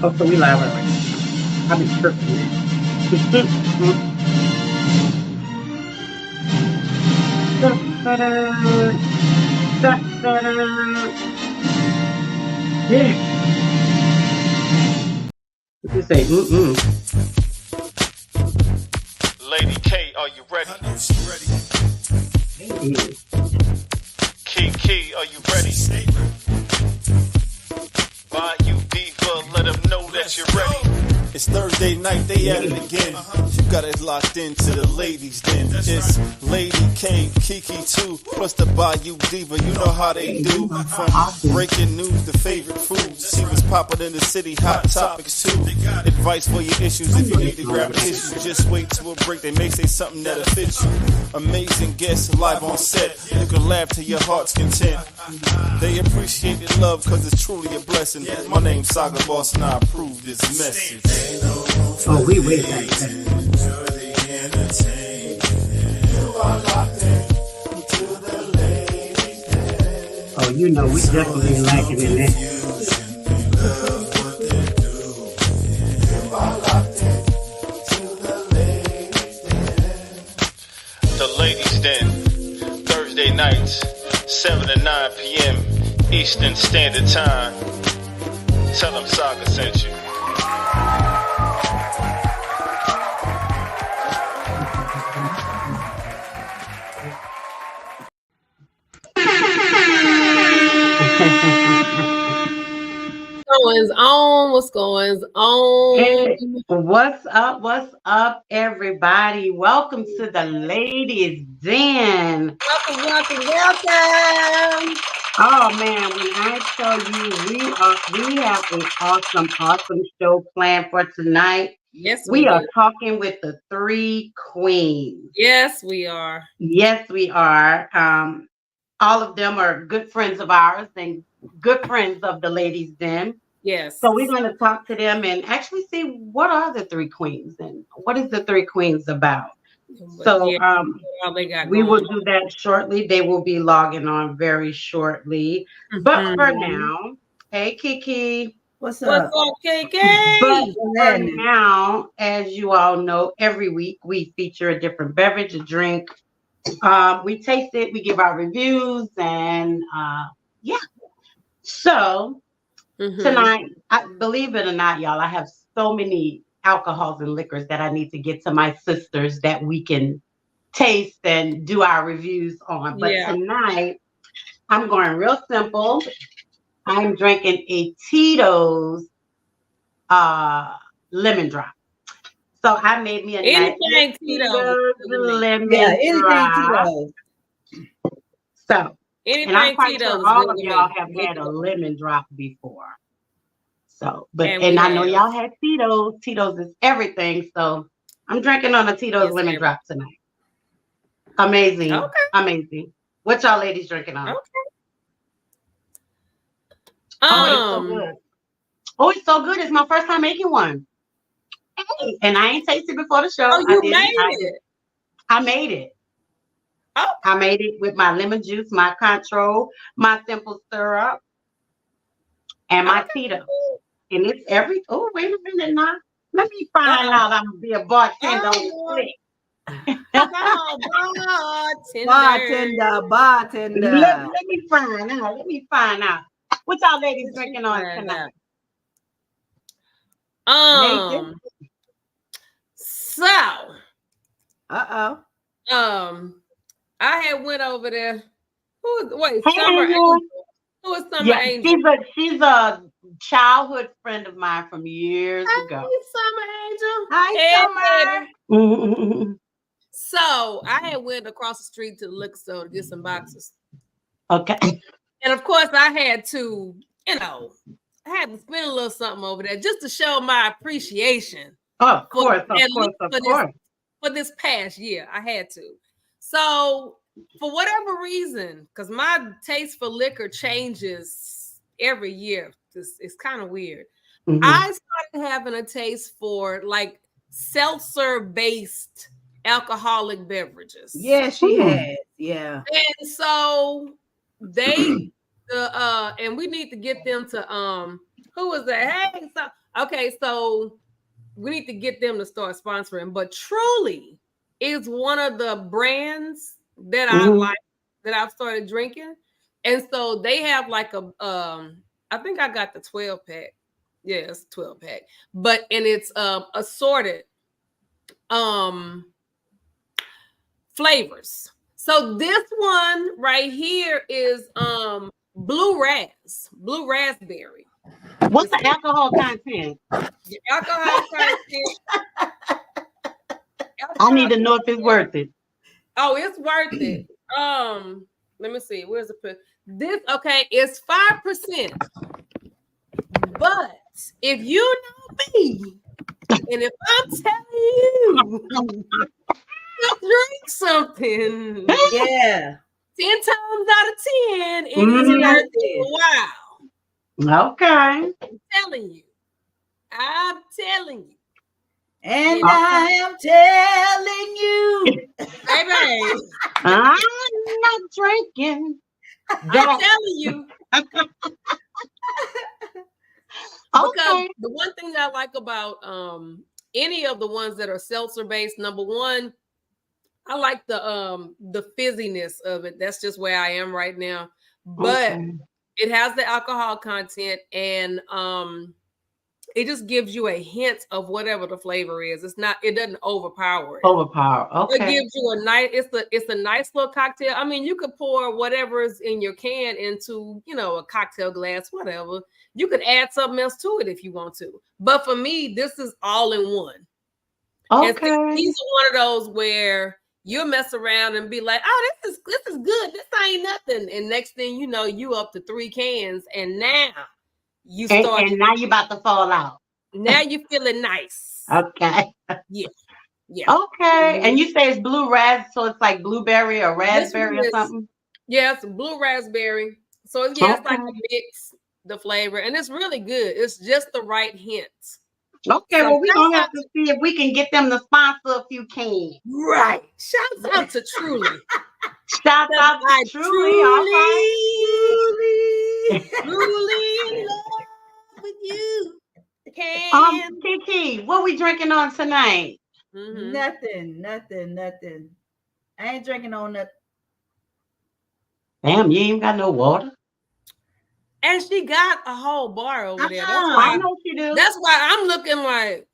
Oh, so we live right now. I be tripping, man. Da-da-da, da-da-da. Yeah. What you say? Lady K, are you ready? Hey. Key, are you ready? Bayou Diva, let them know that you're ready. It's Thursday night, they at it again. You got it locked into the ladies then. It's Lady K, Kiki too, plus the Bayou Diva. You know how they do. From breaking news to favorite foods. She was popping in the city, hot topics too. Advice for your issues if you need to grab a tissue. Just wait till a break, they may say something that'll fit you. Amazing guests live on set. You can laugh to your heart's content. They appreciate the love cause it's truly a blessing. My name's Saga Boss and I approve this message. Oh, we way back then. Oh, you know, we definitely lacking in that. The Ladies Den, Thursday nights, 7 to 9 p.m. Eastern Standard Time. Tell them Saga sent you. What's going on? Hey, what's up? What's up, everybody? Welcome to the Ladies Den. Welcome. Oh man, when I tell you we have an awesome show planned for tonight. Yes, we are talking with the three queens. Yes, we are. Yes, we are. All of them are good friends of ours and good friends of the Ladies Den. Yes. So we're going to talk to them and actually see what are the three queens and what is the three queens about. So we will do that shortly. They will be logging on very shortly. But for now, hey Kiki. What's up, Kiki? But for now, as you all know, every week we feature a different beverage, a drink. We taste it, we give our reviews, and yeah. So tonight, believe it or not, y'all, I have so many alcohols and liquors that I need to get to my sisters that we can taste and do our reviews on. But tonight, I'm going real simple. I'm drinking a Tito's lemon drop. So I made me a nice Tito's lemon drop. So, and I'm quite sure all of y'all have had a lemon drop before. So, and I know y'all had Tito's. Tito's is everything. So I'm drinking on a Tito's lemon drop tonight. Amazing. Okay. Amazing. What y'all ladies drinking on? Okay. Oh, it's so good. Oh, it's so good. It's my first time making one. And I ain't tasted before the show. Oh, you made it. I made it. Oh. I made it with my lemon juice, my control, my simple syrup, and my Tito. And it's oh, wait a minute now. Let me find out I'm gonna be a bartender. Bartender. Let me find out. What y'all ladies drinking on tonight? I had went over there. Summer Angel. Who is Summer Angel? She's a childhood friend of mine from years ago. Hi, Summer. So I had went across the street to the liquor store to get some boxes. Okay. And of course, I had to, I had to spend a little something over there just to show my appreciation. Of course. For this past year, I had to. So for whatever reason, because my taste for liquor changes every year. It's kind of weird. I started having a taste for like seltzer-based alcoholic beverages. Yeah, she has. Yeah. And so they and we need to get them to who was that? Hey, so Okay, so we need to get them to start sponsoring. But Truly is one of the brands that I like, that I've started drinking. And so they have like a I think I got the 12 pack. Yeah, it's 12 pack. But and it's assorted flavors. So this one right here is blue raspberry. What's the alcohol content? The alcohol content. I need to know if it's worth it. Oh, it's worth it. Let me see. Where's the this? Okay, it's 5%. But if you know me, and if I'm telling you to drink something, Yeah, 10 times out of 10, it is worth it. Wow. Okay. I'm telling you. and Yeah. I am telling you, Baby, I'm not drinking. I'm telling you. Because Okay. the one thing that I like about any of the ones that are seltzer based, number one, I like the fizziness of it. That's just where I am right now. But it has the alcohol content, and it just gives you a hint of whatever the flavor is. It doesn't overpower it. Okay. It gives you a nice, it's a nice little cocktail. I mean, you could pour whatever's in your can into, a cocktail glass, whatever. You could add something else to it if you want to. But for me, this is all in one. Okay. And these are one of those where you'll mess around and be like, oh, this is good. This ain't nothing. And next thing you know, you up to 3 cans, and now you start. And now you about to fall out. Now you're feeling nice. Okay. Yeah. Okay. And you say it's blue so it's like blueberry or raspberry or something? Yeah, it's blue raspberry. So it's like a mix, the flavor, and it's really good. It's just the right hint. Okay, well, we're going to have to see if we can get them to sponsor a few cans. Right. Shouts out to Truly. Shout out to Truly. All right. Truly in love with you. Kiki, what we drinking on tonight? Nothing. I ain't drinking on nothing. Damn, you ain't got no water? And she got a whole bar over there. I know she do. That's why I'm looking like,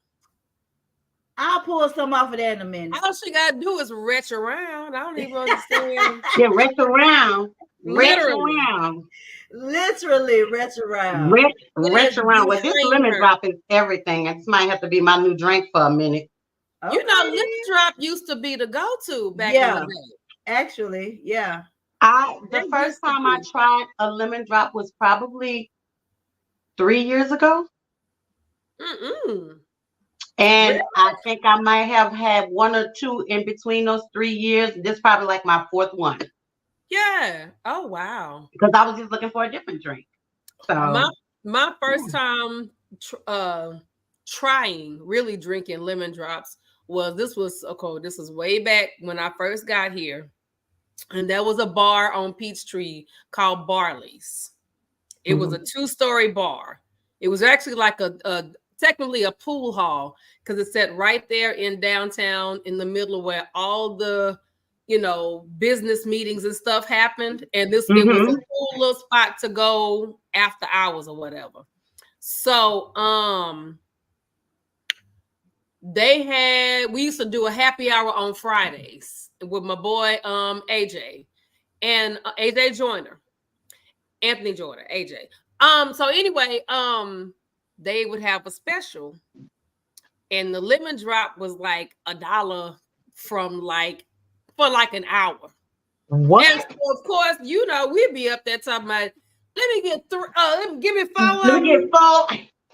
I'll pull some off of that in a minute. all she gotta do is retch around. I don't even understand. Yeah, retch around. Literally. Literally retch around. Retch around. Well, this lemon drop is everything. This might have to be my new drink for a minute. Okay. Lemon drop used to be the go-to back in the day. Actually, yeah. The first time I tried a lemon drop was probably 3 years ago. And I think I might have had 1 or 2 in between those 3 years. This is probably like my 4th one. Yeah. Oh, wow. Because I was just looking for a different drink. So my first time really drinking lemon drops this was way back when I first got here. And there was a bar on Peachtree called Barley's. It was a 2-story bar. It was actually like technically a pool hall, because it sat right there in downtown in the middle of where all the business meetings and stuff happened. And it was a cool little spot to go after hours or whatever. So we used to do a happy hour on Fridays with my boy AJ and AJ Joyner, Anthony Joyner, AJ. So anyway, they would have a special, and the lemon drop was like $1 for an hour. What? And so of course, we'd be up there talking about, let me get 3. Give me 4. Let me get 4.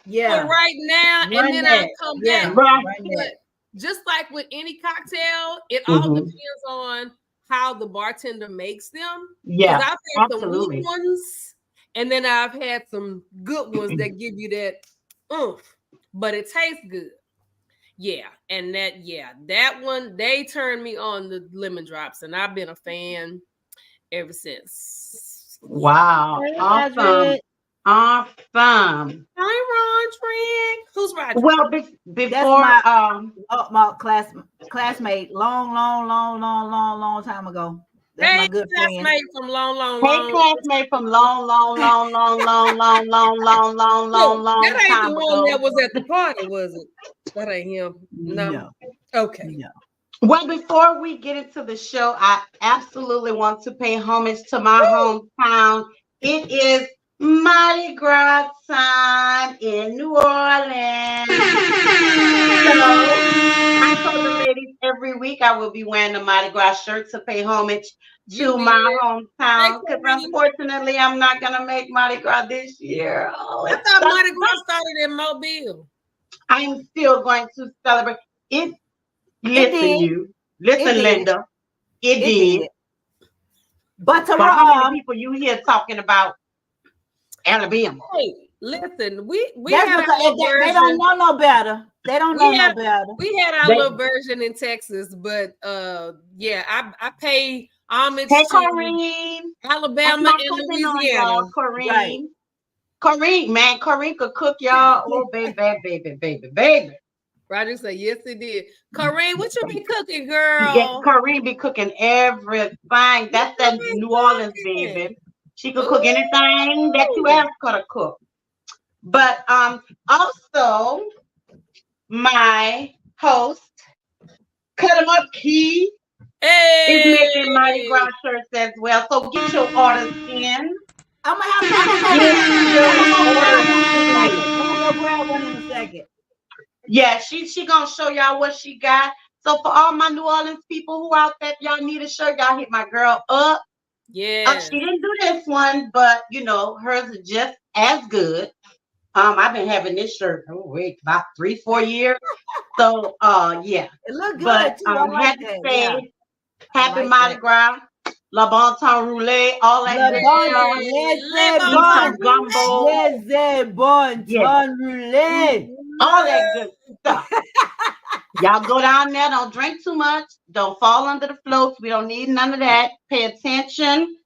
Yeah. For right now, and then I'll come back. Right. Just like with any cocktail, it all depends on how the bartender makes them. Yeah, I've had some weak ones, and then I've had some good ones that give you that oomph, but it tastes good. Yeah, and that one, they turned me on the lemon drops, and I've been a fan ever since. Wow, awesome. Awesome. Hi, Rodrick. Who's Rodrick? Well, before my classmate, long time ago. That's my good friend. Classmate from long. Classmate from long That ain't time the one ago. that was at the party, was it? That ain't him. No. Okay. No. Well, before we get into the show, I absolutely want to pay homage to my hometown. It is Mardi Gras time in New Orleans. So I told the ladies every week I will be wearing a Mardi Gras shirt to pay homage to my hometown. Because unfortunately, I'm not going to make Mardi Gras this year. Oh, I thought Mardi Gras started in Mobile. I'm still going to celebrate it. Listen, Linda. It did. But how many people you hear talking about Alabama? Hey, listen, we had they don't know no better. They don't know no better. We had our little version in Texas, but yeah, I pay homage to Alabama and Louisiana. Corrine could cook y'all. Oh, baby. Roger said, yes, it did. Corrine, what you be cooking, girl? Yeah, Corrine be cooking everything. That's that New Orleans baby. She could cook anything that you ask her to cook. But also my host, Cut 'em Up Key, is making Mardi Gras shirts as well. So get your orders in. I'm gonna go grab one in a second. Yeah, she gonna show y'all what she got. So for all my New Orleans people who out there, y'all need a shirt, y'all hit my girl up. Yeah. She didn't do this one, but you know, hers is just as good. I've been having this shirt about 3-4 years. So yeah. It looked good. But like happy Mardi Gras, La Bon Temps Roulette, all that good stuff. All that good stuff. Y'all go down there, don't drink too much, don't fall under the floats. We don't need none of that. Pay attention.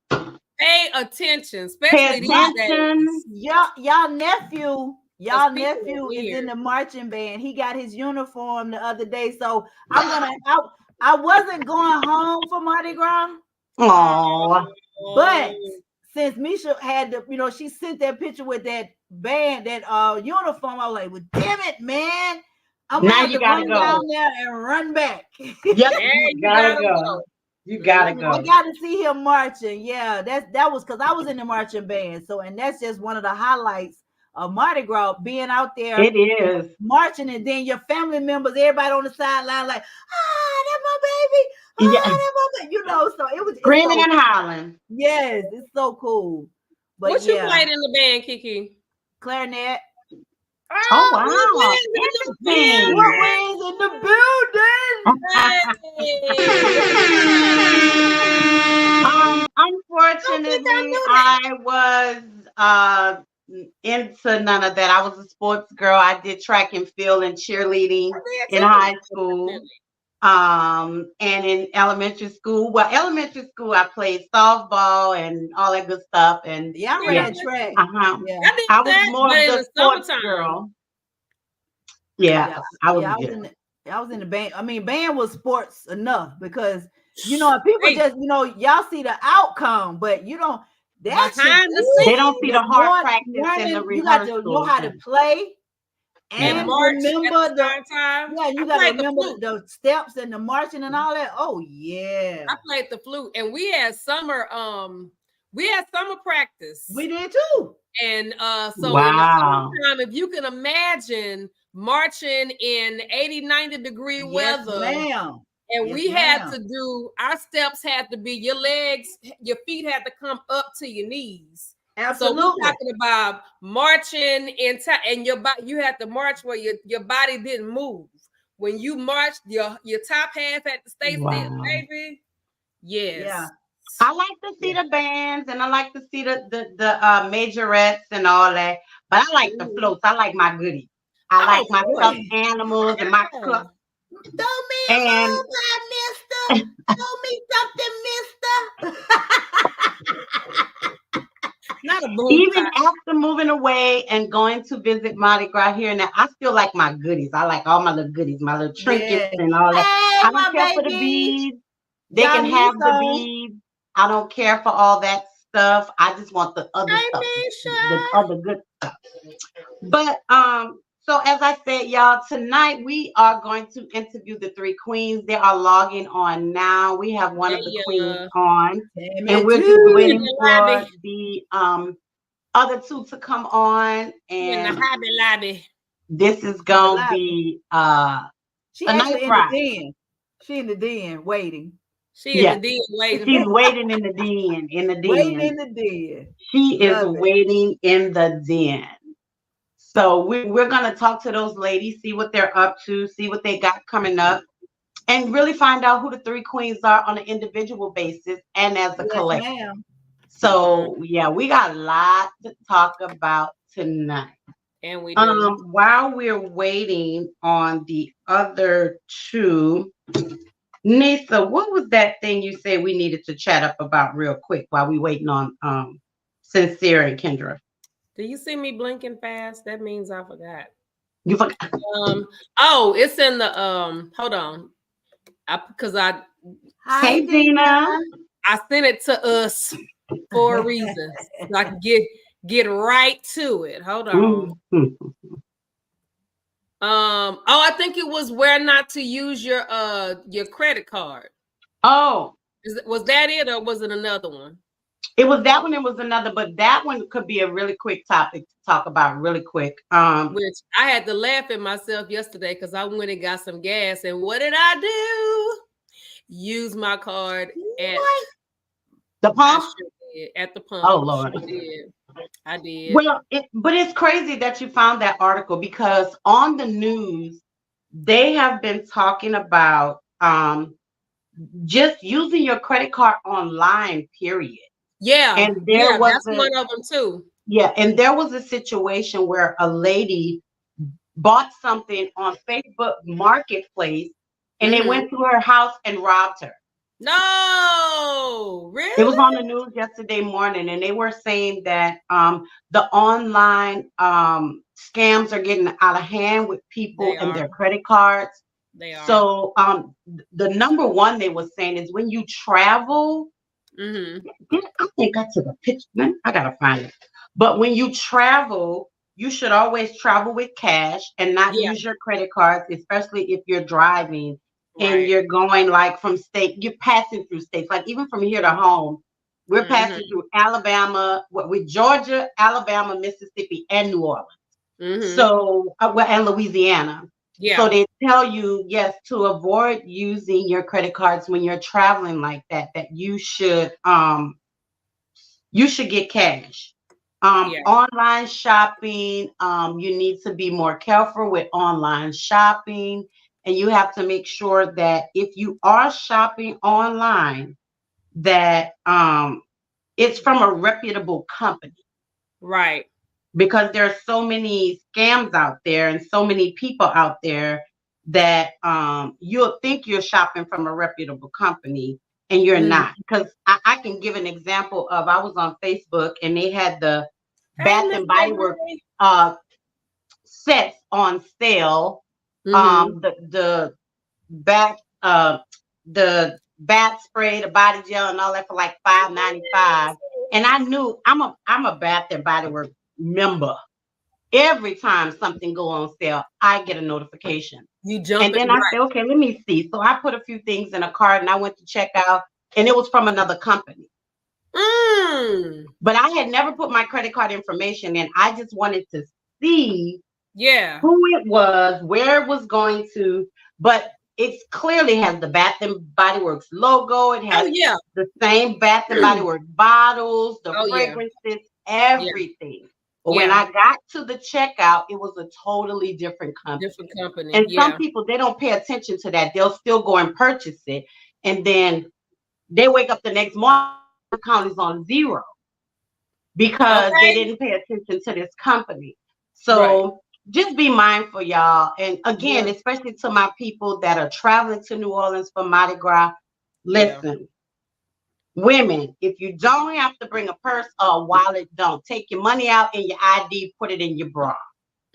Especially these days. Y'all nephew is in the marching band. He got his uniform the other day, so I wasn't going home for Mardi Gras. Oh, but since Misha had the, she sent that picture with that band, that uniform, I was like, well, damn it, man. I'm gonna have to run down there and run back. Yep, you gotta go. You gotta go. I gotta see him marching. Yeah, that was because I was in the marching band. So, and that's just one of the highlights of Mardi Gras, being out there. It is marching, and then your family members, everybody on the sideline, like, that's my baby. That's my baby. So it was screaming and hollering. Yes, it's so cool. But what you played in the band, Kiki? Clarinet. Oh wow! Wings in the building. Unfortunately, I was into none of that. I was a sports girl. I did track and field and cheerleading in high school. And in elementary school. Well, elementary school, I played softball and all that good stuff. And I ran track. I was more of the sports girl. Yeah, I was in the band. I mean, band was sports enough because people just y'all see the outcome, but you don't. They don't see the hard practice and the rehearsal. You got to know how to play. And remember you got to remember the steps and the marching and all that. Oh yeah, I played the flute, and we had summer practice. We did too. And so in the summertime, if you can imagine marching in 80-90 degree weather, and we had to do our steps had to be your feet had to come up to your knees. Absolutely. So we're talking about marching and you had to march where your body didn't move. When you marched, your top half had to stay still, baby. Yes. Yeah. I like to see the bands and I like to see the majorettes and all that. But I like the floats. I like my goodies. I like my stuffed animals and my cups. Throw me a move, mister. Throw me something, mister. Not a boom Even pie. after moving away and going to visit Mardi Gras here and there, I still like my goodies. I like all my little goodies, my little trinkets and all that. Hey, I my don't care for the baby. beads. They Got can me have the some. beads. I don't care for all that stuff. I just want the other Hey, stuff, Misha. the other good stuff. But so as I said, y'all, tonight we are going to interview the three queens. They are logging on now. We have one of the queens on, and we're just waiting for the other two to come on. In the And Hobby Lobby. this is gonna be she a actually nice in ride. the den. She in the den waiting. She in the den waiting. She's waiting in the den. In the den. Waiting in the den. She is waiting in the den. So we're going to talk to those ladies, see what they're up to, see what they got coming up, and really find out who the three queens are on an individual basis and as a collective. Ma'am. So, yeah, we got a lot to talk about tonight. And we do. While we're waiting on the other two, Nisa, what was that thing you said we needed to chat up about real quick while we waiting on Sincere and Kendra? Do you see me blinking fast? That means I forgot. You forgot. Oh, it's in the hold on. Hey Dina. I sent it to us for a reason. So I can get right to it. Hold on. I think it was where not to use your credit card. Oh. Was that it or was it another one? It was that one. It was another, but that one could be a really quick topic to talk about really quick. Which I had to laugh at myself yesterday because I went and got some gas, and what did I do? Use my card at the pump. At the pump. Oh Lord, I did. Well, but it's crazy that you found that article because on the news they have been talking about just using your credit card online. Period. Yeah, and there was that's one of them too. Yeah, and there was a situation where a lady bought something on Facebook Marketplace, and they went to her house and robbed her. No, really? It was on the news yesterday morning, and they were saying that the online scams are getting out of hand with people and their credit cards. They are. So the number one they were saying is when you travel. I think I took a picture. I gotta find it. But when you travel, you should always travel with cash and not use your credit cards, especially if you're driving and you're going like from state. You're passing through states, like even from here to home. We're passing through Alabama, with Georgia, Alabama, Mississippi, and New Orleans. So, and Louisiana. Yeah. So they tell you, yes, to avoid using your credit cards when you're traveling like that, that you should get cash. Online shopping, you need to be more careful with online shopping, and you have to make sure that if you are shopping online, that it's from a reputable company. Right. Because there are so many scams out there and so many people out there that you'll think you're shopping from a reputable company and you're not. Because I can give an example of, I was on Facebook and they had the Bath and Body Works sets on sale. The bath spray, the body gel, and all that for like $5.95. And I knew I'm a Bath and Body Works member. Every time something go on sale, I get a notification. You jump, and then I said, okay, let me see. So I put a few things in a cart and I went to check out, and it was from another company. But I had never put my credit card information in. I just wanted to see who it was, where it was going to, but it clearly has the Bath and Body Works logo. It has the same Bath and Body Works bottles, the fragrances, everything. But when I got to the checkout, it was a totally different company. And some people, they don't pay attention to that. They'll still go and purchase it. And then they wake up the next morning, the account is on zero because they didn't pay attention to this company. So just be mindful, y'all. And again, especially to my people that are traveling to New Orleans for Mardi Gras, listen. Women, if you don't have to bring a purse or a wallet, don't take your money out and your ID, put it in your bra.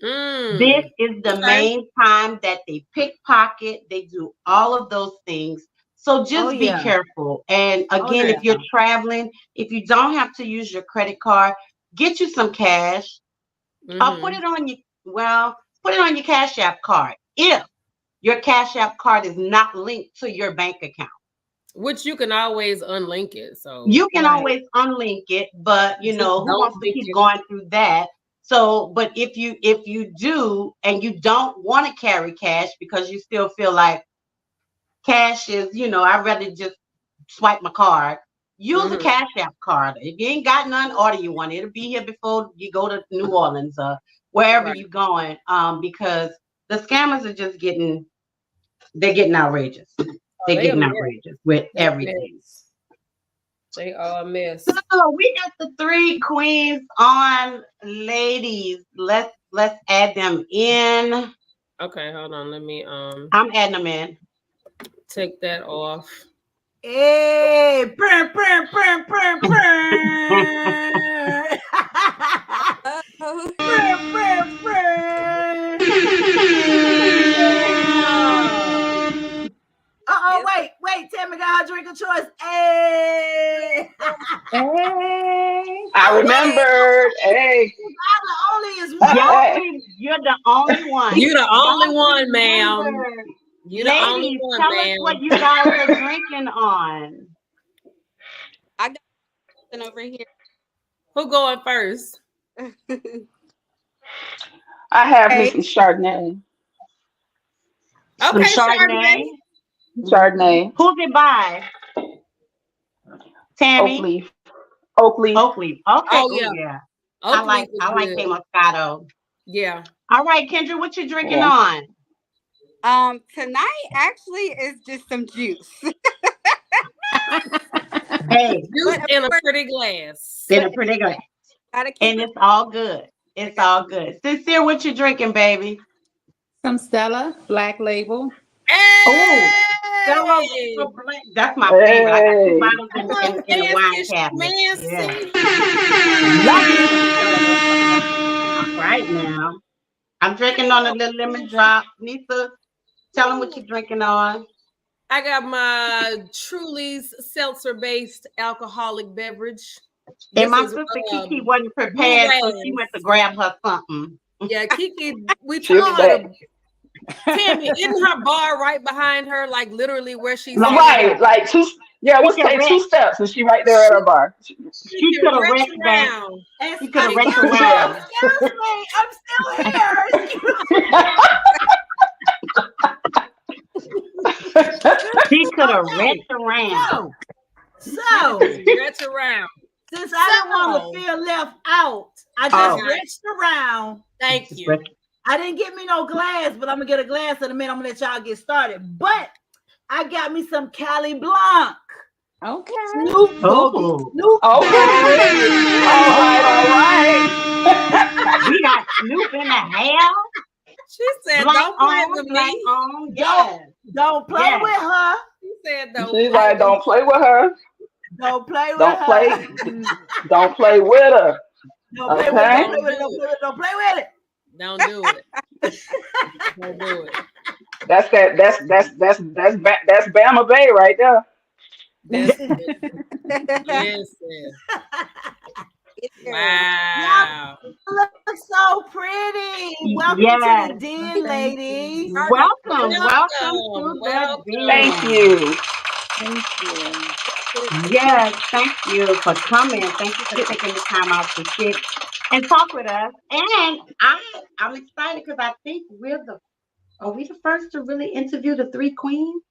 This is the main time that they pickpocket. They do all of those things. So just be careful. And again, if you're traveling, if you don't have to use your credit card, get you some cash. Or put it on your Cash App card. If your Cash App card is not linked to your bank account. Which you can always unlink it. So you can always unlink it, but you know, who wants to keep going through that? So, but if you do and you don't want to carry cash because you still feel like cash is, you know, I'd rather just swipe my card. Use a Cash App card. If you ain't got none, order you one. It'll be here before you go to New Orleans or wherever you're going. Because the scammers are just getting outrageous. They're getting outrageous with everything. They are a mess. So we got the 3 queens on, ladies. Let's add them in. Okay, hold on. Let me I'm adding them in. Take that off. Hey, burn. Wait, Tammy got her drink of choice. Hey. I remembered. Hey. You're the only one. You're the only one, ma'am. You're the only one, tell us what you guys are drinking on. I got something over here. Who going first? I have me some Chardonnay. Okay, Chardonnay. Chardonnay. Who's it by? Tammy. Oakleaf. Okay. Oh yeah. I like K Moscato. Yeah. All right, Kendra, what you drinking on? Tonight actually is just some juice. Hey, juice in a pretty glass. In a pretty glass. And it's all good. It's all good. Sincere, what you drinking, baby? Some Stella Black Label. Hey! Stella, that's my favorite. I got 2 bottles in the wine cabinet. All right now. I'm drinking on a little lemon drop. Nisa, tell them what you're drinking on. I got my Truly's seltzer-based alcoholic beverage. And my sister Kiki wasn't prepared, so she went to grab her something. Yeah, Kiki, we told her. Tammy, isn't her bar right behind her, like literally where she's right, at? Like 2. Yeah, we'll say 2 steps, and she right there at her bar. She could have wrecked around. She could have wrecked around. Excuse me, I'm still here. She could have wrecked around. So wrecked around. Since I didn't want to feel left out, I just reached around. Thank you. I didn't get me no glass, but I'm gonna get a glass in a minute. I'm gonna let y'all get started. But I got me some Cali Blanc. Okay. Snoop. Okay. All right. We got Snoop in the house. She said, "Don't play with me. Don't play with her." She said, "Don't." She's like, "Don't play with her. Don't play with her. Don't play with her. Don't play with it. Don't play with it. Don't do it. Don't do it." That's Bama Bay right there. Yes. Wow. You look so pretty. Welcome to the den, ladies. Welcome to the den. Thank you. Yes, thank you for coming. Thank you for taking the time out to sit and talk with us. And I'm excited because I think are we the first to really interview the 3 queens?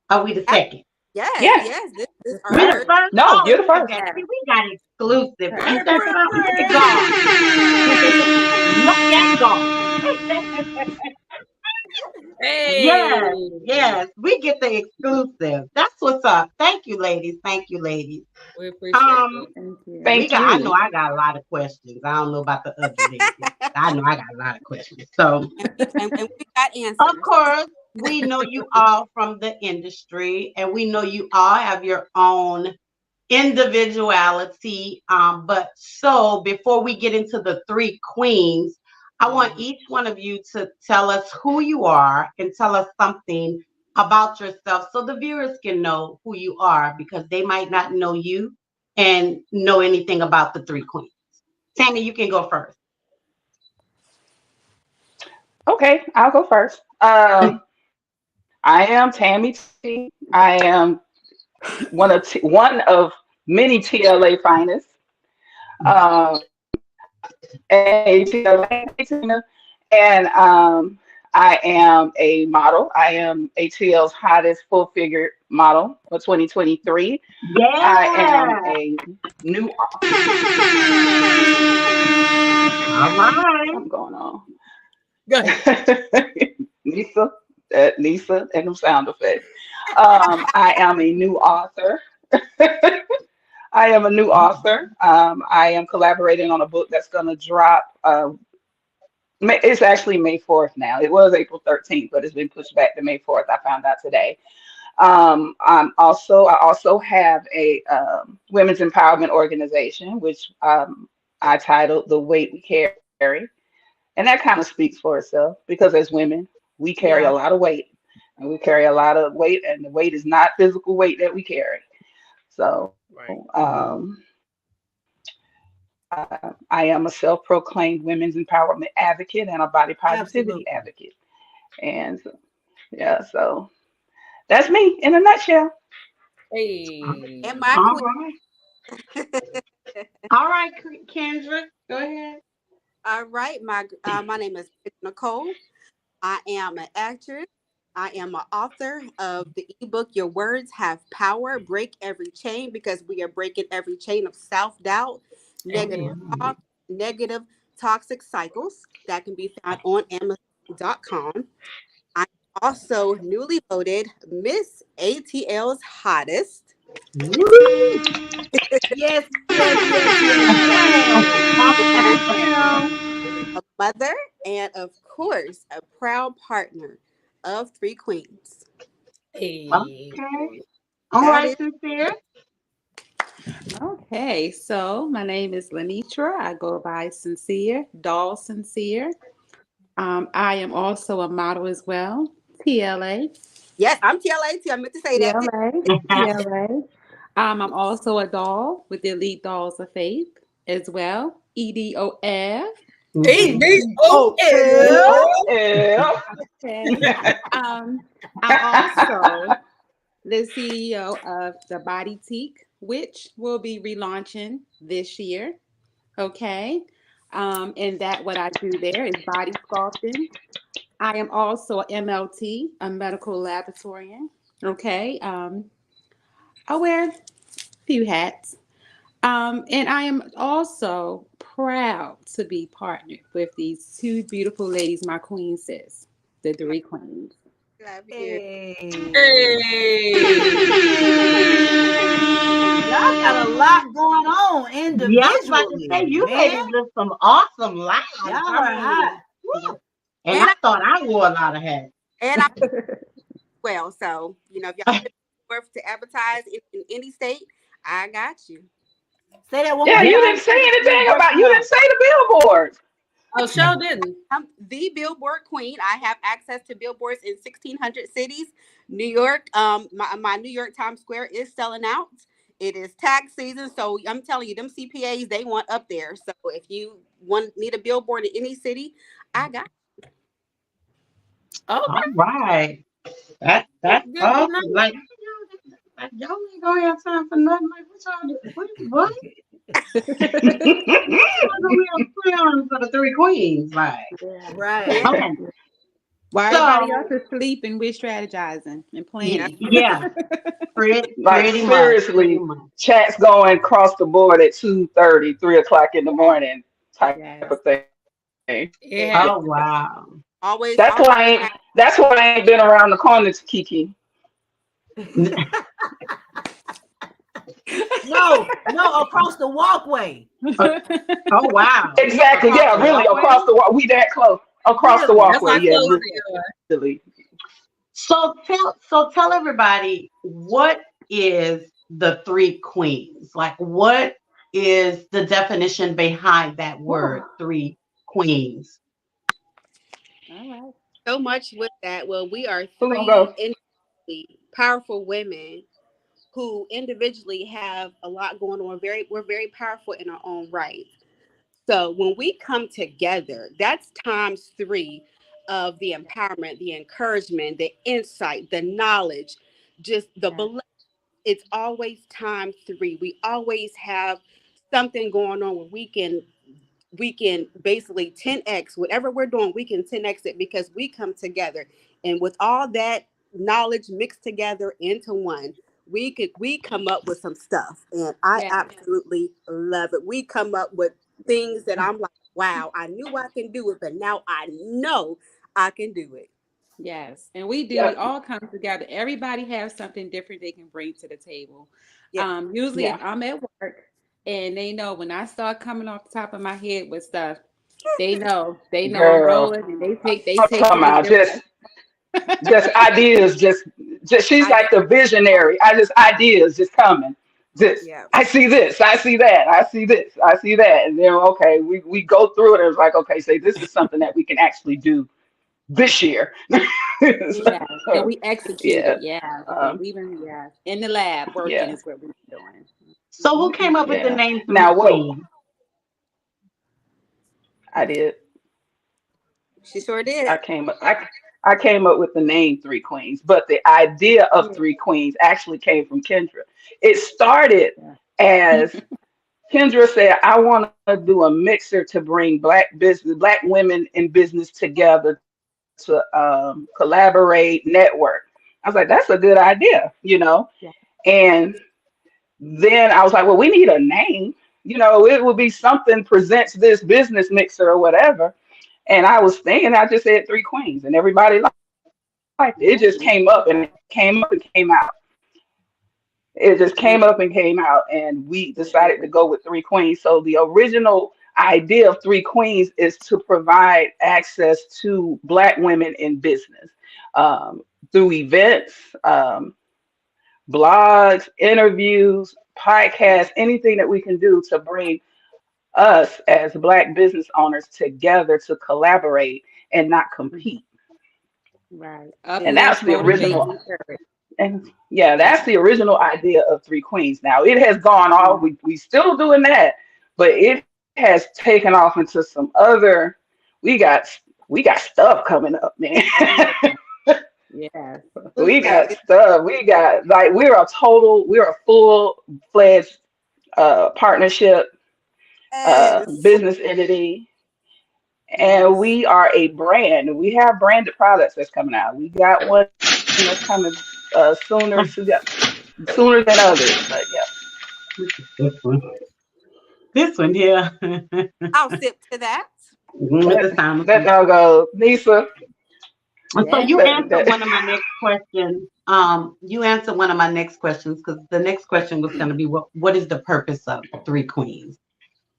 Are we the second? Yes. This We're the first. No, you're the first. Okay. We got exclusive. Ain't that something? Look at God. Hey. Yes, we get the exclusive. That's what's up. Thank you, ladies. We appreciate it. Thank you. I know I got a lot of questions. I don't know about the other ladies. I know I got a lot of questions. So, and we got answers. Of course, we know you all from the industry, and we know you all have your own individuality. But so before we get into the three queens, I want each one of you to tell us who you are and tell us something about yourself so the viewers can know who you are, because they might not know you and know anything about the three queens. Tammy, you can go first. Okay, I'll go first. I am Tammy T. I am one of many TLA finest. A TLA Tina, and I am a model. I am ATL's hottest full figure model for 2023. Yeah. I am a new. All right. What's going on? Go ahead. Nisa, and them sound effects. I am a new author. I am a new author. I am collaborating on a book that's going to drop. It's actually May 4th now. It was April 13th, but it's been pushed back to May 4th. I found out today. I also have a women's empowerment organization, which I titled The Weight We Carry. And that kind of speaks for itself, because as women, we carry a lot of weight. And we carry a lot of weight, and the weight is not physical weight that we carry. So I am a self-proclaimed women's empowerment advocate and a body positivity advocate. And so that's me in a nutshell. Hey. And my All queen. right. All right, Kendra, go ahead. All right, my name is Nicole. I am an actress. I am an author of the ebook Your Words Have Power. Break every chain, because we are breaking every chain of self-doubt, negative toxic cycles, that can be found on Amazon.com. I'm also newly voted Miss ATL's hottest. Yes. A mother, and of course, a proud partner of Three Queens. Hey. Okay. All right, Sincere. Okay, so my name is Lenitra. I go by Sincere, Doll Sincere. I am also a model as well, TLA. Yes, I'm TLA too. I meant to say that. TLA. I'm also a doll with the Elite Dolls of Faith as well, EDOF. EDOF. Okay. I'm also the CEO of the Body Teak, which will be relaunching this year. Okay. And that what I do there is body sculpting. I am also a MLT, a medical laboratorian. Okay. I wear a few hats. And I am also proud to be partnered with these two beautiful ladies, my queen sis, the Three Queens. Love you. Hey. Y'all got a lot going on individually. Yeah, I was about to say, you ladies live some awesome lives. Y'all are hot. And I thought I wore a lot of hats. And I well, so if y'all worth to advertise in any state, I got you. Say that one Yeah, more you time. didn't say anything about. You didn't say the billboard. Oh, sure didn't. I'm the Billboard Queen. I have access to billboards in 1,600 cities. New York, my New York Times Square is selling out. It is tax season, so I'm telling you, them CPAs, they want up there. So if you need a billboard in any city, I got you. Oh, All right. That's good awesome. enough. Like y'all ain't gonna have time for nothing. Like what? We have clowns for the Three Queens, like Right. okay. While So- everybody else is sleeping, we're strategizing and planning. Yeah. Pretty Seriously, much. chats going across the board at 2:30, 3 o'clock in the morning type of thing. Yeah. Oh wow. Always. That's why I ain't been around the corner, Kiki. No, across the walkway. Oh wow. Exactly. Yeah, really across the walk. We that close across the That's walkway. how Yeah, close they are. really. So tell everybody, what is the three queens? Like, what is the definition behind that word, three queens? All right. So much with that. Well, we are Who gonna three go? individually powerful women who individually have a lot going on. We're very powerful in our own right. So when we come together, that's times three of the empowerment, the encouragement, the insight, the knowledge, just the belief. It's always times three. We always have something going on where we can basically 10x whatever we're doing. We can 10x it because we come together, and with all that knowledge mixed together into one, we come up with some stuff, and I absolutely love it. We come up with things that I'm like, wow, I knew I can do it, but now I know I can do it. Yes, and we do. Yeah. We all come together. Everybody has something different they can bring to the table. Yeah. Usually, Yeah. if I'm at work and they know when I start coming off the top of my head with stuff, they know I'm Girl, rolling, and they take I'm it talking about just ideas, just she's like the visionary. I just ideas just coming. Just Yeah. I see this, I see that, I see this, I see that, and then okay, we go through it and it's like okay, say this is something that we can actually do this year. Yeah, and we execute Yeah. it. Yeah, and we've been in the lab working Yeah. is what we're doing. So who came up with the Yeah. name Three Now what Queens? I did, She sure did. I came up with the name Three Queens, but the idea of Three Queens actually came from Kendra. It started as Kendra said, I want to do a mixer to bring black women in business together to collaborate, network. I was like, that's a good idea, you know? Yeah. And then I was like, well, we need a name. You know, it would be something presents this business mixer or whatever. And I was thinking, I just said Three Queens, and everybody liked it. It just came up and it came up and came out. It just came up and came out, and we decided to go with Three Queens. So the original idea of Three Queens is to provide access to Black women in business through events, blogs, interviews, podcasts, anything that we can do to bring us as Black business owners together to collaborate and not compete. Right. And that's the original. And yeah, that's the original idea of Three Queens. Now it has gone off. We still doing that, but it has taken off into some other. We got stuff coming up, man. Yeah. We got stuff. We got like we're a full-fledged partnership business entity. And we are a brand. We have branded products that's coming out. We got one that's coming sooner than others. But yeah. This one here. I'll sip to that. That dog goes, Nisa. So you answered one of my next questions. You answered one of my next questions because the next question was going to be what is the purpose of Three Queens?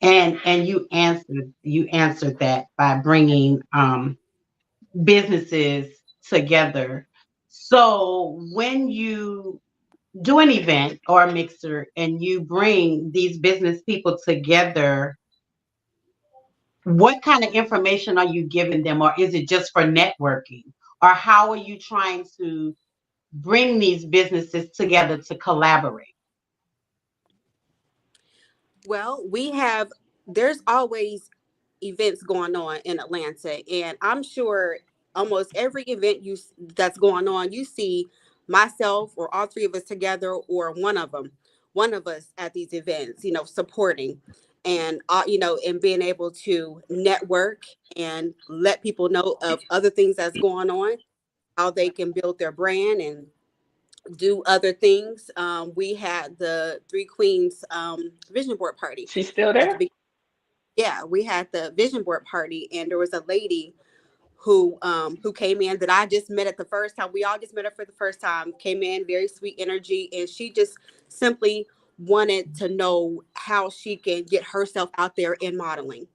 And you answered that by bringing businesses together. So when you do an event or a mixer and you bring these business people together, what kind of information are you giving them, or is it just for networking, or how are you trying to bring these businesses together to collaborate? Well, there's always events going on in Atlanta, and I'm sure almost every event that's going on, you see myself or all three of us together, or one of us at these events, supporting and and being able to network and let people know of other things that's going on, how they can build their brand and do other things. We had the Three Queens vision board party. She's still there? Yeah, we had the vision board party, and there was a lady who came in that I just met at the first time. We all just met her for the first time. Came in, very sweet energy, and she just simply wanted to know how she can get herself out there in modeling.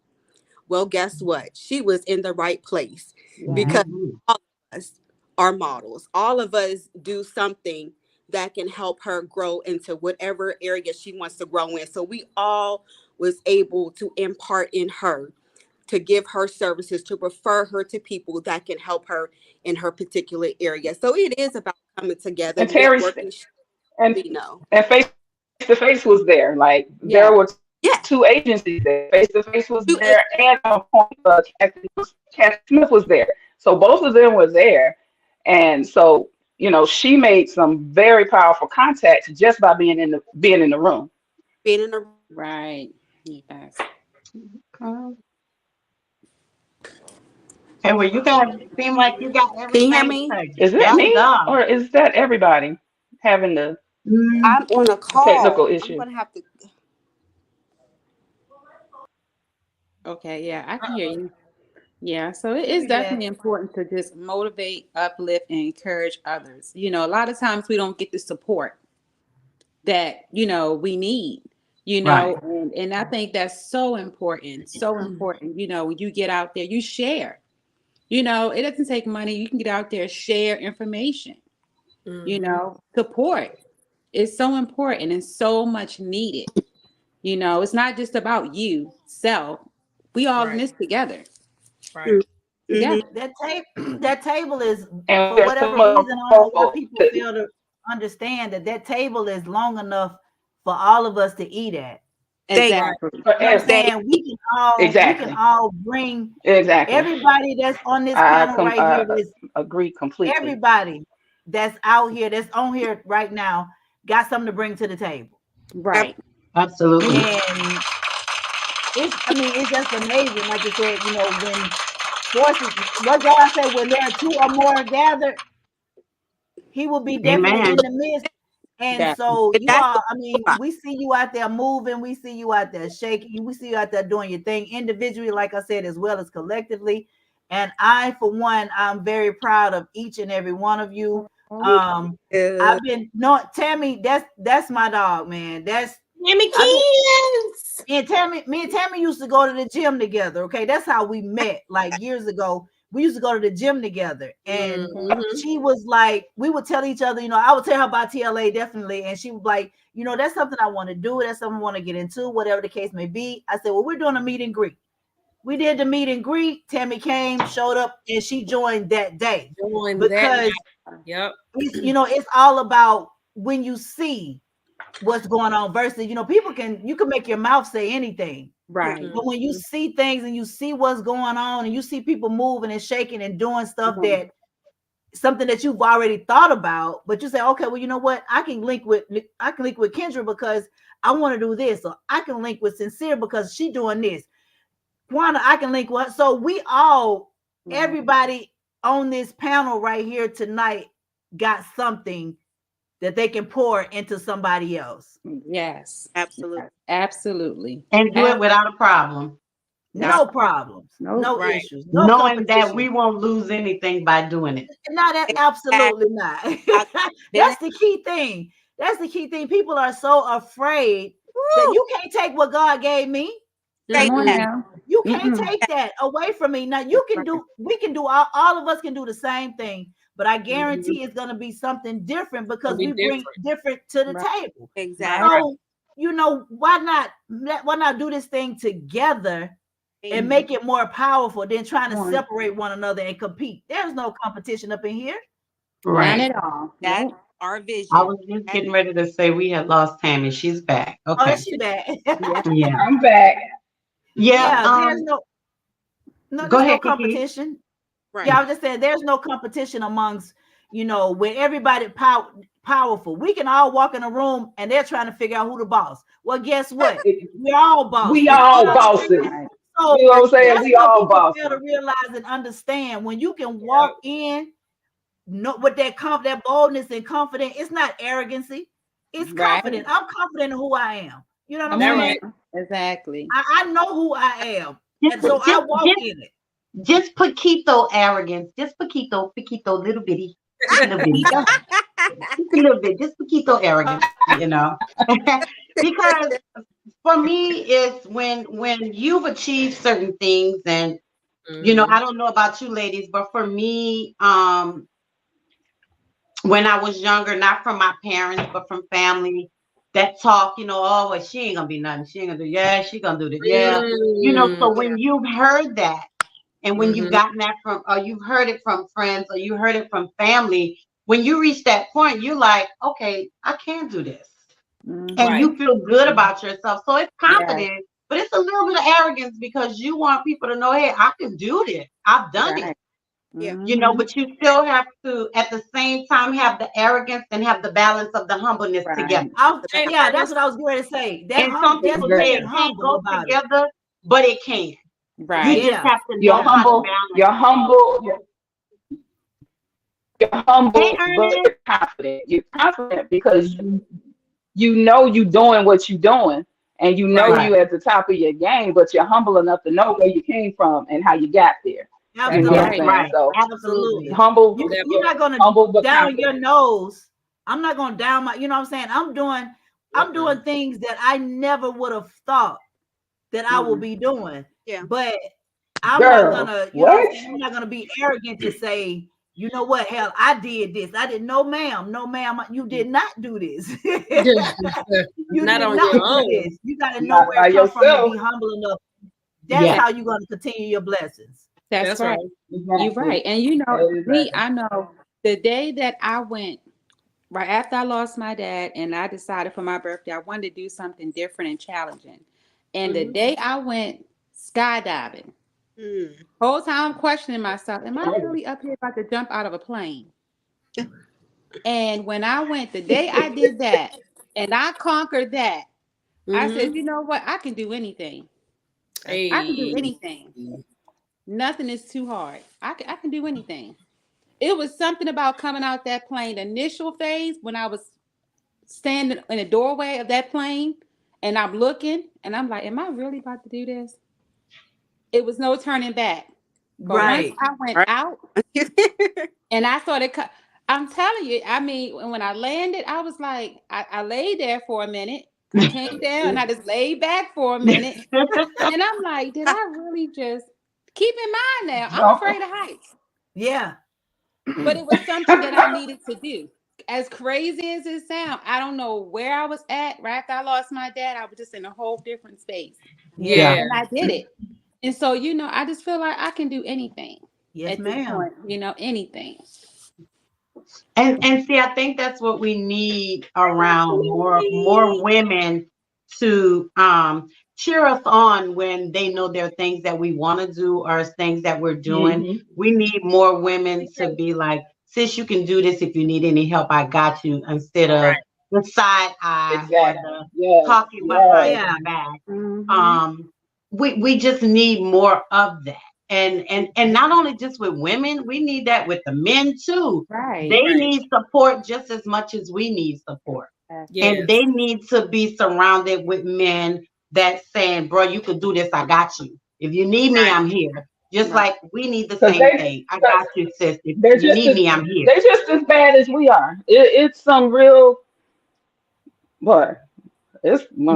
Well, guess what? She was in the right place because all of us are models. All of us do something that can help her grow into whatever area she wants to grow in. So we all was able to impart in her, to give her services, to refer her to people that can help her in her particular area. So it is about coming together, And Terry networking. and You know, and face to face was there. Like there were two agencies there. Face to face was there, and on point, Kathy Smith was there. So both of them were there, and so she made some very powerful contacts just by being in the room. Being in the Right. Yes. Hey, well, you guys seem like you got everything. Can you hear me? Is that me, or is that everybody having the I'm on a call. technical issue? I'm gonna have to. Okay, yeah, I can hear you. Yeah, so it is definitely important to just motivate, uplift, and encourage others. A lot of times we don't get the support that we need. Right. And I think that's so important. So important. When you get out there, you share. It doesn't take money. You can get out there, share information. Support is so important and so much needed. It's not just about you, self. We all in this together. Right. Yeah. That table is, And for whatever reason, I don't know why people fail to understand that table is long enough for all of us to eat at. Exactly. And we can all bring everybody that's on this panel right here. Agree completely. Everybody that's out here, that's on here right now, got something to bring to the table. Right. Absolutely. And it's just amazing. Like you said, when forces, what God said, when there are two or more gathered, He will be definitely in the midst. And so you all, we see you out there moving, we see you out there shaking, we see you out there doing your thing individually, like I said, as well as collectively. And I, for one, I'm very proud of each and every one of you. Tammy, that's my dog, man. That's Tammy Kids. And me and Tammy used to go to the gym together. Okay, that's how we met. Like years ago, we used to go to the gym together, and she was like, we would tell each other, I would tell her about TLA definitely, and she was like, that's something I want to do. That's something I want to get into, whatever the case may be. I said, well, we're doing a meet and greet. We did the meet and greet. Tammy came, showed up, and she joined that day. Yep. It's all about when you see what's going on versus, you can make your mouth say anything. Right. But when you see things and you see what's going on and you see people moving and shaking and doing stuff that something that you've already thought about, but you say, okay, well, you know what? I can link with Kendra because I want to do this, or I can link with Sincere because she's doing this. Quanta, I can link with. So we all, everybody on this panel right here tonight got something that they can pour into somebody else. Yes, absolutely. Absolutely. And do it without a problem. No problems, no issues. No knowing that we won't lose anything by doing it. No, that's absolutely not. That's the key thing. That's the key thing. People are so afraid that you can't take what God gave me. You can't take that away from me. Now we can do all of us can do the same thing, but I guarantee it's going to be something different because we bring different to the table. Exactly. So, why not do this thing together and make it more powerful than trying to separate one another and compete? There's no competition up in here. Right. Not at all. That's our vision. I was just getting ready to say we had lost Tammy. She's back. Okay. Oh, she's back. Yeah. I'm back. Yeah. There's no go ahead, competition. Kiki. Right. Yeah, I was just saying there's no competition amongst, when everybody powerful. We can all walk in a room and they're trying to figure out who the boss. Well, guess what? We're all bosses. We all bosses. So you know what I'm saying? We all bosses. Fail to realize and understand when you can walk in with that boldness and confidence. It's not arrogancy. It's confidence. I'm confident in who I am. You know what I'm saying? Right. Exactly. I know who I am. And so I walk in it. Just poquito arrogance. Just poquito, little bitty. Little bitty. Just a little bit. Just poquito arrogance, Because for me, it's when you've achieved certain things and, I don't know about you ladies, but for me, when I was younger, not from my parents, but from family that talk, oh, well, she ain't gonna be nothing. She ain't gonna do, yeah, she gonna do this. Yeah. So when you've heard that, and when you've gotten that from, or you've heard it from friends, or you heard it from family, when you reach that point, you're like, okay, I can do this. And you feel good about yourself. So it's confident, but it's a little bit of arrogance because you want people to know, hey, I can do this. I've done it. Yeah. But you still have to, at the same time, have the arrogance and have the balance of the humbleness together. That's what I was going to say. And some people say it can't go together, but it can. Right. You just have to know how to balance. You're humble, but you're confident. You're confident because you know you're doing what you're doing, and you know you at the top of your game, but you're humble enough to know where you came from and how you got there. Absolutely. So Absolutely. Humble. You're not going to down your nose. I'm not going to down my, you know what I'm saying? I'm doing things that I never would have thought that I will be doing. Yeah. But I'm not gonna be arrogant to say, you know what, hell, I did this. I didn't know, ma'am. No, ma'am, you did not do this. You Not did on not your do own. this. You gotta know where it comes from and be humble enough. That's how you're gonna continue your blessings. That's right. You're right. And me, I know the day that I went, right after I lost my dad, and I decided for my birthday, I wanted to do something different and challenging. And the day I went skydiving, whole time I'm questioning myself, am I really up here about to jump out of a plane? And when I went, the day I did that, and I conquered that, I said, you know what? I can do anything. I can do anything. Nothing is too hard. I can do anything. It was something about coming out that plane, the initial phase, when I was standing in the doorway of that plane, and I'm looking, and I'm like, am I really about to do this? It was no turning back. But once I went out, and I started, I'm telling you, I mean, when I landed, I was like, I laid there for a minute. I came down, and I just laid back for a minute. And I'm like, did I really just, keep in mind now, I'm afraid of heights. Yeah. But it was something that I needed to do. As crazy as it sounds, I don't know where I was at. Right after I lost my dad, I was just in a whole different space. Yeah. And I did it. And so, I just feel like I can do anything. Yes, at this ma'am. point, anything. And see, I think that's what we need around more women to cheer us on when they know there are things that we want to do or things that we're doing. We need more women to be like, sis, you can do this. If you need any help, I got you, instead of the side eye or the talking behind the back. We just need more of that. And not only just with women, we need that with the men too. They need support just as much as we need support. And they need to be surrounded with men that saying, bro, you can do this, I got you. If you need me, I'm here. Just like we need the same thing. I got you, sis. If you need me, I'm here. They're just as bad as we are. It's some real, boy. It's You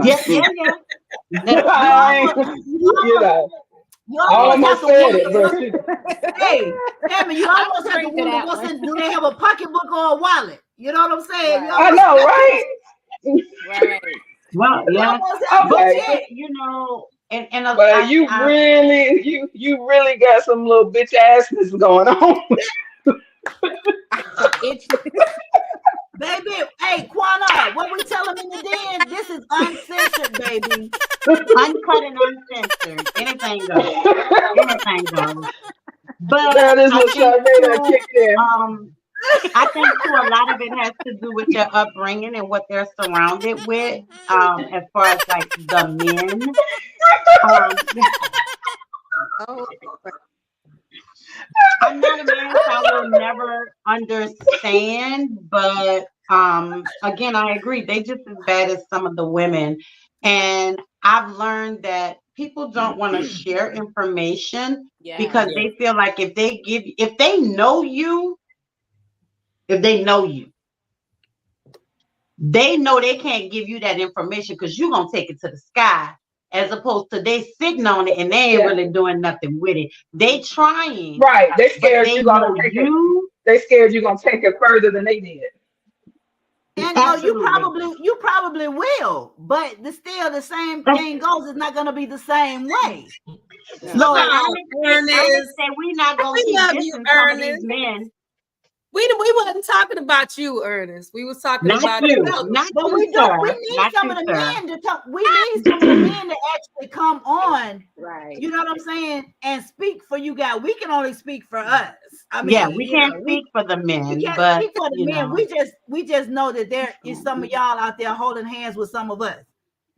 almost said it, but hey, Tammy, you almost have to wonder what's in. Do they have a pocketbook or a wallet? You know what I'm saying? I know, right? Right. Well, yeah. Okay. But, but you really got some little bitch assness going on. Baby, hey, Quana, what we telling in the den? This is uncensored, baby. Uncut and uncensored. Anything goes. Anything goes. But I think too, a lot of it has to do with their upbringing and what they're surrounded with, as far as like the men. I'm not a man, so I will never understand. But again, I agree. They just as bad as some of the women. And I've learned that people don't want to share information because they feel like if they know you, they know they can't give you that information because you're going to take it to the sky, as opposed to they sitting on it and they ain't really doing nothing with it. They trying. Right. They scared you. They scared you're gonna take it further than they did. And Absolutely. you probably will, but still the same thing goes. It's not gonna be the same way. Look, Come on, Ernest Ernest. said we're not gonna We keep love dissing you, some of these Ernest. men. We wasn't talking about you, Ernest. We was talking Not about you, you. not But you, we sir. need Not some you, of the sir. men to talk. We need some of the men to actually come on. Right. You know what I'm saying? And speak for you guys. We can only speak for us. I mean, Yeah, we can't speak for the men, we can't but speak for the you men. know, We just know that there is some of y'all out there holding hands with some of us.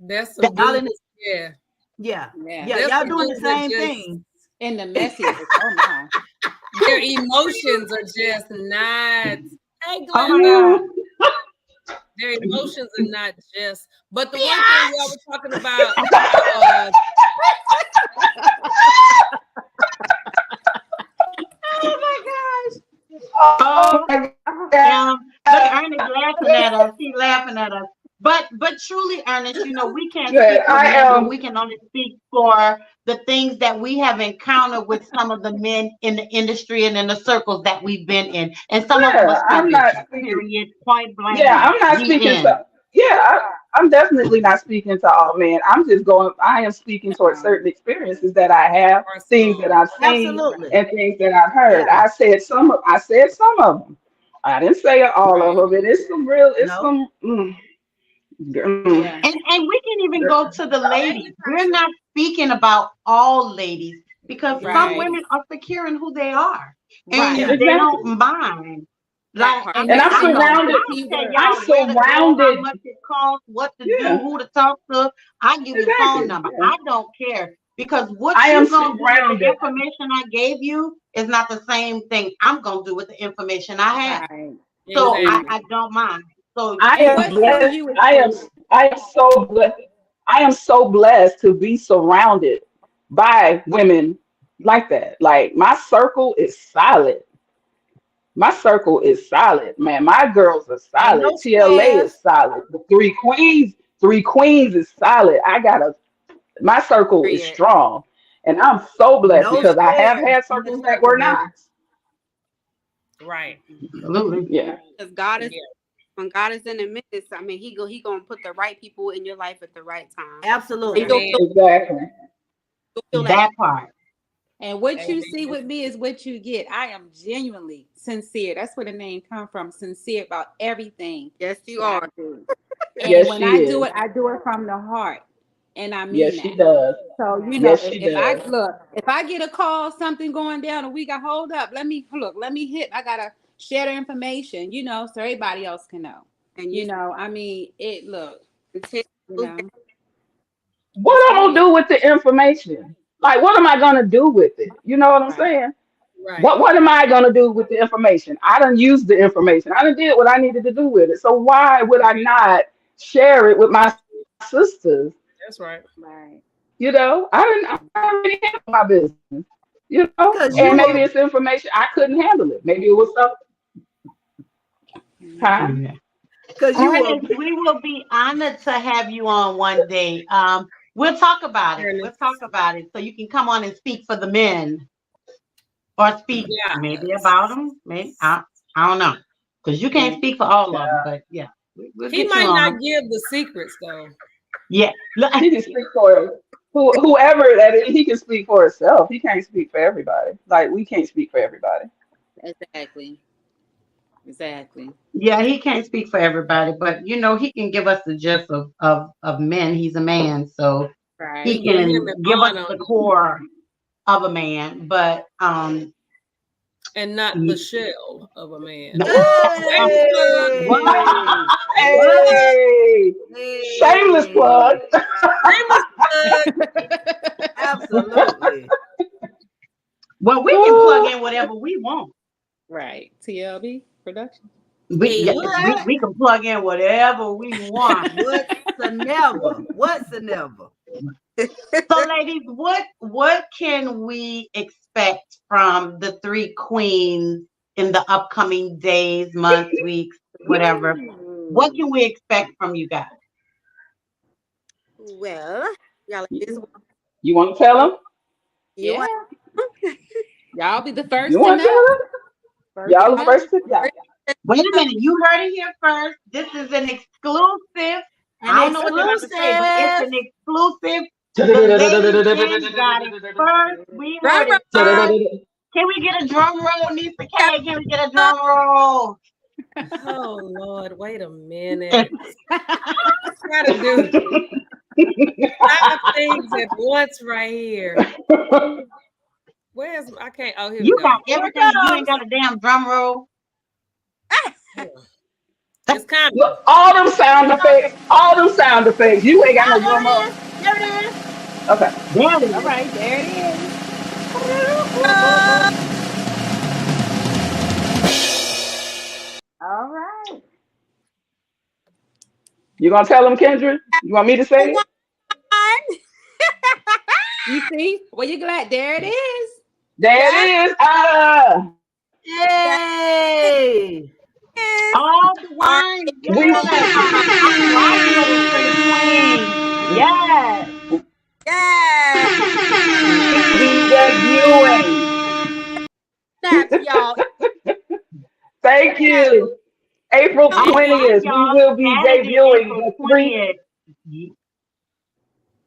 That's some Y'all in dudes. Yeah. Yeah. Yeah. Yeah, There's y'all some doing the dudes that same just- thing. And the messages. Oh my. Their emotions are just not. Hey, oh my Glenda. God. Their emotions are not just. But the one thing y'all were talking about. Oh, look, Ernest laughing at us. He's laughing at us. But truly, Ernest, you know, we can't Good. speak for I men, but am. we can only speak for the things that we have encountered with some of the men in the industry and in the circles that we've been in. And some of them Yeah, are I'm not stupid, speaking. period, point blank. Yeah, I'm not The speaking end. to. Yeah, I'm definitely not speaking to all men. I'm just going. I am speaking towards certain experiences that I have, things that I've seen, Absolutely. and things that I've heard. Yeah. I said some of them. I didn't say all of them. It is some real. It's No. some. Yeah. And we can even go to the ladies. We're not speaking about all ladies because some Right. women are secure in who they are. And Right. they Exactly. don't mind. That Like, part. And And I'm that's I don't surrounded. tell I'm y'all where to go, how surrounded. much it costs, what to do, Yeah, who to talk to. I give you the phone exactly. number. Yeah. I don't care because what I am you gonna do with the surrounded. information I gave you is not the same thing I'm gonna do with the information I have. right. So Exactly. I don't mind. So I And am what show blessed. you is I am so blessed. I am so blessed to be surrounded by women like that. Like my circle is solid. My circle is solid, man. My girls are Ain't solid. no TLA squares. is solid. The three queens is solid. My circle is Period. strong. And I'm so blessed No because I have squares had in the circles that circle, were baby. not. Right. absolutely. Yeah. Because God is Yeah. when God is in the midst, I mean, he gonna put the right people in your life at the right time. And Absolutely. you'll Amen. Exactly. feel that. That part. And what you Amen. see with me is what you get. I am genuinely sincere. That's where the name come from. Sincere about everything Yes, you that I are. do. And Yes, when she I do is. it, I do it from the heart. And I mean Yes, she that. does. So, you know, Yes, she if I does. if I get a call, something going down, and we got hold up, let me hit. I gotta share the information, you know, so everybody else can know. And You you know, I mean, continue. you know, What I'm gonna do with the information? Like, what am I gonna do with it? You know what I'm right. saying? Right. What am I gonna do with the information? I done used the information. I done did what I needed to do with it. So why would I not share it with my sisters? That's right. Right. You know, I already handle my business. You know, Because and you maybe are it's information I couldn't handle it. Maybe it was something. Huh? Yeah. because you are Ernest, we will be honored to have you on one day. We'll talk about it. We'll Ernest. talk about it so you can come on and speak for the men or speak Yeah. maybe about them. Maybe I don't know because you can't speak for all of them. But yeah, we'll He get you might on. not give the secrets though. Yeah, look, He can speak for whoever that is. He can speak for himself. He can't speak for everybody. Like we can't speak for everybody. Exactly. Exactly. yeah, he can't speak for everybody, but you know he can give us the gist of men. He's a man, so Right. he We give can him an give us honor the core of a man. But and not the shell of a man. Hey! What? Hey, shameless plug. Absolutely. Well, we can plug in whatever we want. Right. TLB production. We, Hey, yeah, we can plug in whatever we want. What's the never? So, ladies, what can we expect from the three queens in the upcoming days, months, weeks, whatever? What can we expect from you guys? Well, y'all ladies, You want to tell him? you Yeah. want Y'all be the first You to want to know. tell him? Y'all the first to y'all. Wait a minute, you heard it here first. This is an exclusive. I don't know what they're about to say, but it's an exclusive. The ladies got it first. We heard it first. Can we get a drum roll, Nisa K? Can we get a drum roll? Oh Lord, wait a minute. Try to do 5 things at once right here. Where's I can't? Oh, here You we go. got everything. You ain't got a damn drum roll. It's kind of Look, all them sound effects. All them sound effects. You ain't got no drum roll. There it is. Okay. There it is. All right, there it is. All right. You gonna tell them, Kendra? You want me to say it? You see? Well, you're glad. There it is. There it is. Yay! All the wine. We- Yes. Yeah. Debuting. Snaps, y'all. Thank you. April 20th, we will be debuting the 3.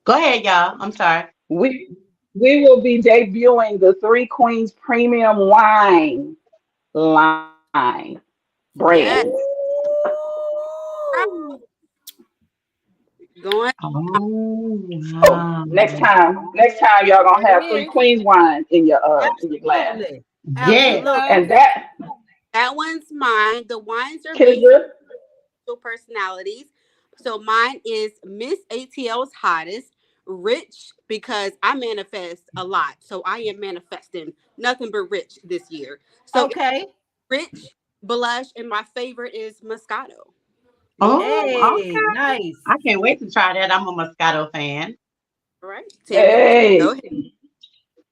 Go ahead, y'all. I'm sorry. We will be debuting the 3 Queens premium wine line brand. Going. Oh, Next time y'all gonna have 3 Queens wine in your glass. Yeah. And that, That one's mine. The wines are Kendra, personalities. So mine is Miss ATL's hottest, rich, because I manifest a lot. So I am manifesting nothing but rich this year. So Okay. rich, blush, and my favorite is Moscato. Oh, Hey, okay. nice. I can't wait to try that. I'm a Moscato fan. All right. hey, Go ahead.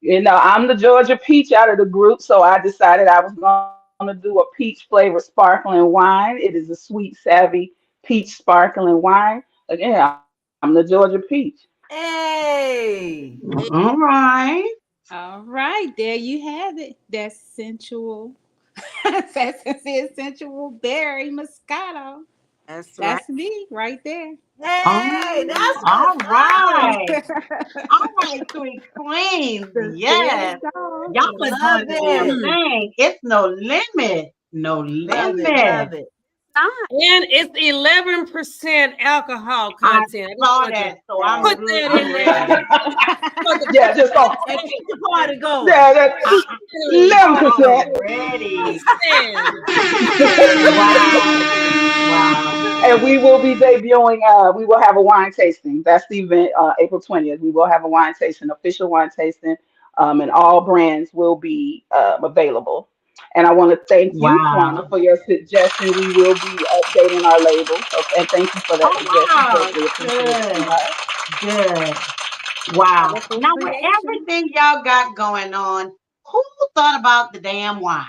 you know, I'm the Georgia peach out of the group, so I decided I was going to do a peach flavored sparkling wine. It is a sweet, savvy peach sparkling wine. Again, I'm the Georgia peach. Hey. All right. All right, there you have it. That's sensual. That's sensual berry Moscato. That's right. That's me right there. Hey, that's all what's right. up. All right, Sweet Queens. Yes. There you go. Y'all are Love doing the damn it. thing. It's no limit. No Love limit. it. Love it. and it's 11% alcohol content. I saw that, so I'm Put good. that I'm in ready. there. Yeah, just go. And keep the party going. Yeah, that's I'm 11%. ready. Listen. Wow. And we will be debuting, we will have a wine tasting. That's the event, April 20th. We will have a wine tasting, official wine tasting, and all brands will be available. And I want to thank you, Wow. Juana, for your suggestion. We will be updating our label. So, and thank you for that suggestion. Greatly appreciate it. Good. Wow. Now, with everything y'all got going on, who thought about the damn wine?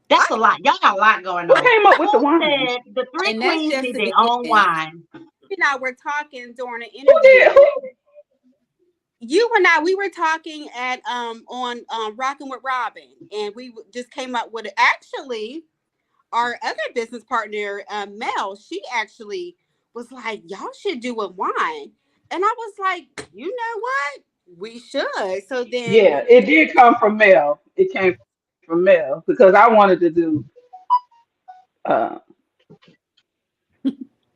That's a lot. Y'all got a lot going Who on. came up with the Who wine? said the 3 And that's queens just need the their own beginning. wine? You and I were talking during an Who did? interview. Who? You and I, we were talking at on Rocking with Robin, and we just came up with it. Actually, our other business partner, Mel, she actually was like, "Y'all should do a wine," and I was like, "You know what? We should." So then, Yeah, it did come from Mel. It came from Mel because I wanted to do. so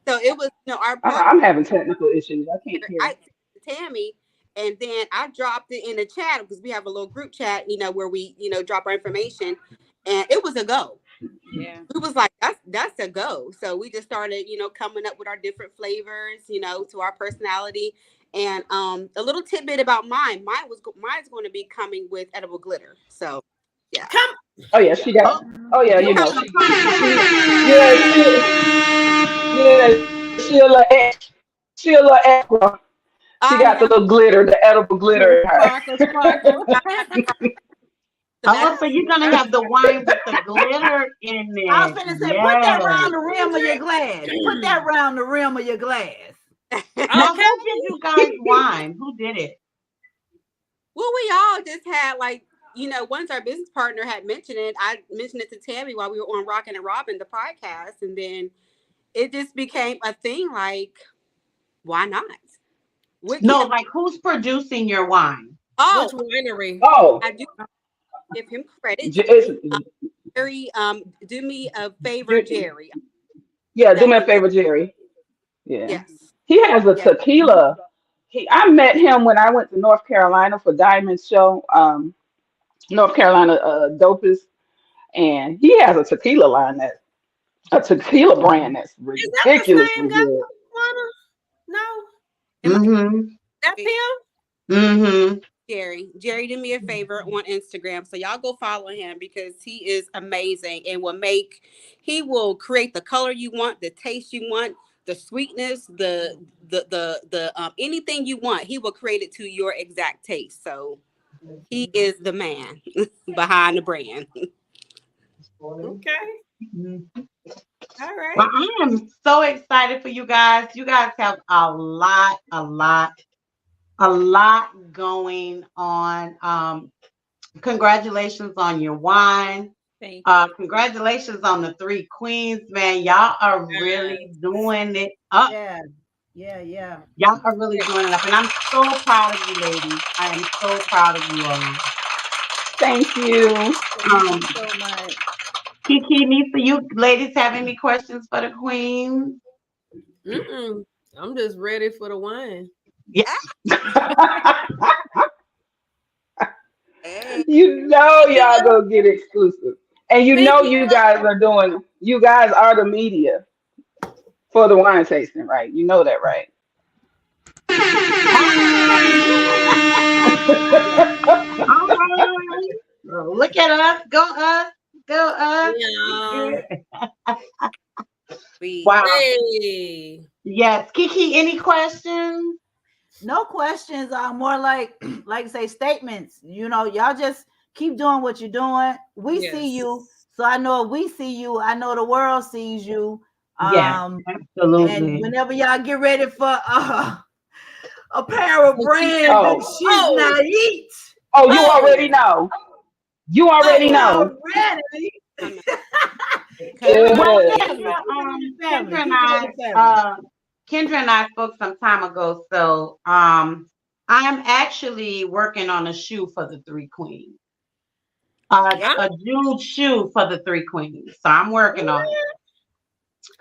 it was, our I'm having technical issues. I can't hear. I Tammy, and then I dropped it in the chat because we have a little group chat, where we, drop our information, and it was a go. Yeah. We was like, that's a go. So we just started, coming up with our different flavors, to our personality. And a little tidbit about mine's going to be coming with edible glitter. So yeah. Oh yeah, she got. Oh yeah, you know. Sheila extra. She got the little glitter, the edible glitter. Sparkle. Oh, so you're gonna have the wine with the glitter in it. I was gonna say, put that round the rim of your glass. Put that round the rim of your glass. Now, who did you guys wine? Who did it? Well, we all just had like once our business partner had mentioned it, I mentioned it to Tammy while we were on Rockin' and Robin, the podcast. And then it just became a thing. Like, why not? Like who's producing your wine? Oh, Which winery? Oh, I do give him credit. it's, Jerry, do me a favor, Jerry. yeah, do me a favor, Jerry. Yeah. Yes. He has a tequila. I met him when I went to North Carolina for Diamond's show. North Carolina Dopest, and he has a tequila line a tequila brand that's ridiculously good. No. Mm-hmm. That's him? Mm-hmm. Jerry, do me a favor on Instagram. So y'all go follow him because he is amazing and he will create the color you want, the taste you want, the sweetness, the anything you want. He will create it to your exact taste. So he is the man behind the brand. Okay. All right. Well, I am so excited for you guys. You guys have a lot going on. Congratulations on your wine. Thank you. Congratulations on the 3 queens, man. Y'all are really doing it up. Yeah. Y'all are really doing it up. And I'm so proud of you, ladies. I am so proud of you all. Thank you. Thank you so much. Kiki, Nisa, you ladies have any questions for the queens? I'm just ready for the wine. Yeah. You know y'all gonna get exclusive. And you guys are the media for the wine tasting, right? You know that, right? All right. Look at us. Go us. Yeah. Wow. Hey. Yes. Kiki, any questions? No questions. More like say statements. Y'all just keep doing what you're doing. We see you, so I know if we see you, I know the world sees you. Yeah, absolutely. And whenever y'all get ready for apparel brand, she's not eat. Oh, you already know. You already know. Kendra and I spoke some time ago, so I'm actually working on a shoe for the 3 queens. A jeweled shoe for the 3 queens. So I'm working on it.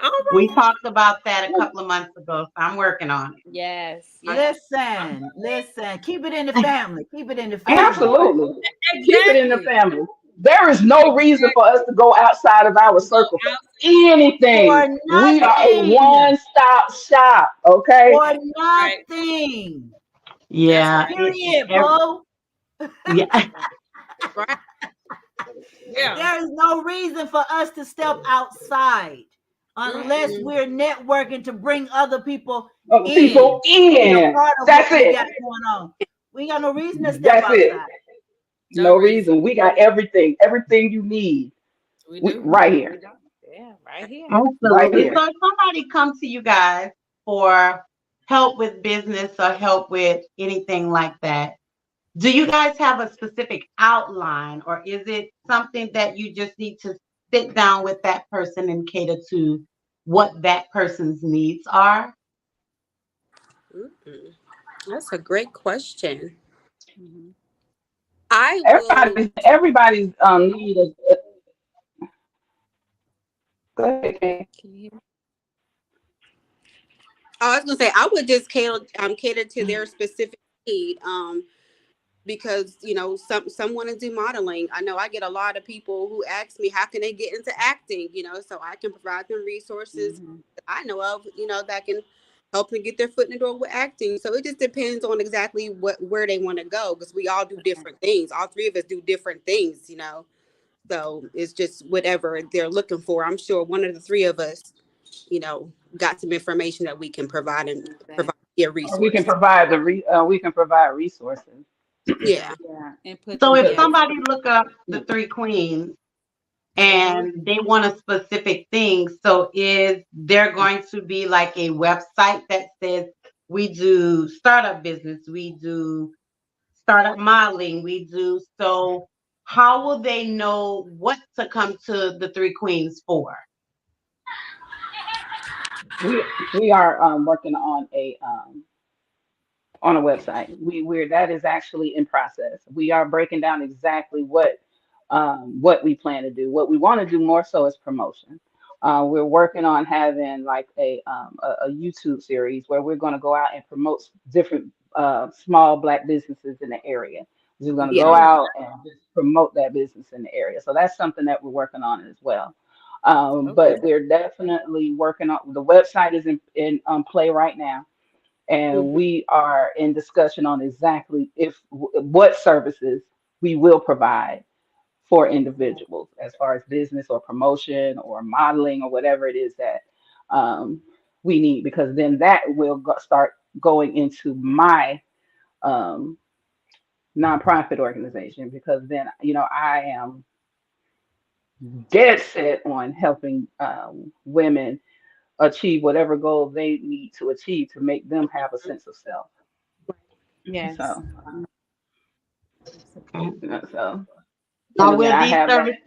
All right. We talked about that a couple of months ago, so I'm working on it. Yes. Listen. Keep it in the family. Absolutely. Keep it in the family. There is no reason for us to go outside of our circle for anything. We are a one-stop shop, okay? For nothing. Yeah. Period, bro. Yeah. Right. Yeah. There is no reason for us to step outside unless we're networking to bring other people in. That's it. We ain't got no reason to step outside. No reason. We got everything you need. Right here. Yeah, right here. Absolutely. Right here. So if somebody comes to you guys for help with business or help with anything like that, do you guys have a specific outline, or is it something that you just need to sit down with that person and cater to what that person's needs are? That's a great question. Mm-hmm. Everybody's need a. Go ahead, Kay. I was gonna say I would just cater to their specific need. Because some want to do modeling. I know I get a lot of people who ask me how can they get into acting, so I can provide them resources that I know of, that can help them get their foot in the door with acting. So it just depends on exactly where they want to go, because we all do different things. All 3 of us do different things, so it's just whatever they're looking for. I'm sure one of the 3 of us, got some information that we can provide and provide their resources. We can provide resources. Yeah. And so if somebody look up the 3 queens and they want a specific thing, so is there going to be like a website that says we do startup business, we do startup modeling, we do, so how will they know what to come to the Three Queens for? We are working on a website. We're that is actually in process. We are breaking down exactly what we plan to do. What we want to do more so is promotion. We're working on having like a YouTube series where we're going to go out and promote different small Black businesses in the area. We're going to Yeah. go out and just promote that business in the area. So that's something that we're working on as well. But we're definitely working on the website is in play right now, and we are in discussion on exactly what services we will provide for individuals as far as business or promotion or modeling or whatever it is that we need, because then that will start going into my um, nonprofit organization, because then I am dead set on helping women achieve whatever goal they need to achieve to make them have a sense of self. Yes. So, so Now, and again, I have that.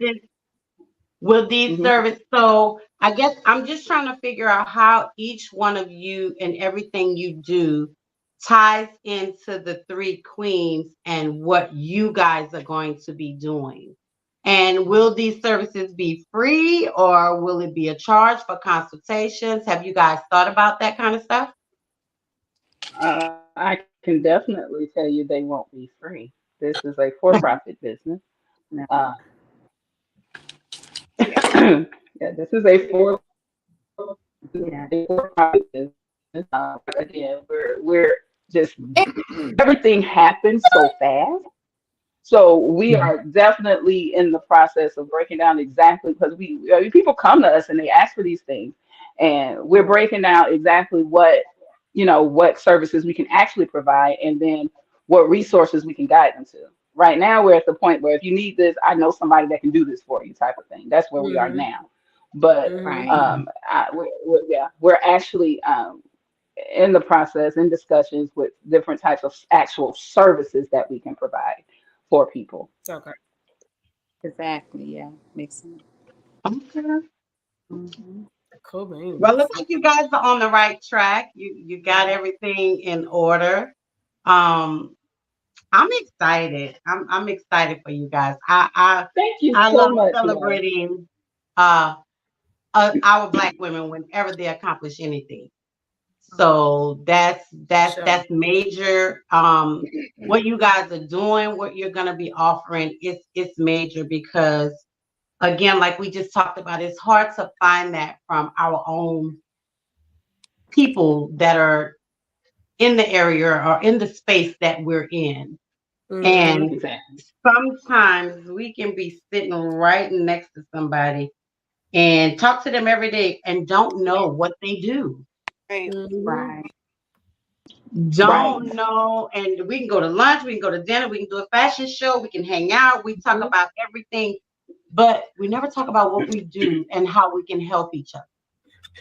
will these Mhm. services, so I guess I'm just trying to figure out how each one of you and everything you do ties into the Three Queens and what you guys are going to be doing. And will these services be free or will it be a charge for consultations? Have you guys thought about that kind of stuff? I can definitely tell you they won't be free. This is a for-profit business. Uh, yeah, this is a for-profit business. Again, we're just everything happens so fast. So we are definitely in the process of breaking down exactly, because people come to us and they ask for these things, and we're breaking down exactly what services we can actually provide, and then what resources we can guide them to. Right now, we're at the point where if you need this, I know somebody that can do this for you, type of thing. That's where we are now. But Right. we're actually in the process, in discussions with different types of actual services that we can provide for people. Okay. Exactly. Yeah. Makes sense. Okay. Mhm. Cool, man. Well, looks like you guys are on the right track. You got everything in order. Um, I'm excited. I'm excited for you guys. Thank you I so love much, Lori. celebrating our Black women whenever they accomplish anything. So that's major. What you guys are doing, what you're gonna be offering, it's major, because again, like we just talked about, it's hard to find that from our own people that are in the area or in the space that we're in. And Exactly. sometimes we can be sitting right next to somebody and talk to them every day and don't know what they do. Right. Right. Don't know. And we can go to lunch, we can go to dinner, we can do a fashion show, we can hang out, we talk about everything, but we never talk about what we do and how we can help each other.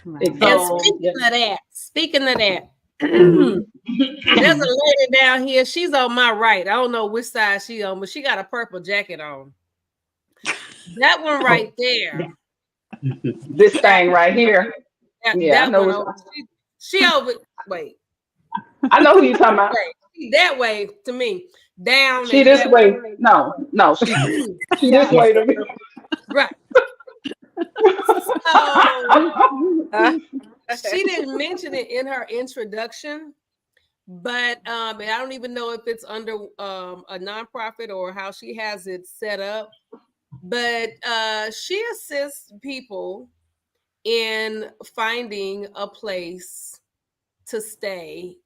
Right. And So speaking of that, mhm. there's a lady down here. She's on my right. I don't know which side she on, but she got a purple jacket on. That one right there. This thing right here. Yeah, I That know. one over. She over. Wait. I know who you talking about. She that way to me. Down. She and this that way. No, she this way to me. Right. So she didn't mention it in her introduction, but and I don't even know if it's under a nonprofit or how she has it set up. But she assists people in finding a place to stay,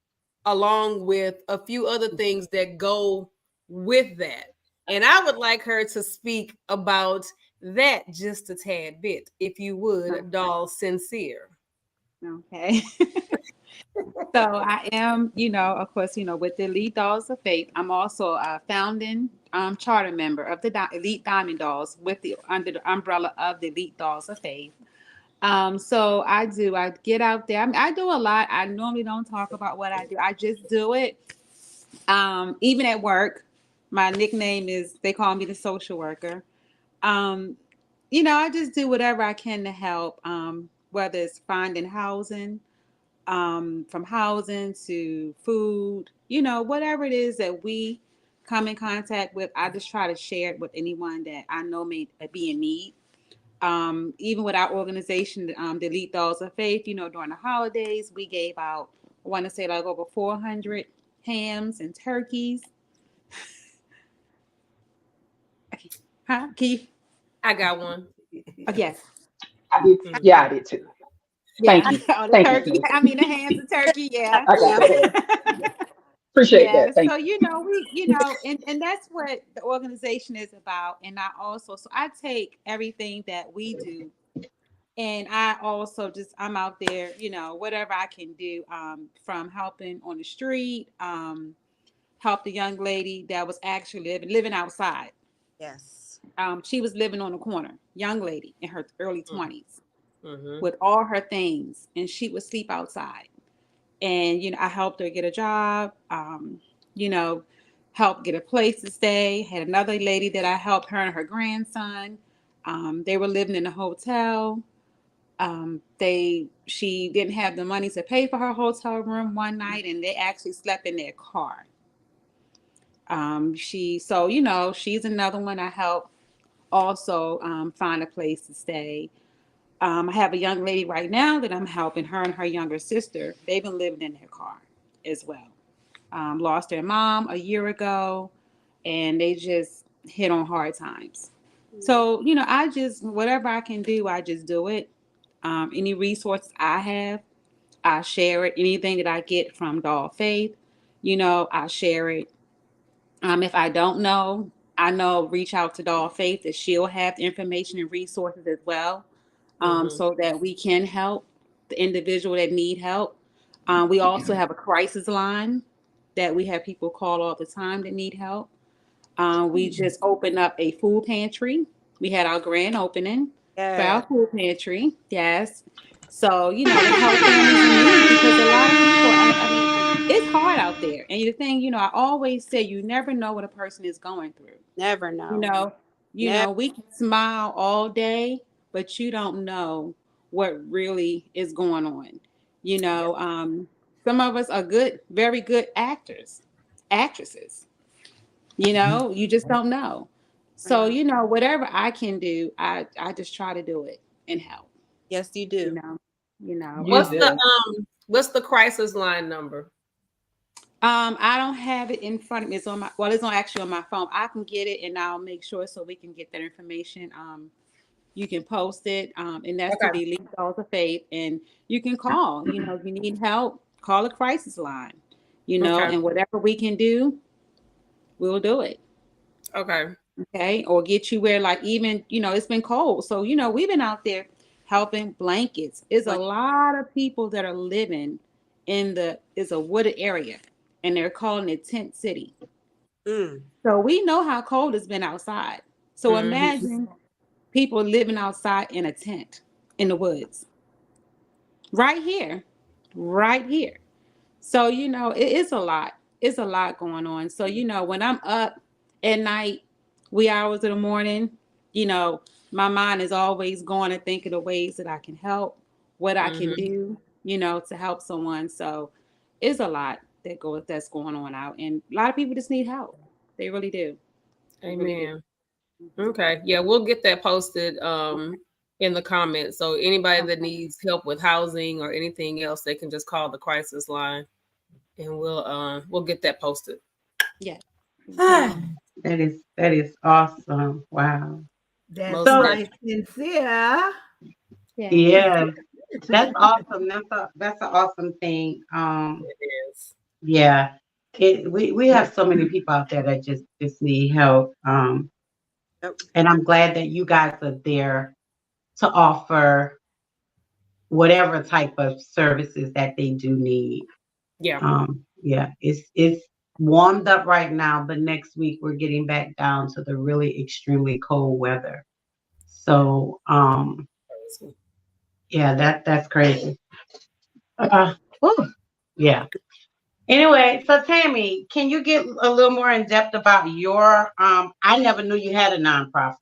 along with a few other things that go with that. And I would like her to speak about that just a tad bit, if you would, Doll Sincere. Okay. So I am, of course, with the Elite Dolls of Faith. I'm also a founding charter member of the Elite Diamond Dolls under the umbrella of the Elite Dolls of Faith. So I get out there. I do a lot. I normally don't talk about what I do. I just do it. Even at work, My nickname is, they call me the social worker. You know, I just do whatever I can to help, whether it's finding housing, from housing to food, you know, whatever it is that we come in contact with, I just try to share it with anyone that I know may be in need. Even with our organization, the Elite Dolls of Faith, you know, during the holidays, we gave out, I want to say like over 400 hams and turkeys. Huh? Can you? I got one. Oh, yes. I did, yeah, I did too. Yeah. Thank you. The Thank turkey. you. I mean, the hams and turkey. Yeah. I got that. Appreciate Yeah. that. Thank So, you. you know, you know, and that's what the organization is about. And I also, so I take everything that we do, and I also just, I'm out there, you know, whatever I can do, from helping on the street, help the young lady that was actually living outside. Yes. She was living on the corner, young lady in her early 20s Mm-hmm. with all her things, and she would sleep outside. And, you know, I helped her get a job, you know, helped get a place to stay. Had another lady that I helped, her and her grandson. They were living in a hotel. She didn't have the money to pay for her hotel room one night, and they actually slept in their car. So, you know, she's another one I helped also find a place to stay. I have a young lady right now that I'm helping, her and her younger sister. They've been living in their car as well. Lost their mom a year ago, and they just hit on hard times. So, you know, I just, whatever I can do, I just do it. Any resources I have, I share it. Anything that I get from Doll Faith, you know, I share it. If I don't know, I know, reach out to Doll Faith, that she'll have the information and resources as well, so that we can help the individual that need help. We also have a crisis line that we have people call all the time that need help. We just opened up a food pantry. We had our grand opening for our food pantry. Yes. So, you know, to help families in need, because a lot of people, I mean, it's hard out there. And the thing, you know, I always say, you never know what a person is going through. Never know. You know, we can smile all day, but you don't know what really is going on. You know, some of us are good, very good actresses. You know, you just don't know. So, you know, whatever I can do, I just try to do it and help. Yes, you do. You know. What's the crisis line number? I don't have it in front of me. It's on actually on my phone. I can get it, and I'll make sure so we can get that information. You can post it, and that's to the Elite Dolls of Faith, and you can call. You know, if you need help, call a crisis line. You know, and whatever we can do, we'll do it. Okay. Or get you where, like, even, you know, it's been cold. So, you know, we've been out there helping blankets. There's a lot of people that are living it's a wooded area, and they're calling it Tent City. So we know how cold it's been outside. So imagine people living outside in a tent in the woods. Right here. So, you know, it's a lot. It's a lot going on. So, you know, when I'm up at night, wee hours of the morning, you know, my mind is always going to think of the ways that I can help, what I can do, you know, to help someone. So it's a lot that's going on out. And a lot of people just need help. They really do. Amen. Really do. Okay. Yeah, we'll get that posted in the comments. So anybody that needs help with housing or anything else, they can just call the crisis line, and we'll get that posted. Yeah. That is awesome. Wow. That's so sincere. Yeah. That's awesome. That's an awesome thing. It is. Yeah. We have so many people out there that just need help. And I'm glad that you guys are there to offer whatever type of services that they do need. Yeah. It's warmed up right now, but next week we're getting back down to the really extremely cold weather. So yeah, that's crazy. Yeah. Anyway, so Tammy, can you get a little more in depth about your I never knew you had a nonprofit.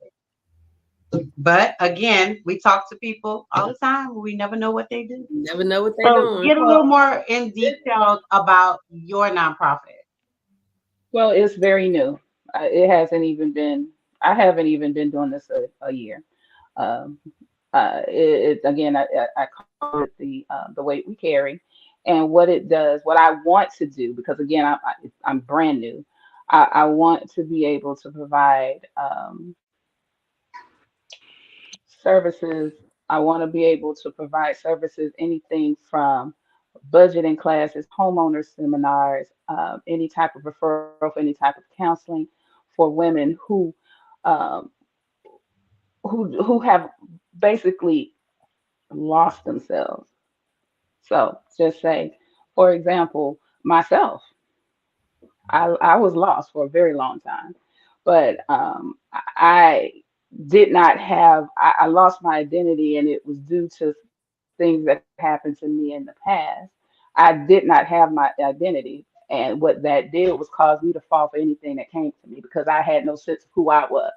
But again, we talk to people all the time. We never know what they do. Never know what they're So doing. get a little more in detail about your nonprofit. Well, it's very new. It hasn't even been, I haven't even been doing this a year. Um, again, I call it the weight we carry, and what it does, what I want to do, because again, I'm brand new. I want to be able to provide services. I want to be able to provide services, anything from budgeting classes, homeowner seminars, any type of referral, any type of counseling for women um, who have basically lost themselves. So just say, for example, myself, I was lost for a very long time, but I did not have, I lost my identity, and it was due to things that happened to me in the past. I did not have my identity. And what that did was cause me to fall for anything that came to me because I had no sense of who I was.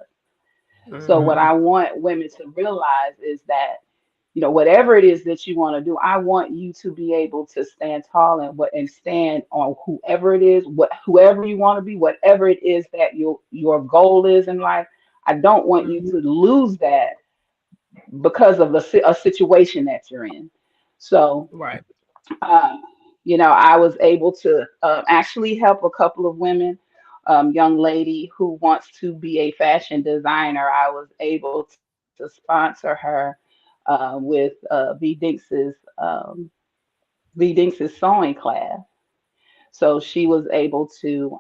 So what Mhm. I want women to realize is that, whatever it is that you want to do, I want you to be able to stand tall and stand on whoever it is, whoever you want to be, whatever it is that your goal is in life. I don't want you to lose that because of a situation that you're in. So, Right. um, I was able to actually help a couple of women, young lady who wants to be a fashion designer. I was able to sponsor her with V Dinks's sewing class. So she was able to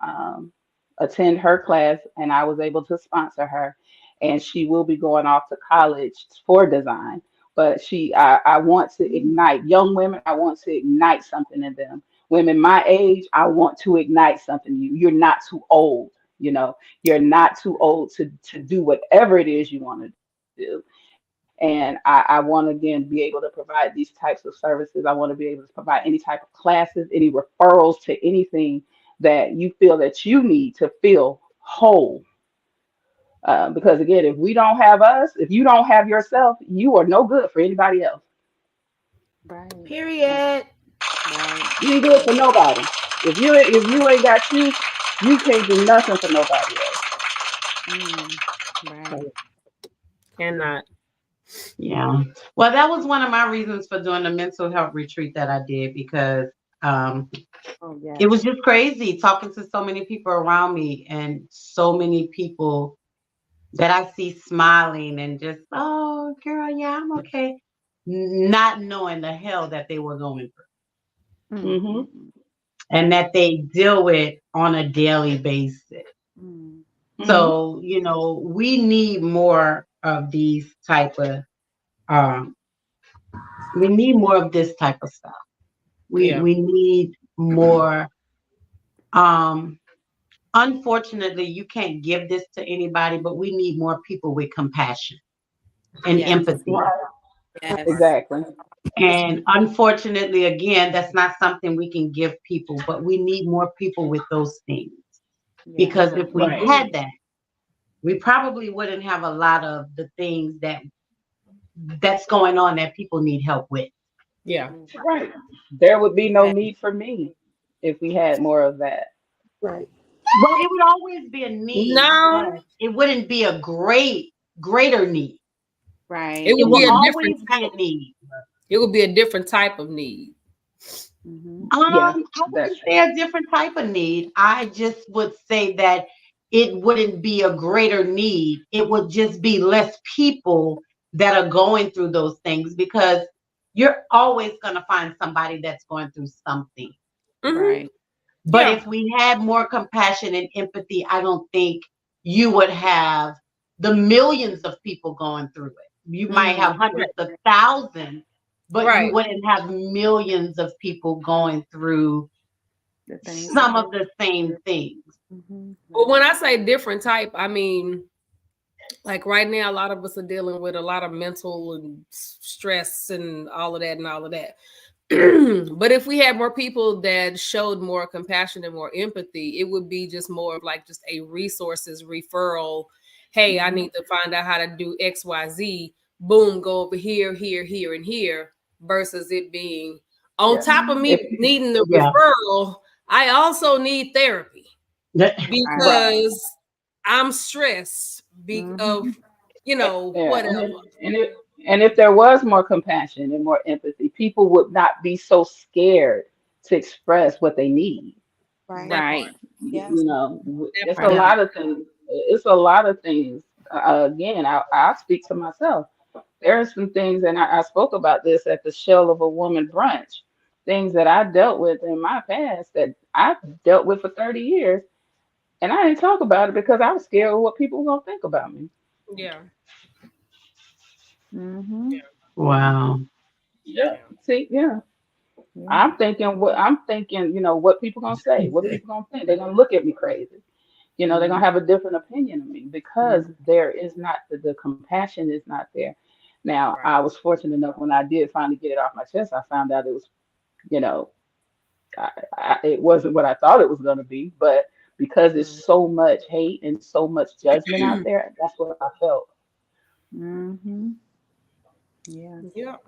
attend her class, and I was able to sponsor her. And she will be going off to college for design. But I want to ignite young women. I want to ignite something in them. Women my age, I want to ignite something in you. You're not too old. You're not too old to do whatever it is you want to do. And I want to, again, be able to provide these types of services. I want to be able to provide any type of classes, any referrals to anything that you feel that you need to feel whole. Because again, if we don't have us, if you don't have yourself, you are no good for anybody else. Right. Period. Right. You ain't good for nobody. If you ain't got you, you can't do nothing for nobody else. Right. Cannot. Yeah. Well, that was one of my reasons for doing the mental health retreat that I did because um, Oh, yes. it was just crazy talking to so many people around me and so many people that I see smiling and just, oh, girl, yeah, I'm okay. Not knowing the hell that they were going through Hmm. and that they deal with on a daily basis. Mm. Hmm. So, we need more of these type of, um, we need more of this type of stuff. We Yeah. we need more. Um, Unfortunately, you can't give this to anybody, but we need more people with compassion and Yes. empathy. Yes. Exactly. And unfortunately, again, that's not something we can give people, but we need more people with those things. Yes. Because if we Right. had that, we probably wouldn't have a lot of the things that's going on that people need help with. Yeah. Right. There would be no need for me if we had more of that. Right. Well, it would always be a need, No, but it wouldn't be a greater need. Right. it It would will be a different always be type. a need. It would be a different type of need. Mm-hmm. Yeah, I that's wouldn't true. say a different type of need. I just would say that it wouldn't be a greater need. It would just be less people that are going through those things because you're always going to find somebody that's going through something. Hmm. Right. But Yeah. if we had more compassion and empathy, I don't think you would have the millions of people going through it. You might have Right. hundreds of thousands, but you Right. wouldn't have millions of people going through The things that some we. of the same things. Mm-hmm. But when I say different type, I mean, like right now, a lot of us are dealing with a lot of mental and stress and all of that and all of that. But if we had more people that showed more compassion and more empathy, it would be just more of like just a resources referral. Hey, I need to find out how to do XYZ. Boom, go over here, here, here, and here, versus it being on top of me needing the referral, I also need therapy because I'm stressed of, whatever. And if there was more compassion and more empathy, people would not be so scared to express what they need. Right. Yes. It's a lot of things. It's a lot of things. Again, I'll speak to myself. There are some things, and I spoke about this at the Shell of a Woman brunch, things that I dealt with in my past that I've dealt with for 30 years. And I didn't talk about it because I was scared of what people were going to think about me. Yeah. Wow. Yeah. See, yeah. I'm thinking, what people gonna say, what people gonna think. They're gonna look at me crazy. They're gonna have a different opinion of me because there is not the compassion is not there. Now, I was fortunate enough when I did finally get it off my chest. I found out it was, it wasn't what I thought it was gonna be, but because there's so much hate and so much judgment out there, that's what I felt. Yeah. Yep.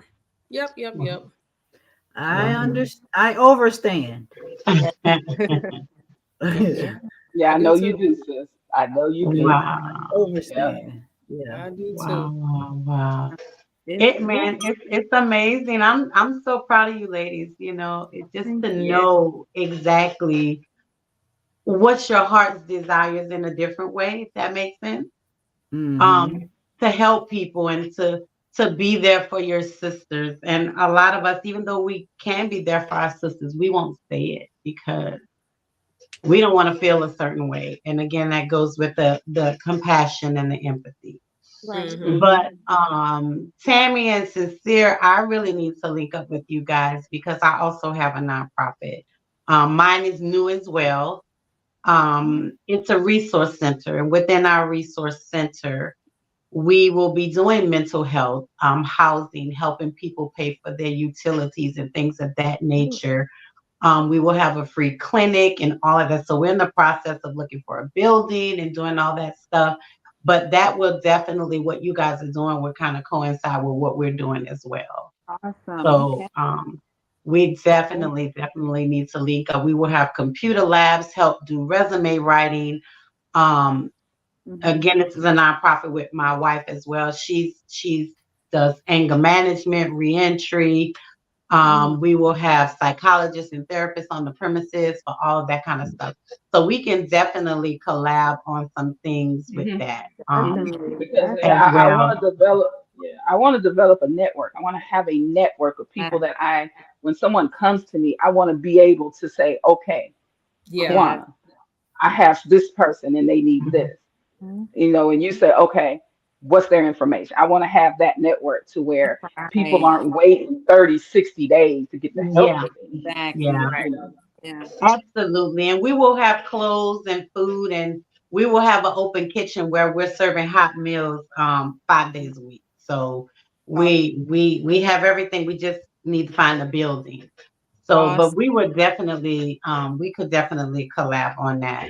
I understand. I overstand. Yeah, I know you do, sis. I know you do. Wow. Overstand. Yeah. I do too. Wow. It's amazing. I'm so proud of you ladies, it's just to know exactly what's your heart's desires in a different way, if that makes sense. To help people and to be there for your sisters. And a lot of us, even though we can be there for our sisters, we won't say it because we don't want to feel a certain way. And again, that goes with the compassion and the empathy. Right. But Tammy and Sincere, I really need to link up with you guys because I also have a nonprofit. Mine is new as well. It's a resource center, and within our resource center, we will be doing mental health, housing, helping people pay for their utilities and things of that nature. We will have a free clinic and all of that. So we're in the process of looking for a building and doing all that stuff. But that will definitely, what you guys are doing will kind of coincide with what we're doing as well. Awesome. So we definitely need to link up. We will have computer labs, help do resume writing. Again, this is a nonprofit with my wife as well. She does anger management, reentry. We will have psychologists and therapists on the premises for all of that kind of stuff. So we can definitely collab on some things with that. Because I want to develop a network. I want to have a network of people that when someone comes to me, I want to be able to say, okay, Kwana, I have this person and they need this. And you say, okay, what's their information? I want to have that network to where people aren't waiting 30, 60 days to get the help. Exactly. Yeah. Absolutely. And we will have clothes and food, and we will have an open kitchen where we're serving hot meals 5 days a week. So we have everything. We just need to find a building. So, but we would definitely we could definitely collab on that.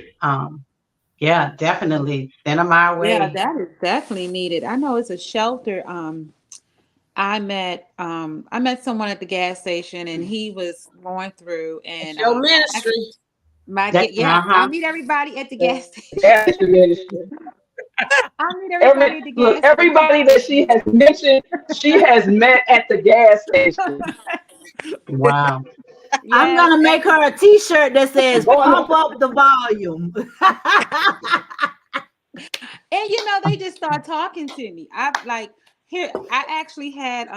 Yeah, definitely. Send them our way. Yeah, that is definitely needed. I know it's a shelter. I met someone at the gas station and he was going through and your ministry. I'll meet everybody at the gas station. I'll meet everybody at the gas station. Everybody that she has mentioned, she has met at the gas station. Wow. I'm gonna make her a T-shirt that says "Pump up the volume." And they just start talking to me. I actually had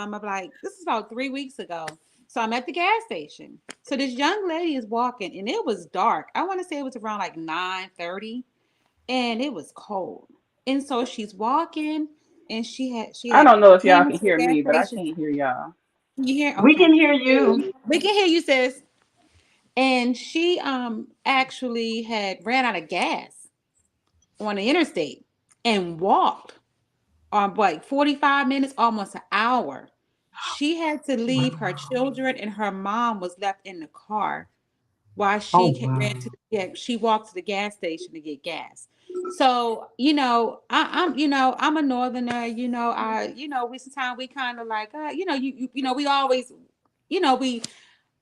this is about 3 weeks ago. So I'm at the gas station. So this young lady is walking, and it was dark. I want to say it was around like 9:30, and it was cold. And so she's walking, and she had. I don't know if y'all can hear me, but I can't hear y'all. You hear? Okay. We can hear you. We can hear you, sis. And she actually had ran out of gas on the interstate and walked like 45 minutes, almost an hour she had to leave her children, and her mom was left in the car while Oh, she wow. ran to she walked to the gas station to get gas. So, I'm a northerner, we sometimes we kind of like, we always,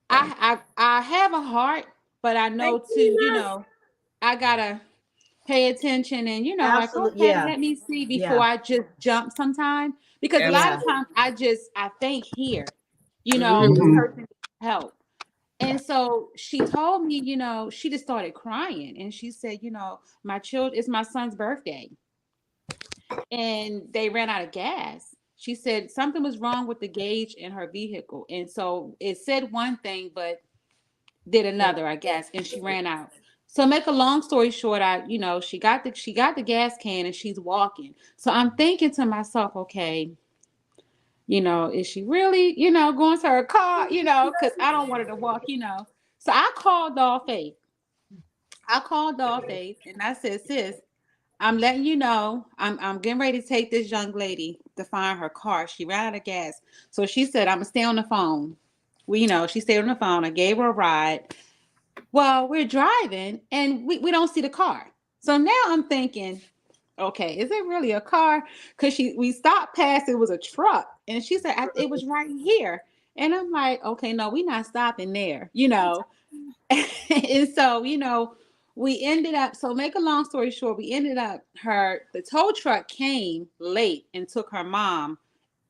I have a heart, but I know too, I gotta pay attention and like, Absolutely. okay, Yeah. let me see before Yeah. I just jump sometime, because a lot of Yeah. times I think here, this Mhm. person needs help. And so she told me, she just started crying, and she said, it's my son's birthday and they ran out of gas. She said something was wrong with the gauge in her vehicle. And so it said one thing, but did another, I guess, and she ran out. So make a long story short, she got the gas can and she's walking. So I'm thinking to myself, okay, is she really, going to her car, because I don't want her to walk, So I called Doll Faith. And I said, sis, I'm letting you know, I'm getting ready to take this young lady to find her car. She ran out of gas. So she said, I'm gonna stay on the phone. She stayed on the phone. I gave her a ride. Well, we're driving and we don't see the car. So now I'm thinking, okay, is it really a car? Because we stopped past, it was a truck. And she said, it was right here. And I'm like, okay, no, we're not stopping there, And so, we ended up, so make a long story short, we ended up, the tow truck came late and took her mom.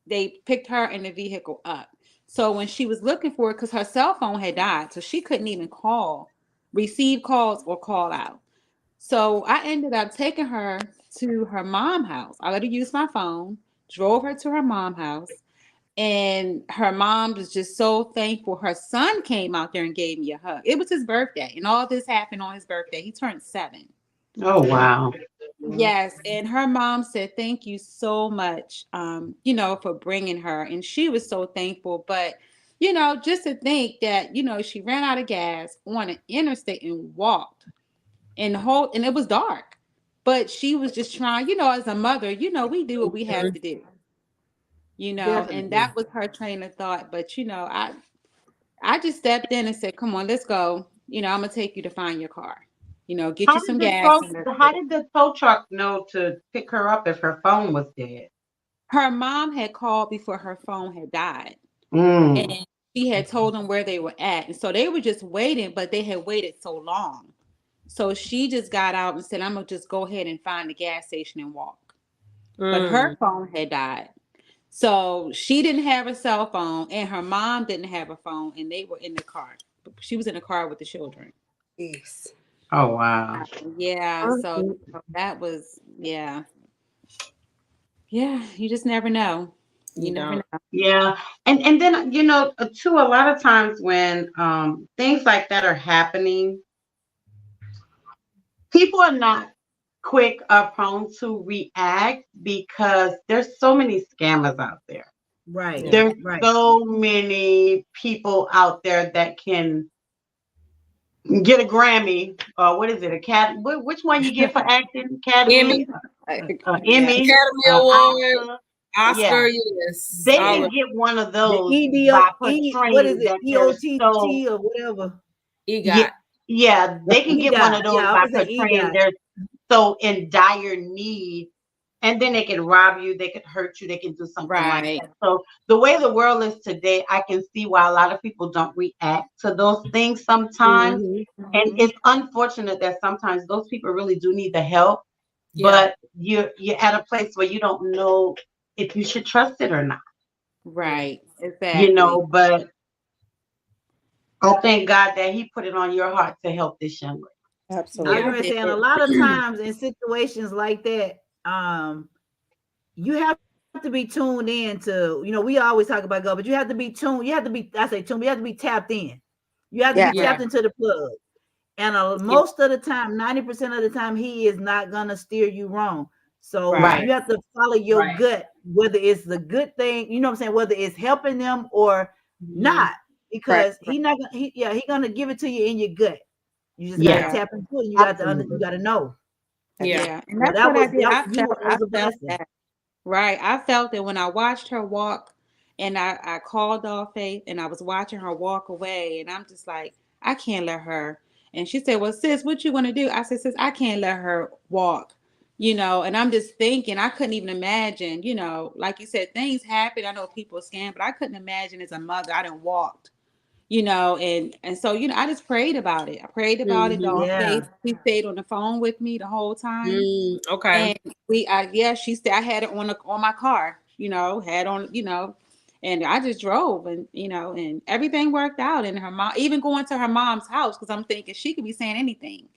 They picked her and the vehicle up. So when she was looking for it, because her cell phone had died, so she couldn't even receive calls or call out. So I ended up taking her to her mom's house. I let her use my phone, drove her to her mom's house. And her mom was just so thankful. Her son came out there and gave me a hug. It was his birthday, and all this happened on his birthday. He turned 7. Oh, wow. Yes, and her mom said, thank you so much, for bringing her. And she was so thankful. But, just to think that, she ran out of gas on an interstate and walked and it was dark. But she was just trying, as a mother, we do what we have to do. Definitely. And that was her train of thought. But, I just stepped in and said, come on, let's go. I'm going to take you to find your car. Get you some gas. How did the tow truck know to pick her up if her phone was dead? Her mom had called before her phone had died. Mm. And she had told them where they were at. And so they were just waiting, but they had waited so long. So she just got out and said, I'm going to just go ahead and find the gas station and walk. But her phone had died. So she didn't have a cell phone and her mom didn't have a phone, and they were in the car. She was in the car with the children. Yes. Oh, wow. Yeah. So that was, yeah. Yeah. You just never know. You never know. Yeah. And then, too, a lot of times when things like that are happening, people are not quick or prone to react because there's so many scammers out there. Right. There's Right. so many people out there that can get a Grammy, or what is it, which one you get for acting? Academy, Emmy, Academy Award, Oscar. Oscar, Yeah. yes. They all can of get one of The those EDO, by what is portraying it? that they're EOTT so. or whatever. EGOT. Yeah, they can get one EGOT. of those Yeah, I by was saying portraying EGOT. they're so in dire need, and then they can rob you, they could hurt you, they can do something like Right. that. So the way the world is today, I can see why a lot of people don't react to those things sometimes. And it's unfortunate that sometimes those people really do need the help, Yeah. but you're at a place where you don't know if you should trust it or not. Right. Exactly. But I thank God that He put it on your heart to help this young lady. I was Absolutely. going to say, and a lot of times in situations like that, you have to be tuned in to, we always talk about God, but you have to be tuned. You have to be, I say tuned, you have to be tapped in. You have to be tapped into the plug. And most of the time, 90% of the time, He is not going to steer you wrong. So Right. you have to follow your gut, whether it's the good thing, you know what I'm saying, whether it's helping them or not, because He's not gonna, He's gonna give it to you in your gut. You just gotta tap into it. You gotta know. Yeah. And Well, that's what I did. I was a felt blessing. that. Right. I felt that when I watched her walk And I called off Faith, and I was watching her walk away, and I'm just like, I can't let her. And she said, well, sis, what you want to do? I said, sis, I can't let her walk, and I'm just thinking, I couldn't even imagine, like you said, things happen. I know people scam, but I couldn't imagine as a mother, I didn't walked, and so, I just prayed about it. I prayed about it all day. She stayed on the phone with me the whole time. Okay. And she said I had it on my car, had on, and I just drove and, and everything worked out. And her mom, even going to her mom's house, because I'm thinking she could be saying anything,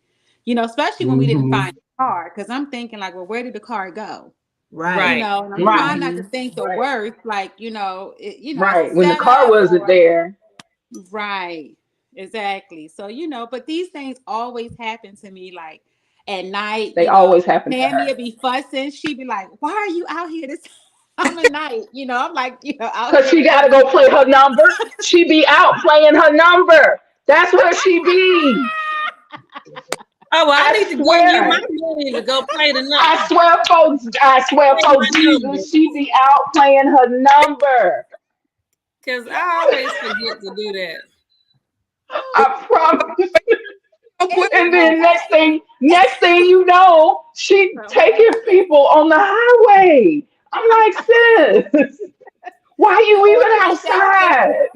especially when we didn't find the car. Because I'm thinking like, well, where did the car go? Right. And I'm trying not to think the worst, like, right. When the car wasn't there. Right. Exactly. So, but these things always happen to me, like at night. They always happen. Tammy would be fussing. She'd be like, why are you out here this time of night? I'm like, because she got to go play her number. She be out playing her number. That's where she be. Oh, well, I need to give you my money to go play the number. I swear, folks, Jesus, she be out playing her number. Because I always forget to do that. I promise. And then next thing you know, she taking people on the highway. I'm like, sis, why are you even outside?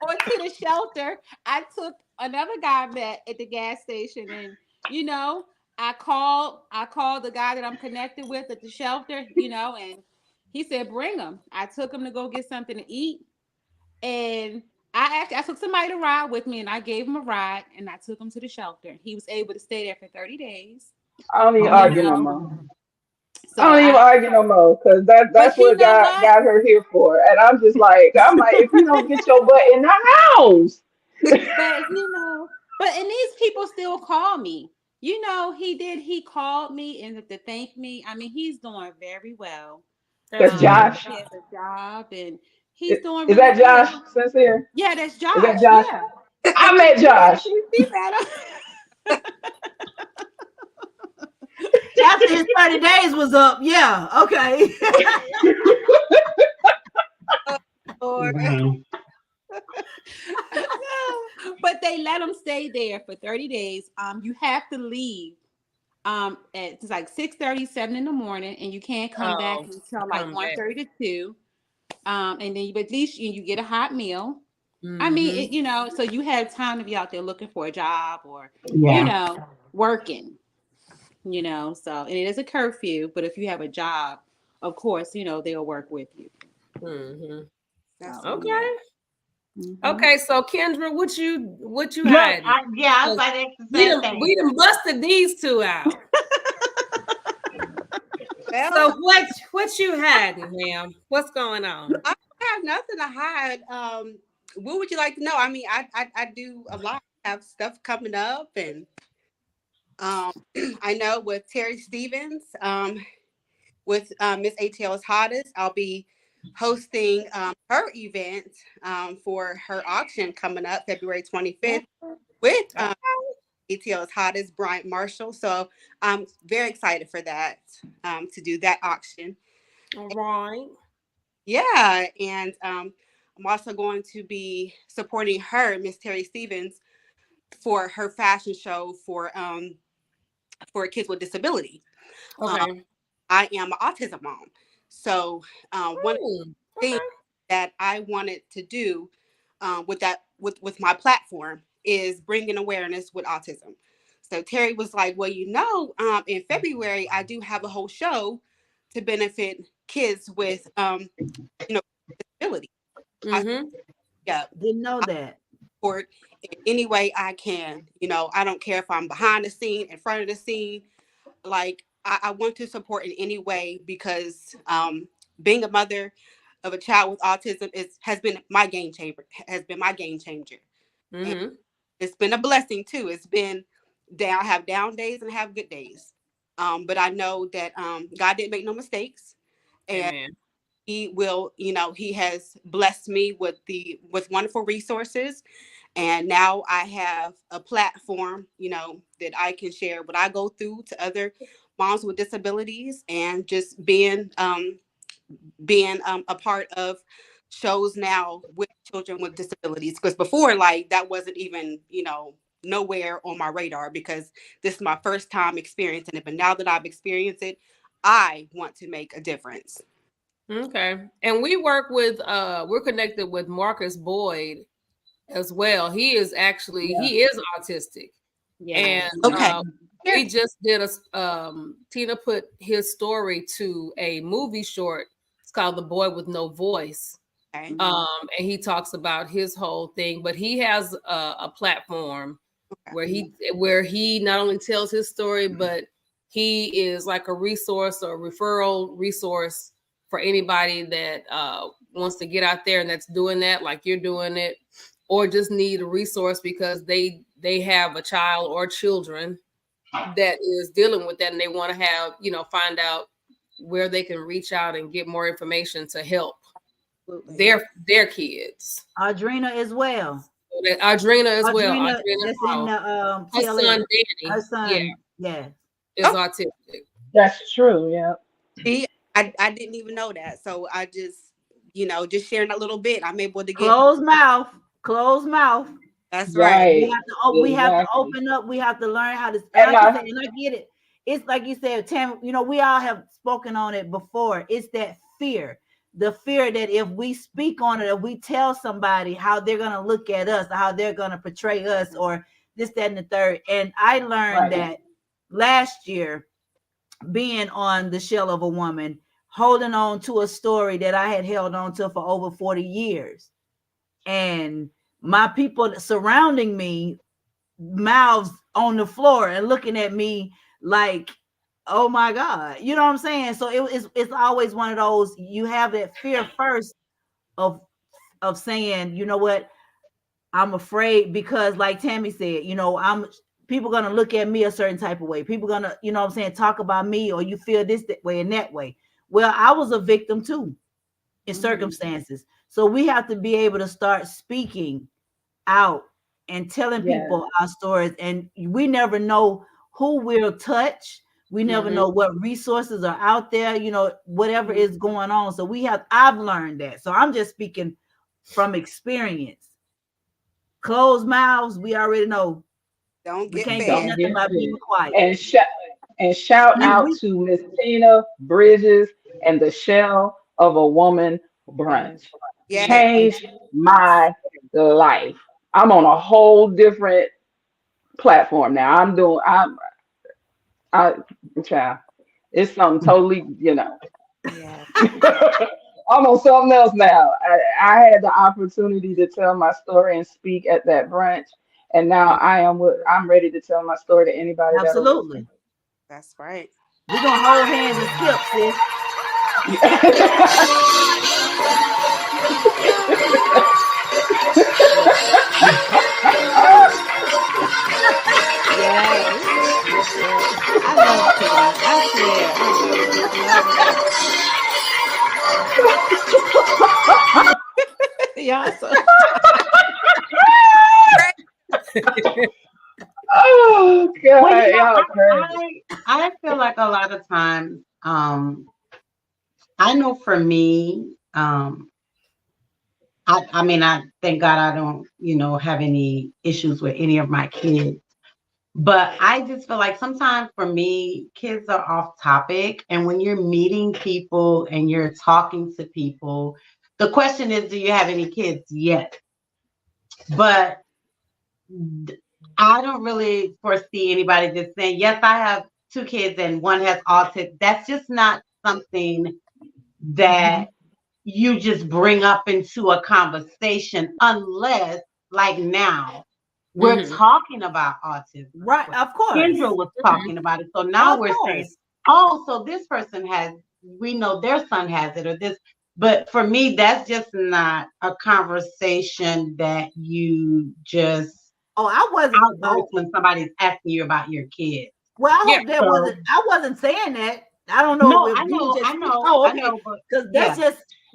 Or to the shelter. I took another guy met at the gas station, and I called the guy that I'm connected with at the shelter, and he said, bring him. I took him to go get something to eat. And I took somebody to ride with me, and I gave him a ride, and I took him to the shelter. He was able to stay there for 30 days. I don't even argue no more. So I don't even argue no more, because that's what God got her here for. And I'm like, if you don't get your butt in the house. But and these people still call me. He called me and to thank me. I mean, he's doing very well. That's Josh. He has a job, and he's doing. Is that Josh Sincere? Yeah, that's Josh. Is that Josh? Yeah. I met Josh. After his 30 days was up, yeah, okay. But they let him stay there for 30 days. You have to leave it's like 6:37 in the morning, and you can't come back until like 1:30 to 2. And then at least you get a hot meal. I mean, so you have time to be out there looking for a job or working. So, and it is a curfew, but if you have a job, of course, they'll work with you. Okay. Okay, so Kendra, what you had? I was like to say we done busted these two out. So what you had, ma'am? What's going on? I have nothing to hide. What would you like to know? I mean, I do a lot. I have stuff coming up, and I know with Terry Stevens, with Miss ATL's Hottest, I'll be hosting her event for her auction coming up February 25th with ATL's Hottest, Bryant Marshall. So I'm very excited for that, to do that auction. All right. Yeah, and I'm also going to be supporting her, Miss Terry Stevens, for her fashion show for kids with disability. Okay. I am an autism mom. So one thing that I wanted to do with my platform is bringing awareness with autism. So Terry was like, well, in February, I do have a whole show to benefit kids with, disability. Didn't know that. Support in any way I can. I don't care if I'm behind the scene, in front of the scene. Like, I want to support in any way, because being a mother of a child with autism has been my game changer. Mm-hmm. It's been a blessing too. It's been I have down days and I have good days. But I know that God didn't make no mistakes, and Amen. He will. He has blessed me with wonderful resources, and now I have a platform, that I can share what I go through to other moms with disabilities, and just being a part of shows now with children with disabilities, because before, like, that wasn't even, nowhere on my radar, because this is my first time experiencing it. But now that I've experienced it, I want to make a difference. Okay. And we work with we're connected with Marcus Boyd as well. He is autistic. Yeah. And Okay. we just did Tina put his story to a movie short. It's called The Boy with No Voice. Okay. And he talks about his whole thing, but he has a platform where he not only tells his story, but he is like a resource or referral resource for anybody that wants to get out there and that's doing that, like you're doing it, or just need a resource because they have a child or children that is dealing with that, and they want to have, find out where they can reach out and get more information to help their kids. Audrina as well. Audrina as well. Audrina, Audrina that's Hall. in the Her son Danny. Her son, yeah. Is autistic. That's true. Yeah. See, I didn't even know that. So I just, just sharing a little bit, I'm able to get Closed mouth. That's right. We have to open up. We have to learn how to. And I get it. It's like you said, Tam. We all have spoken on it before. It's that fear. The fear that if we speak on it, if we tell somebody how they're going to look at us, how they're going to portray us, or this, that, and the third. And I learned that last year, being on The Shell of a Woman, holding on to a story that I had held on to for over 40 years. And my people surrounding me, mouths on the floor and looking at me like, oh my God, you know what I'm saying? So it's always one of those, you have that fear first of saying, you know what, I'm afraid, because like Tammy said, people gonna look at me a certain type of way. People gonna, talk about me, or you feel this way and that way. Well, I was a victim too in circumstances. So we have to be able to start speaking out and telling people our stories. And we never know who we'll touch. We never know what resources are out there, whatever is going on. So I've learned that. So I'm just speaking from experience. Closed mouths, we already know. We can't do nothing about being quiet. And shout out to Miss Tina Bridges and the Shell of a Woman brunch. Yeah. Changed my life. I'm on a whole different platform now. Child, it's something totally, Yeah. I'm on something else now. I had the opportunity to tell my story and speak at that brunch, and now I'm ready to tell my story to anybody. Absolutely. That's right. We're gonna hold hands and skip, sis. I love Tina. I swear. Yeah. Oh God! Well, I feel like a lot of times, I know for me, I thank God I don't, have any issues with any of my kids. But I just feel like sometimes for me, kids are off topic. And when you're meeting people and you're talking to people, the question is, do you have any kids yet? But I don't really foresee anybody just saying, yes, I have 2 kids and one has autism. That's just not something that you just bring up into a conversation unless, like now, we're talking about autism. Right, of course. Kendra was talking about it. So now we're saying, oh, so this person we know their son has it, or this. But for me, that's just not a conversation that you just I wasn't when somebody's asking you about your kids. Well, I hope I wasn't saying that. I don't know. No, I know. Oh, okay. Because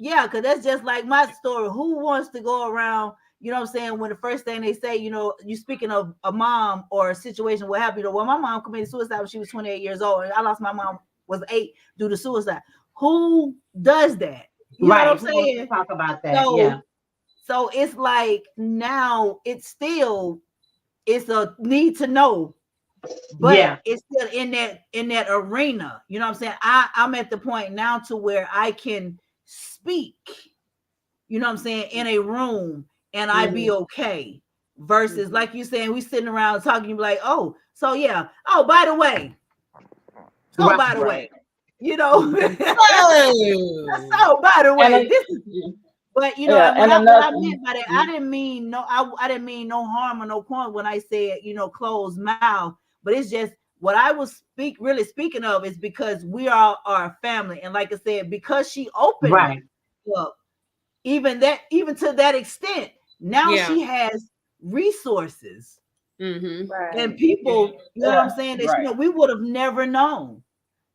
because that's just like my story. Who wants to go around, you know what I'm saying, when the first thing they say, you speaking of a mom or a situation, what happened, well, my mom committed suicide when she was 28 years old, and I lost my mom was 8 due to suicide. Who does that? You know right. what I'm Who wants to saying? talk about that? So, Yeah. so it's like now it's a need to know, but Yeah. it's still in that arena. You know what I'm saying? I'm at the point now to where I can speak, you know what I'm saying, in a room and I be okay. Versus like you saying, we sitting around talking, you be like, oh, so yeah. Oh, by the way. So Right. by the way, you know. Oh. So by the way, And this is. But you know, yeah, and what another I meant by that, I didn't mean I didn't mean no harm or no point when I said, you know, closed mouth. But it's just what I was really speaking of is because we are our family, and like I said, because she opened Right. up, even to that extent, now Yeah. she has resources Right. and people. You know what I'm saying? That you know we would have never known.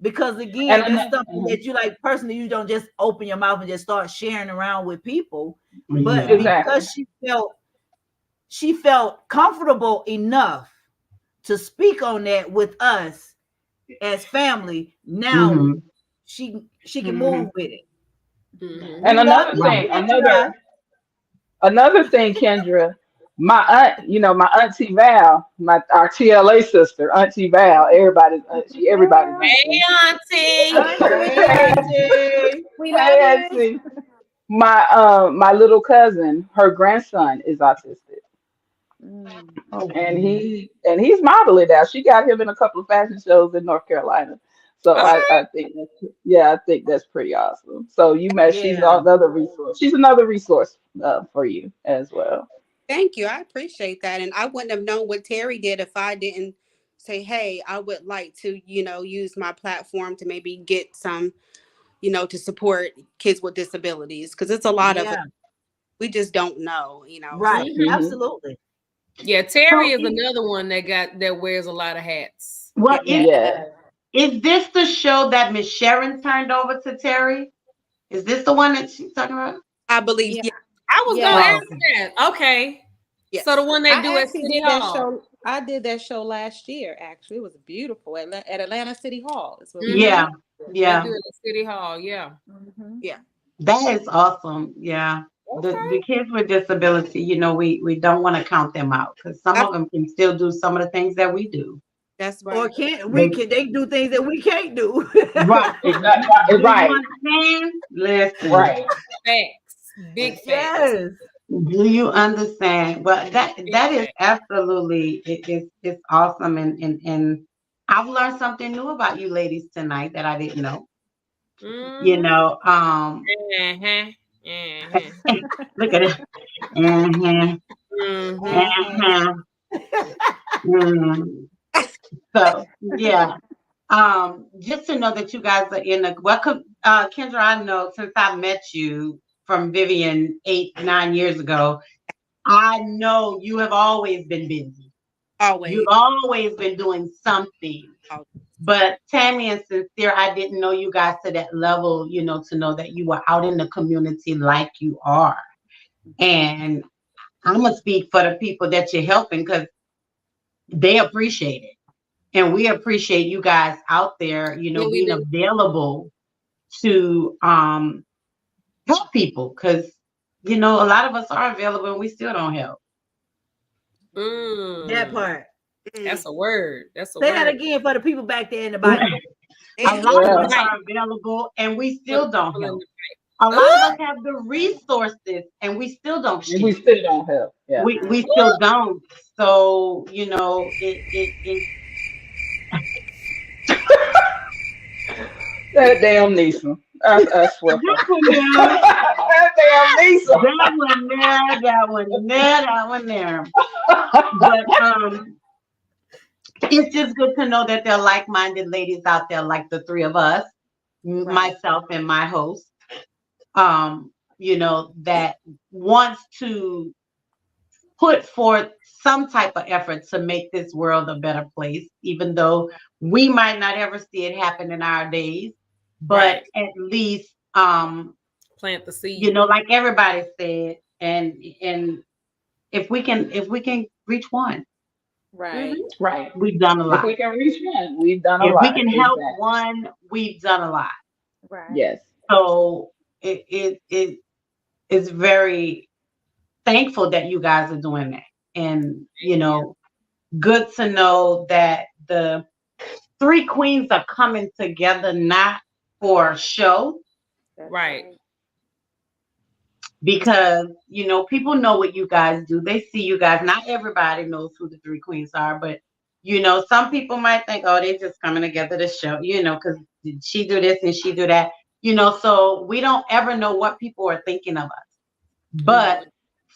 Because again, And that's something that you like personally, you don't just open your mouth and just start sharing around with people. But Exactly. because she felt comfortable enough to speak on that with us as family, now she can move with it. And another thing, Kendra, my aunt, you know, my auntie Val, our TLA sister, Auntie Val, everybody's auntie. Hey, auntie. We love Hey, you. auntie. My little cousin, her grandson is autistic. And he's modeling now. She got him in a couple of fashion shows in North Carolina. So I think that's pretty awesome. So she's another resource. She's another resource for you as well. Thank you. I appreciate that. And I wouldn't have known what Terry did if I didn't say, hey, I would like to, use my platform to maybe get some, to support kids with disabilities. Because it's a lot of, we just don't know, Right. So. Absolutely. Yeah, Terry is another one that wears a lot of hats. Well, is this the show that Miss Sharon turned over to Terry? Is this the one that she's talking about? I believe. Yeah. I was gonna ask that. Okay. Yes. So the one they do at actually City did that Hall. show. I did that show last year. Actually, it was beautiful at Atlanta City Hall. Is what we Yeah. They do it at City Hall. Yeah. Yeah. That is awesome. Yeah. The kids with disability, we don't want to count them out because some of them can still do some of the things that we do. That's right. Or they do things that we can't do. Right. Exactly. Right. Listen. Right. Facts. Big facts. Yes. Do you understand? Well, that is absolutely it's awesome, and I've learned something new about you ladies tonight that I didn't know. Look at it. So yeah. Just to know that you guys are in the welcome, Kendra. I know since I met you from Vivian 8-9 years ago, I know you have always been busy. Always. You've always been doing something. But Tammy and Sincere, I didn't know you guys to that level, to know that you were out in the community like you are. And I'm going to speak for the people that you're helping because they appreciate it. And we appreciate you guys out there, being available to help people because, a lot of us are available and we still don't help. That part. That's a word. Say that again for the people back there in the Bible. A lot of us are available and we still don't help. A lot of us have the resources and we still don't share. We still don't help. Yeah. We still don't. So, it that damn Nisa. I swear. That damn Nisa. That one there. But it's just good to know that there are like-minded ladies out there like the three of us, myself and my host, that wants to put forth some type of effort to make this world a better place, even though we might not ever see it happen in our days, but at least plant the seed. Like everybody said, and if we can reach one. Right. Right. We've done a lot. If we can reach one, we've done a lot. If we can help one, we've done a lot. Right. Yes. So it is very thankful that you guys are doing that. And, good to know that the three queens are coming together, not for a show. Right. Because, people know what you guys do. They see you guys. Not everybody knows who the three queens are, but, some people might think, oh, they're just coming together to show, because she do this and she do that, so we don't ever know what people are thinking of us. But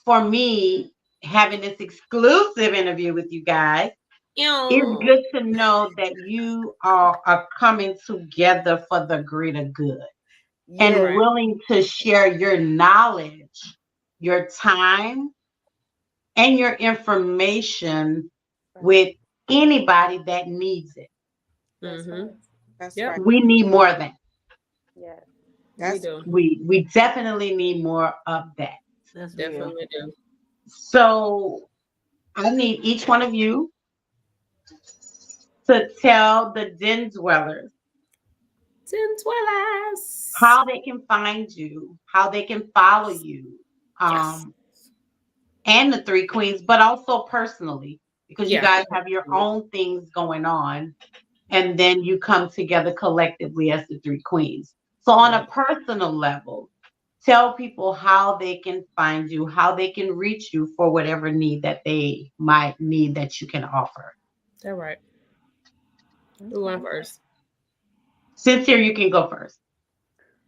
for me, having this exclusive interview with you guys, it's good to know that you are coming together for the greater good and willing to share your knowledge, your time, and your information with anybody that needs it. That's Yep. right. We need more of that. Yeah. That's We definitely need more of that. That's Definitely do. So I need each one of you to tell the Den Dwellers how they can find you, how they can follow you, and the three queens, but also personally, because you guys have your own things going on, and then you come together collectively as the three queens. So on a personal level, tell people how they can find you, how they can reach you for whatever need that they might need that you can offer. All right. Who went first? Sincere, you can go first.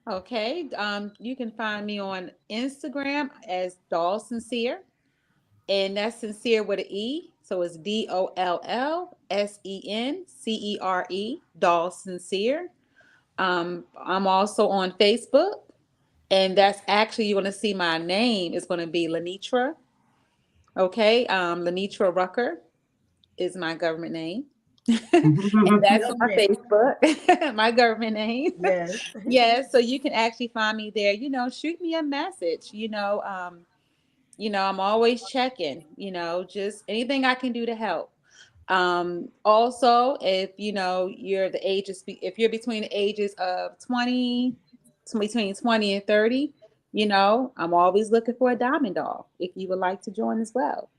Okay. You can find me on Instagram as Doll Sincere, and that's sincere with an E. So it's DOLLSENCERE, Doll Sincere. I'm also on Facebook, and that's actually, you're going to see my name is going to be Lenitra. Okay. Lenitra Rucker is my government name. And that's on Facebook, my government name. Yes. Yes, so you can actually find me there. Shoot me a message. I'm always checking. Just anything I can do to help. Also, if you're if you're between the ages of 20, between 20 and 30, I'm always looking for a diamond doll if you would like to join as well.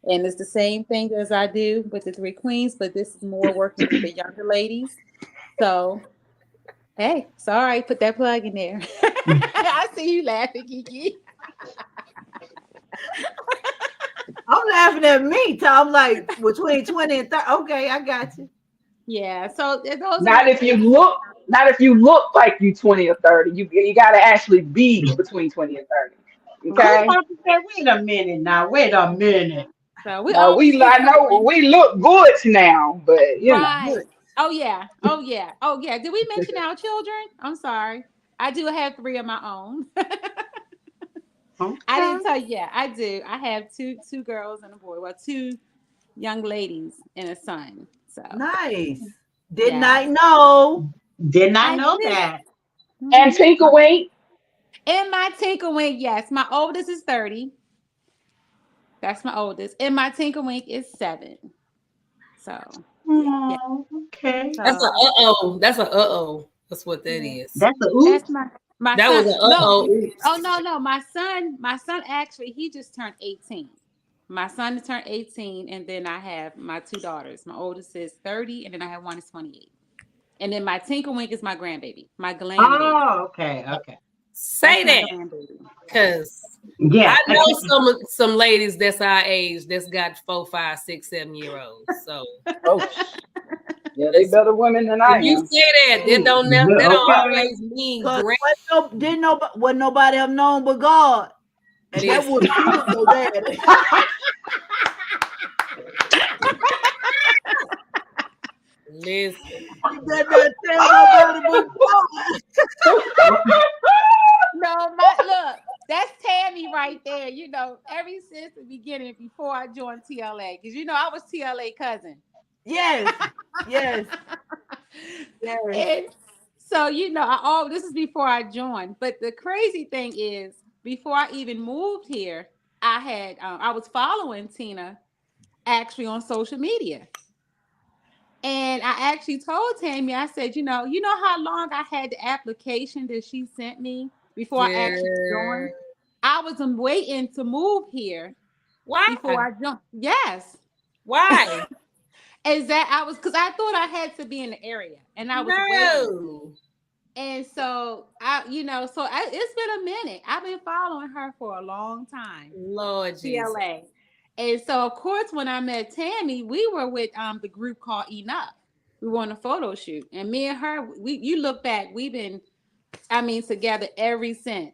And it's the same thing as I do with the three queens, but this is more working with the younger ladies. So, hey, sorry, put that plug in there. I see you laughing, Kiki. I'm laughing at me, Tom. Like between 20 and 30. Okay, I got you. Yeah. So those Not if you look like you 20 or 30. You got to actually be between 20 and 30. Okay. I'm about to say, wait a minute now. Wait a minute. So I know we look good now, but right. Oh yeah. Did we mention our children? I'm sorry. I do have 3 of my own. Okay. I didn't tell you. Yeah, I do. I have two girls and a boy. Well, 2 young ladies and a son. So Nice. Did Yeah. not know. Did not I know did. that. And Tinker Wink. And my Tinker Wink, yes. My oldest is 30. That's my oldest. And my Tinker Wink is 7. So Oh, okay. That's a uh-oh. That's a uh-oh. That's what that is. That's a ooh. that's my That son. was an uh-oh. No. My son actually, he just turned 18. My son turned 18, and then I have my 2 daughters. My oldest is 30, and then I have one is 28. And then my Tinker Wink is my grandbaby, my glam baby. Oh, okay. Say That's my that, grandbaby. because Yeah. I know some ladies that's our age that's got 4, 5, 6, 7-year-olds. So Oh, yeah, they better women than I when you am. say that, that don't always mean great. What nobody have known but God. That That is- was beautiful, daddy. Listen, That not tell nobody but God. No, look, that's Tammy right there. Ever since the beginning, before I joined TLA, because I was TLA cousin. Yes. And so this is before I joined. But the crazy thing is, before I even moved here, I was following Tina actually on social media. And I actually told Tammy, I said, you know how long I had the application that she sent me before I actually joined. I was waiting to move here. Why? Before I jumped. Yes. Why? Is that I was because I thought I had to be in the area and I was waiting. And so it's been a minute. I've been following her for a long time. Lord Jesus. CLA. And so of course when I met Tammy, we were with the group called Enough. We were on a photo shoot. And me and her, you look back, we've been together ever since.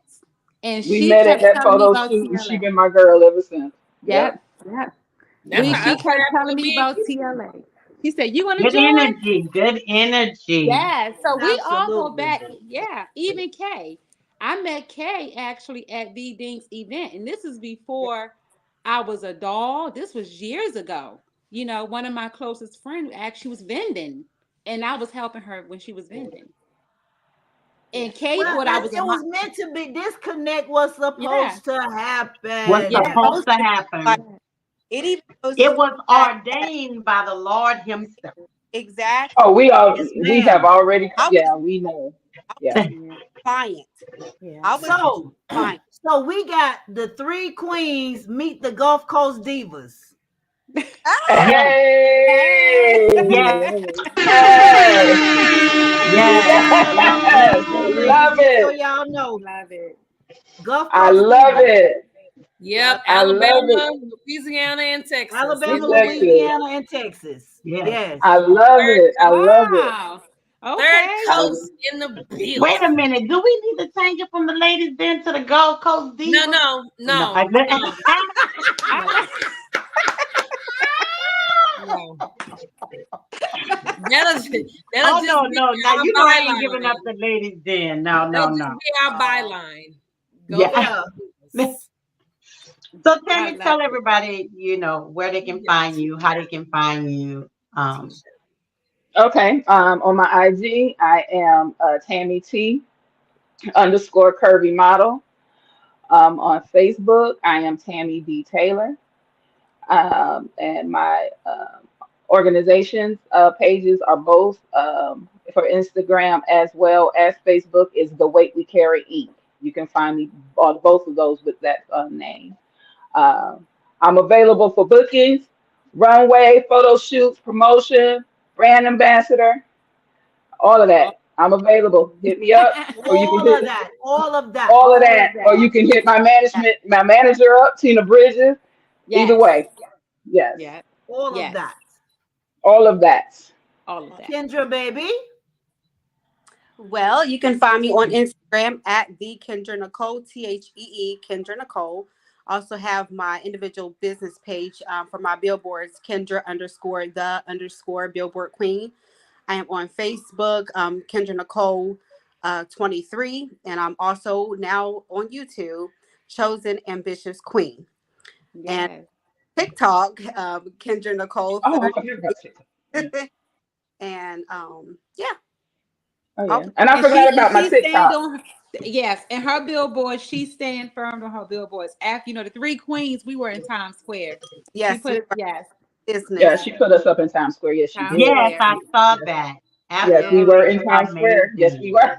And we she met at that telling me photo about shoot, and TLA. she been my girl ever since. Yep. She kept telling me about TLA. TLA. She said, "You want to Good join?" energy, good energy. Yeah. So we all go Absolutely. back. Yeah. Even Kay. I met Kay actually at V Dink's event, and this is before I was a doll. This was years ago. You know, one of my closest friends actually was vending, and I was helping her when she was vending. And Kay thought I was. It was meant to be. This connect was supposed to happen. What's supposed to happen? It was ordained by the Lord Himself. Exactly. Oh, we have already. Yeah, we know. Yeah. Client. Yeah. So we got the three queens meet the Gulf Coast divas. Hey! Love it. So y'all know. Love it. Gulf Coast I love divas. it. Yep, I Alabama, love it. Louisiana, and Texas. Alabama, Louisiana, and Texas. Yes. I love it. I love it. Okay. Third Coast in the building. Wait a minute. Do we need to change it from the ladies then to the Gold Coast divas? No. No. That'll just be Now you know I ain't byline. giving up the ladies then. No. That'll just be our byline. Yeah. So Tammy, tell everybody, where they can find you, how they can find you. Okay. On my IG, I am Tammy T _ curvy model. On Facebook, I am Tammy D Taylor. And my organization's pages are both for Instagram as well as Facebook is The Weight We Carry Inc. You can find me on both of those with that name. I'm available for bookings, runway, photo shoots, promotion, brand ambassador, all of that. I'm available. Hit me up. Or you can hit all of that. Or you can hit my manager up, Tina Bridges. Yes. Either way. Yes. Yeah. All of that. All of that. Kendra, baby. Well, you can find me on Instagram at the Kendra Nicole, THEE Kendra Nicole. Also have my individual business page for my billboards, Kendra _ Billboard Queen. I am on Facebook, Kendra Nicole 23, and I'm also now on YouTube, Chosen Ambitious Queen. Yes. And TikTok, Kendra Nicole. Oh, I forgot about TikTok. And yeah. Oh, yeah. And I forgot about my TikTok. Yes, and her billboard, she's staying firm on her billboards. After the three queens, we were in Times Square. Yes, she put us up in Times Square. Yes, she did. Yes, I saw that. Yes, we were in Times Square. Yes, we were.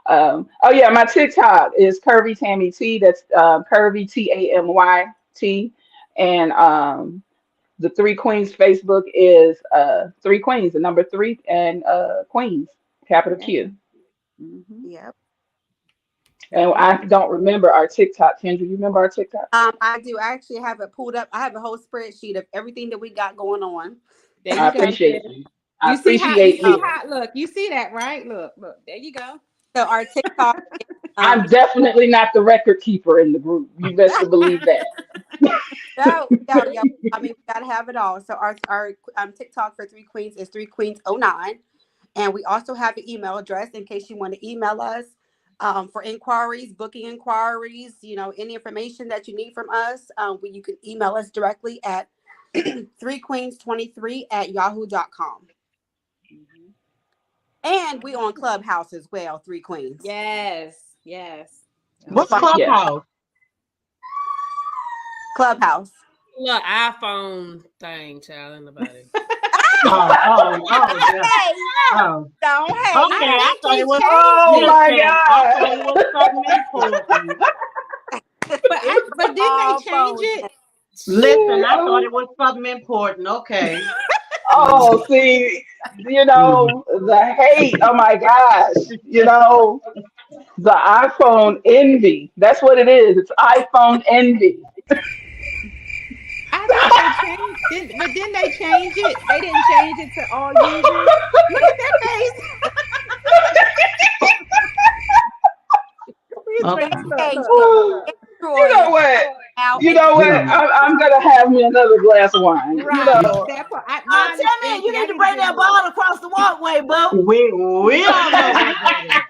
My TikTok is Curvy Tammy T. That's Curvy TAMYT, and the Three Queens Facebook is Three Queens, the number 3 and Queens, capital Q. Mm-hmm. Yep. And I don't remember our TikTok. Kendra, you remember our TikTok? I do. I actually have it pulled up. I have a whole spreadsheet of everything that we got going on. I appreciate you. I appreciate you. Look, you see that, right? Look, there you go. So our TikTok. I'm definitely not the record keeper in the group. You best to believe that. No. I mean, we gotta have it all. So our TikTok for Three Queens is 3queens09, and we also have an email address in case you want to email us for inquiries, booking inquiries. Any information that you need from us, you can email us directly at 3queens23@yahoo.com. And we on Clubhouse as well, Three Queens. Yes. What's Clubhouse? Clubhouse. Look, iPhone thing, child, in the body. Yeah. Oh. Don't hate. Okay, I thought it was. Oh my I God. thought it was something important. But didn't they change it? Listen, I thought it was something important. Okay. Oh, see, the hate. Oh my gosh. The iPhone envy. That's what it is. It's iPhone envy. I thought they changed it, but didn't they change it? They didn't change it to all users. Look at that face. Okay. You know what? I'm gonna have me another glass of wine. Right. That part, Tell me, you need to bring that ball across the walkway, boo. We all know that.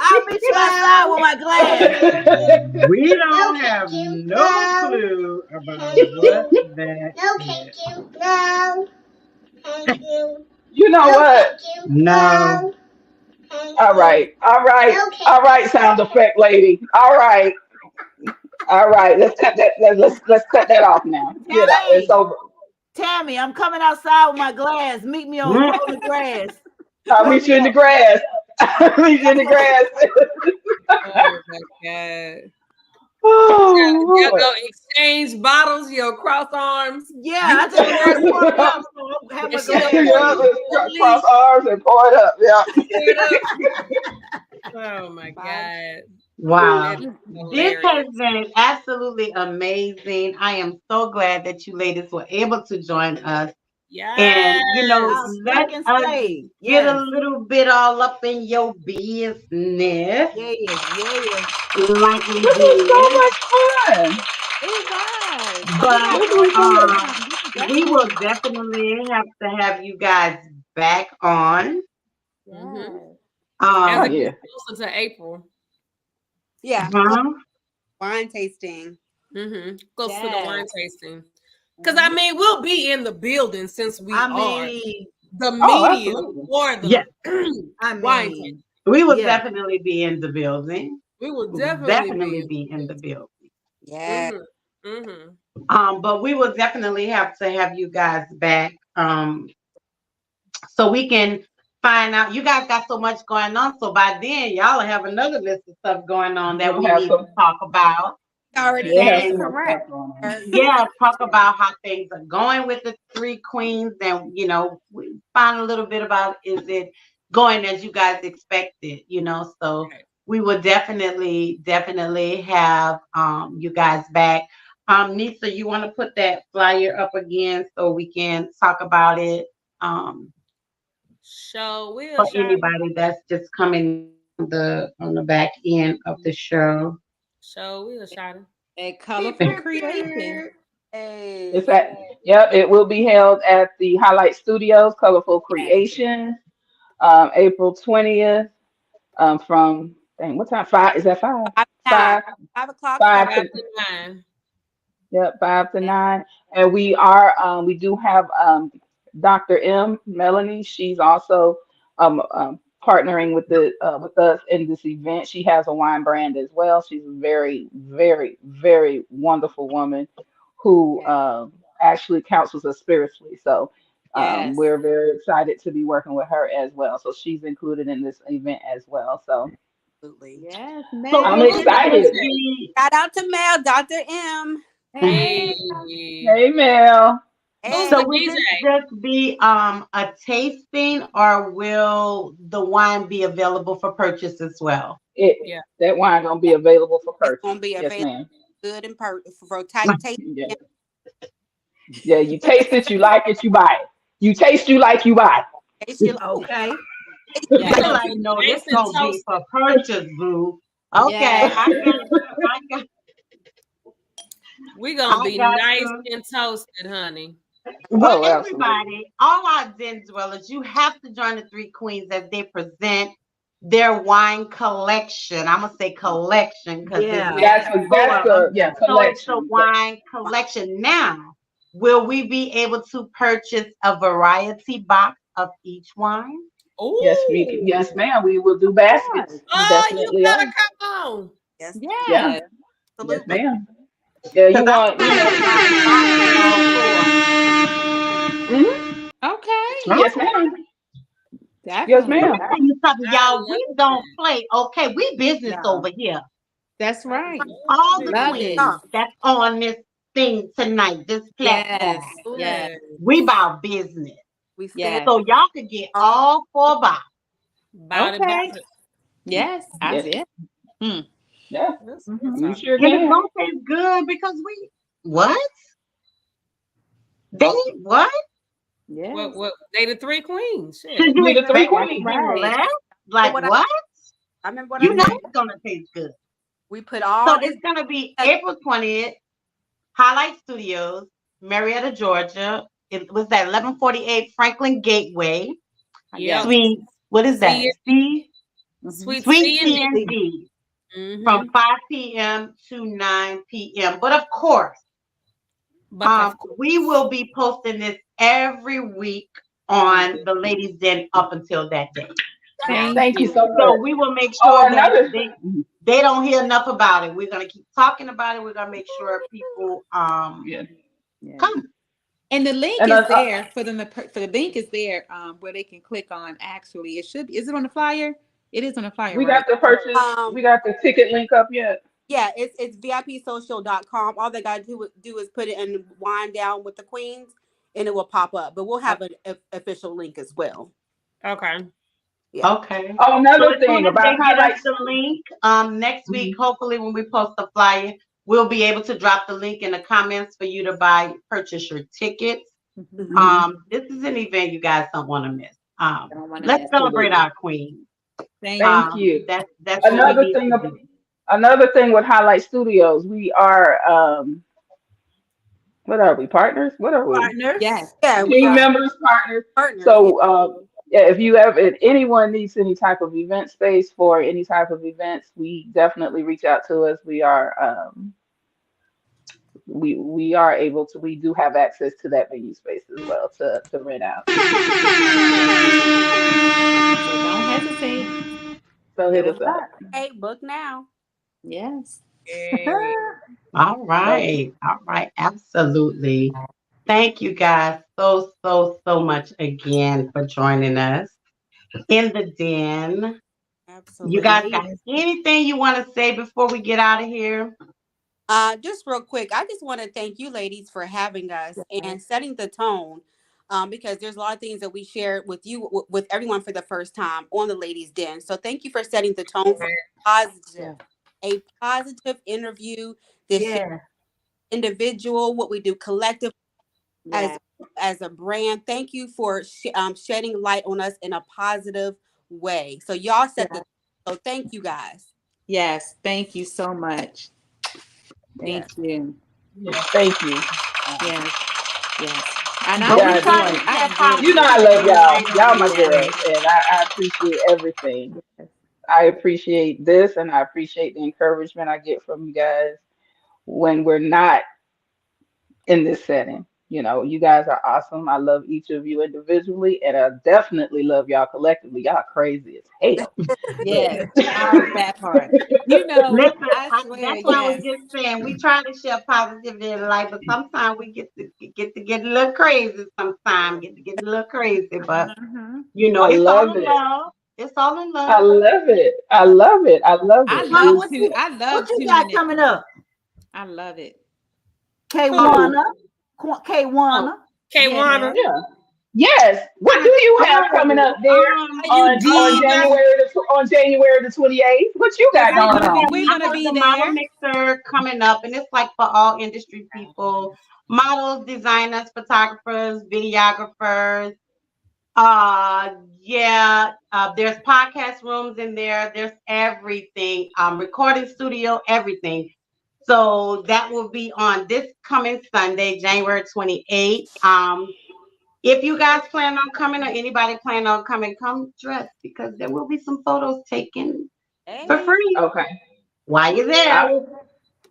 I'll meet you outside with my glass. We don't have no clue about what that is. No. Thank you. You know what? No. All right. Okay. All right, sound effect lady. All right. Let's cut that. Let's cut that off now. It's over. Tammy, I'm coming outside with my glass. Meet me on the grass. I'll meet you in the grass. Meet you in the grass. Oh my God. Oh, You'll Lord. go exchange bottles, you'll cross arms. Yeah, I just have my glass. Yeah, cross arms and pour it up. Yeah. Oh my God. Wow. That is This hilarious. has been absolutely amazing. I am so glad that you ladies were able to join us. Yes. And, I'll let and us stay. get Yes. a little bit all up in your business. Yes. Like we This was so did. much fun. It was. But we will definitely have to have you guys back on. Mhm. Um, As it Yeah. gets closer to April. Yeah. huh? Wine tasting. Close to the Yes. wine tasting. Because I mean, we'll be in the building since we I are mean, the medium absolutely. for the Yeah. wine tasting. We will Yeah. definitely be in the building. We will We will definitely definitely be in the building. Yeah. But we will definitely have to have you guys back. So we can find out. You guys got so much going on. So by then, y'all will have another list of stuff going on that we We'll have need some- to talk about. Already. We'll have And- some more stuff going on. Yeah, talk about how things are going with the three queens, and we find a little bit about is it going as you guys expected. So Right. we will definitely have you guys back. Nisa, you want to put that flyer up again so we can talk about it So we'll for try. anybody that's just coming on the back end of the show. So we'll try to. A colorful creation. Hey. It's it will be held at the Highlight Studios, Colorful Creations, April 20th. From what time? 5? Is that 5? 5. 5 o'clock. 5 5 to to 9. Yep, 5 to 9. And we do have Dr. M, Melanie. She's also partnering with us in this event. She has a wine brand as well. She's a very, very, very wonderful woman who actually counsels us spiritually. So Yes. we're very excited to be working with her as well. So she's included in this event as well. So Absolutely. Yes, So I'm man. excited. Shout out to Mel, Dr. M. Hey. Hey, Mel. Hey. So the will DJ? this just be a tasting, or will the wine be available for purchase as well? Yeah. That wine gonna be available for purchase. It's gonna be Yes, available ma'am. good and for tight taste. Yeah. Yeah, you taste it, you like it, you buy it. You taste, you like, you buy. Taste you like- Okay. Yeah. They're like, no, this Nice and gonna be toasted. for purchase, boo. Okay, Yeah. I got We're gonna I be got nice you. and toasted, honey. Well, Oh, absolutely. everybody, all our Den dwellers, you have to join the Three Queens as they present their wine collection. I'm gonna say collection because Yeah. That's a so it's collection. a wine collection. Now, will we be able to purchase a variety box of each wine? Oh, Yes, ma'am. We will do baskets. We Oh, definitely you better are. come on. Yes. Yeah. Yeah. Yes, Absolutely. ma'am. Yeah, you want, Okay. Mhm. Okay. Yes, ma'am. Yes, Definitely. ma'am. Let me tell you something, I y'all. love We it. don't play. Okay, we business No. over here. That's I right. All the Love queens it. that's on this thing tonight, this platform. Yes. love Yes. it. We about business. We stand Yes. So y'all can get all 4 boxes. About it, Okay. about it. Yes. I Yes. see it. Yeah, That's Mhm. what I'm you talking sure And it's can. gonna taste good because we what? They what? Yes. What they the 3 queens. Should Shit. you We the three expect queens. anything Right. less? Like what I- what? I remember what You I know said. it's gonna taste good. We put So all this. it's gonna be April 20th, Highlight Studios, Marietta, Georgia. It was at 1148 Franklin Gateway. Yep. Sweet, what is that? C- Mhm. Sweet Sweet C&D. C&D Mhm. from 5 p.m. to 9 p.m. But of course, But of course. we will be posting this every week on the Ladies Den up until that day. Thank you so So much. we will make Oh, sure that another. they don't hear enough about it. We're gonna keep talking about it. We're gonna make sure people Yeah. Yeah. come. And the link And is there for them to for the link is there where they can click on. Actually, is it on the flyer? It is on the flyer, We right? got the purchase. We got the ticket link up yet. Yeah, it's VIPsocial.com. All they gotta do is put it in Wind Down with the Queens, and it will pop up. But we'll have an official link as well. Okay. Yeah. Okay. Oh, So another as soon thing as they about get us highlights. the link, next week, Mhm. hopefully when we post the flyer, we'll be able to drop the link in the comments for you to purchase your tickets. Mhm. This is an event you guys don't want to miss. Don't wanna Let's miss. celebrate our queen. Thank you. Thank you. That's what we Another need thing. to do. Another thing with Highlight Studios, we are what are we, partners? What are we? Partners. Yes. Yeah, we Team are members, partners. partners. So yeah, if anyone needs any type of event space for any type of events, we definitely reach out to us. We are we do have access to that venue space as well to rent out. So don't hesitate. So hit us up. Hey, book now. Yes. Hey. All right. All right. Absolutely. Thank you guys so much again for joining us in the den. Absolutely. You guys got anything you want to say before we get out of here? Just real quick, I just want to thank you ladies for having us and setting the tone. Because there's a lot of things that we shared with you, with everyone for the first time on the Ladies Den. So thank you for setting the tone for a positive interview. This individual, what we do collective as a brand. Thank you for shedding light on us in a positive way. So y'all set the. So thank you guys. Yes. Thank you so much. Thank you. Yeah, thank you. Yes. Yes. And But we I try to enjoyed share it. You know I love y'all. Y'all my girls, Yes. and I appreciate everything. I appreciate this, and I appreciate the encouragement I get from you guys when we're not in this setting. You know, you guys are awesome. I love each of you individually, and I definitely love y'all collectively. Y'all crazy as hell. Yes. That part. You know, Listen, I swear, that's why I was yes. just saying we try to share positivity in life, but sometimes we get to get a little crazy. Sometimes get a little crazy, but you know, I it's all love in it. love. It's all in love. I love it. I love it. I love I it. love What to. you, I love what you tuning got in. coming up? I love it. K1, K1. K1. Yeah. Yes. What do you have coming up there on January the 28th? What you got going on? We're gonna be the there. model mixer coming up, and it's like for all industry people, models, designers, photographers, videographers. There's podcast rooms in there. There's everything. Recording studio, everything. So that will be on this coming Sunday, January 28th. If you guys plan on coming or anybody plan on coming, come dressed because there will be some photos taken for free Okay. while you're there.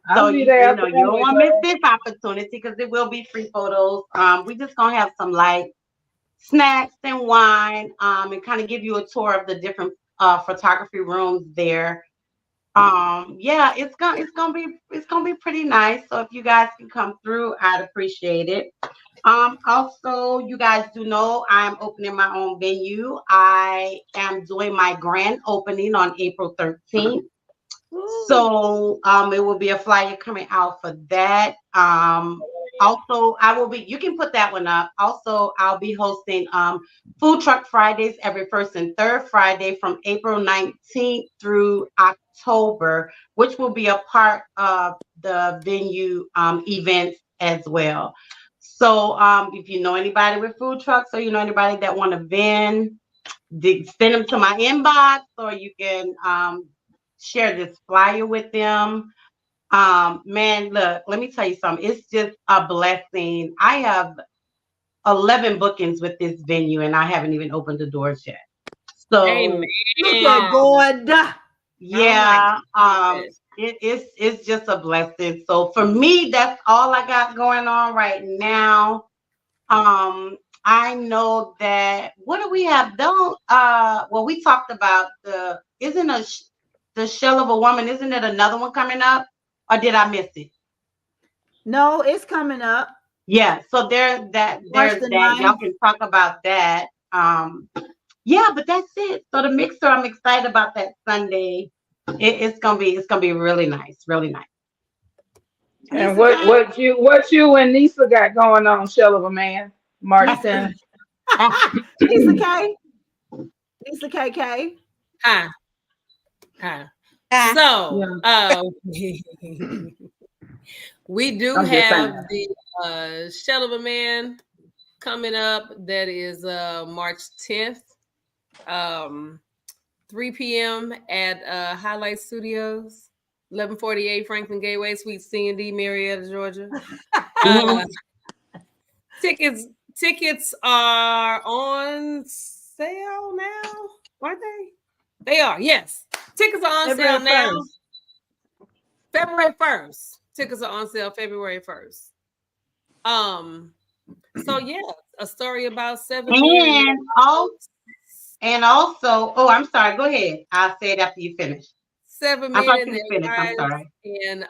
I'll be there. You know, you don't want to miss this opportunity because it will be free photos. We just gonna have some light snacks and wine, and kind of give you a tour of the different photography rooms there. It's gonna be pretty nice. So if you guys can come through, I'd appreciate it. Also, you guys do know I'm opening my own venue. I am doing my grand opening on April 13th. So it will be a flyer coming out for that. Also, you can put that one up. Also, I'll be hosting Food Truck Fridays every first and third Friday from April 19th through October, which will be a part of the venue events as well. So if you know anybody with food trucks or you know anybody that want to vend, send them to my inbox, or you can share this flyer with them. Man, look, let me tell you something. It's just a blessing. I have 11 bookings with this venue, and I haven't even opened the doors yet. So, Amen. Look at God. yeah, it's just a blessing. So for me, that's all I got going on right now. I know that what do we have? Well, we talked about the Shell of a Woman, isn't it another one coming up? Or did I miss it? No, it's coming up. Yeah, so there's that. Y'all can talk about that. Yeah, but that's it. So the mixer, I'm excited about that Sunday. It's gonna be really nice, really nice. And what you and Nisa got going on, Shell of a Man, March 10th? Nisa K. Nisa KK. Hi. So, we do have the Shell of a Man coming up. That is March 10th, 3 p.m. at Highlight Studios, 1148 Franklin Gateway, Suite C&D, Marietta, Georgia. Tickets are on sale now, aren't they? They are, yes. Tickets are on sale now. February 1st. Tickets are on sale February 1st. So yeah, a story about 7 men. And also, oh, I'm sorry. Go ahead. I'll say it after you finish. 7 men in their lives, and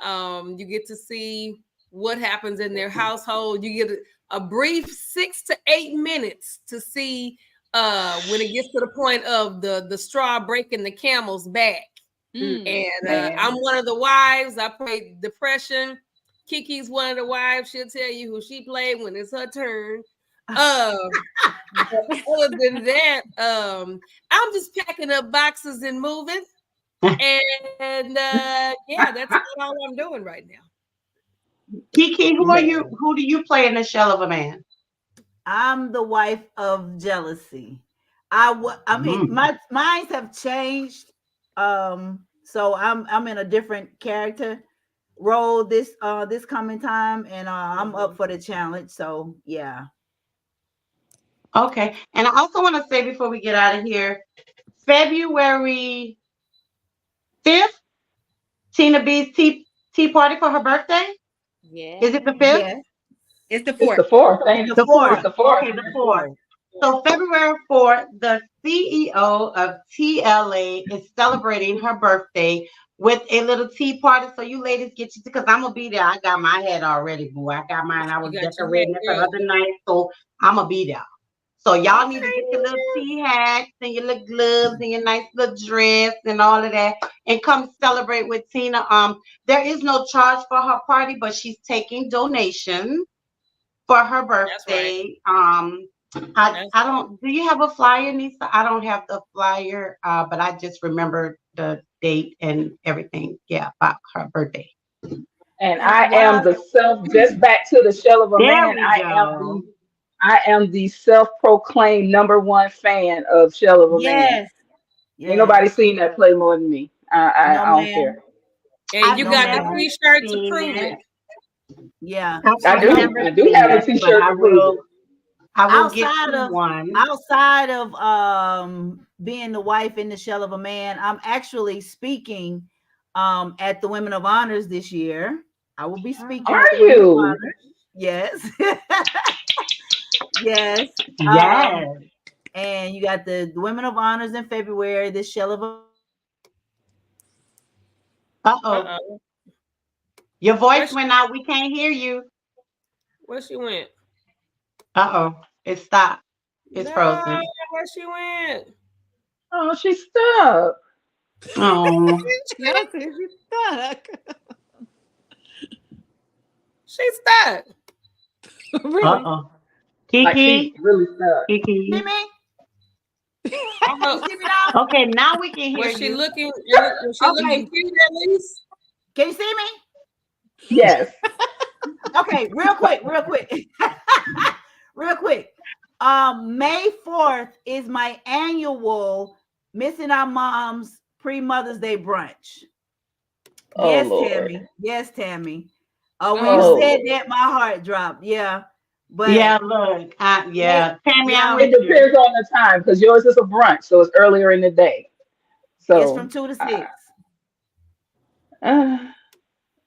you get to see what happens in their household. You get a brief 6 to 8 minutes to see when it gets to the point of the straw breaking the camel's back. And I'm one of the wives. I played depression. Kiki's one of the wives. She'll tell you who she played when it's her turn. Other than that, I'm just packing up boxes and moving. And yeah, that's all I'm doing right now. Kiki, who do you play in The Shell of a Man? I'm the wife of jealousy. I mean, my minds have changed. So I'm in a different character role this coming time, and I'm up for the challenge. So yeah. Okay, and I also want to say before we get out of here, February 5th, Tina B's tea party for her birthday. Yeah. Is it the 5th? Yes. It's the 4th. It's the 4th. The 4th. It's the 4th. Okay, the 4th. So February 4th, the CEO of TLA is celebrating her birthday with a little tea party. So you ladies get you, because I'm gonna be there. I got my hat already, boo. I got mine. I was decorating it the other night, so I'm gonna be there. So y'all need to get your little tea hats and your little gloves and your nice little dress and all of that, and come celebrate with Tina. There is no charge for her party, but she's taking donations for her birthday. I don't. Do you have a flyer, Nisa? I don't have the flyer, but I just remember the date and everything. Yeah, about her birthday. And I am just back to the Shell of a Man. I am the self-proclaimed #1 fan of Shell of a Man. Ain't nobody seen that play more than me. I don't care. And you got the t-shirt to prove it. Yeah, I do have a t-shirt to prove it. Outside of being the wife in the Shell of a Man, I'm actually speaking at the Women of Honors this year. I will be speaking. Are you? Yes. Yes. And you got the Women of Honors in February. This Shell of a. Uh-oh. Your voice went out. We can't hear you. Where she went? Uh-oh. It stopped. It's No, frozen. where she went? Oh, she's stuck. Oh. Y'all said she's stuck. She's stuck. Really? Uh-oh. Like Kiki. she's really stuck. Kiki. See me? Oh, See me now? Okay, now we can hear was she you. looking? Was she Okay. looking cute at least? Can you see me? Yes. Okay, real quick. Real quick. May 4th is my annual Missing Our Moms pre-Mother's Day brunch. Oh, Yes, Lord. Tammy. Yes, Tammy. When Oh. you said that, my heart dropped. Yeah. But Yeah, look. Yeah. Tammy, Yeah. I'm It with you. depends on the time because yours is a brunch, so it's earlier in the day. So it's from 2 to 6.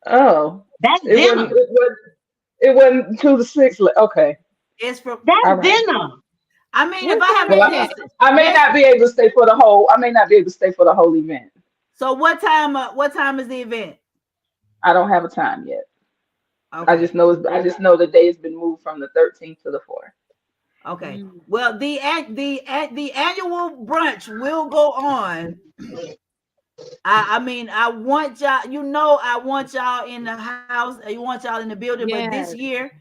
Oh, That's it dinner. wasn't 2 to 6. Okay. It's from That's All right. dinner. I mean, What if I have time Well, is listen, it? I may not be able to stay for the whole. I may not be able to stay for the whole event. so what time is the event? I don't have a time yet. Okay. I just know the day has been moved from the 13th to the 4th. Okay. Well, the annual brunch will go on. I mean, I want y'all. I want y'all in the house. I want y'all in the building. But this Yes. year,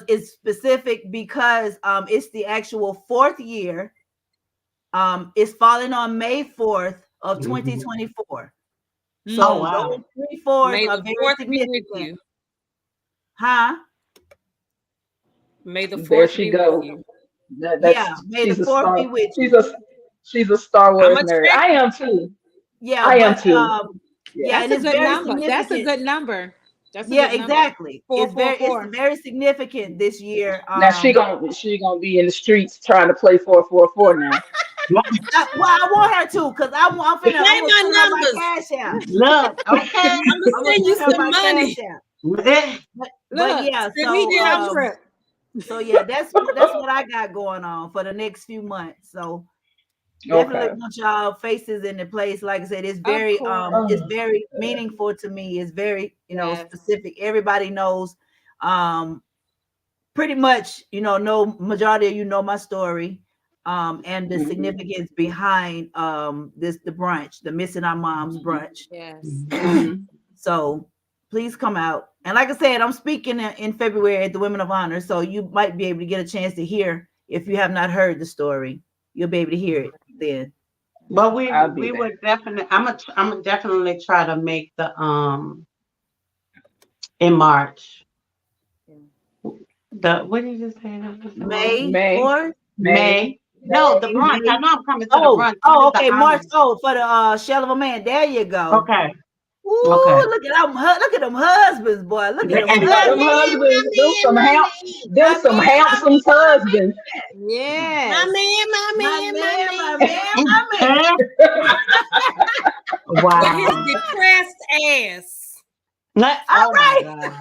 is specific because it's the actual 4th year. It's falling on May 4th of 2024. So Oh, wow. those 3 4s May are the very 4th be with significant. you. Huh? May the There 4th she be goes. with you. Yeah, may the She's a 4th Star. be with you. She's a Star Wars I'm nerd. a I am too. Yeah, I am but too. yeah, and That's it's a good very number. That's a significant. good number. That's a Yeah, good number. exactly. It's 444. very significant this year. Now she gonna be in the streets trying to play 444 now. I want her to, because I'm Say gonna my send her my numbers. cash out. Look, okay. I'm gonna send you Send her some my money. cash out. But Look, yeah, Send me the field house. trip. so yeah, that's what I got going on for the next few months. So definitely Okay. want y'all faces in the place. Like I said, it's Of very course. it's very meaningful to me. It's very Yes. specific. Everybody knows pretty much know majority of you know my story and the significance behind the brunch, the Missing Our Moms brunch. Yes. So please come out. And like I said, I'm speaking in February at the Women of Honor, so you might be able to get a chance to hear. If you have not heard the story, you'll be able to hear it then. But I'll be we there. would definitely. I'm gonna definitely try to make the in March. What did you say? May May. 4th? May. No, the brunch. I know I'm coming to the brunch. Oh, What is okay. the March. honor? For the Shell of a Man. There you go. Okay. Ooh, Okay. look at them husbands, boy. Look at them Them husbands. husbands, them some handsome husbands. Yes. My man. With Wow. his depressed ass. All right.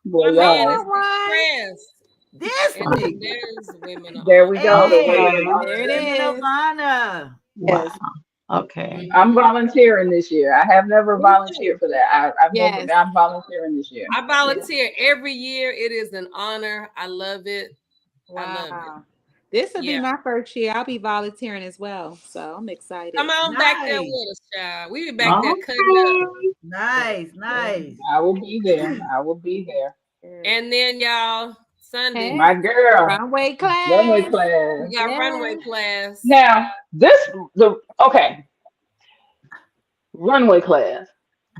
Boy, My man y'all. is depressed. This And week. there's women on. There we go. The Hey, Women of Honor. There it Women of is. Honor. Wow. Okay. I'm volunteering this year. I have never volunteered for that. Yes. I'm volunteering this year. I volunteer every year. It is an honor. I love it. I love Wow. This will Yeah. be my first year. I'll be volunteering as well. So I'm excited. Come on back there Nice. with us, child. We be back there cutting up. Nice. I will be there. And then y'all, Sunday, Hey. My girl. Runway class. Runway class. we got Yeah. runway class. Now, runway class.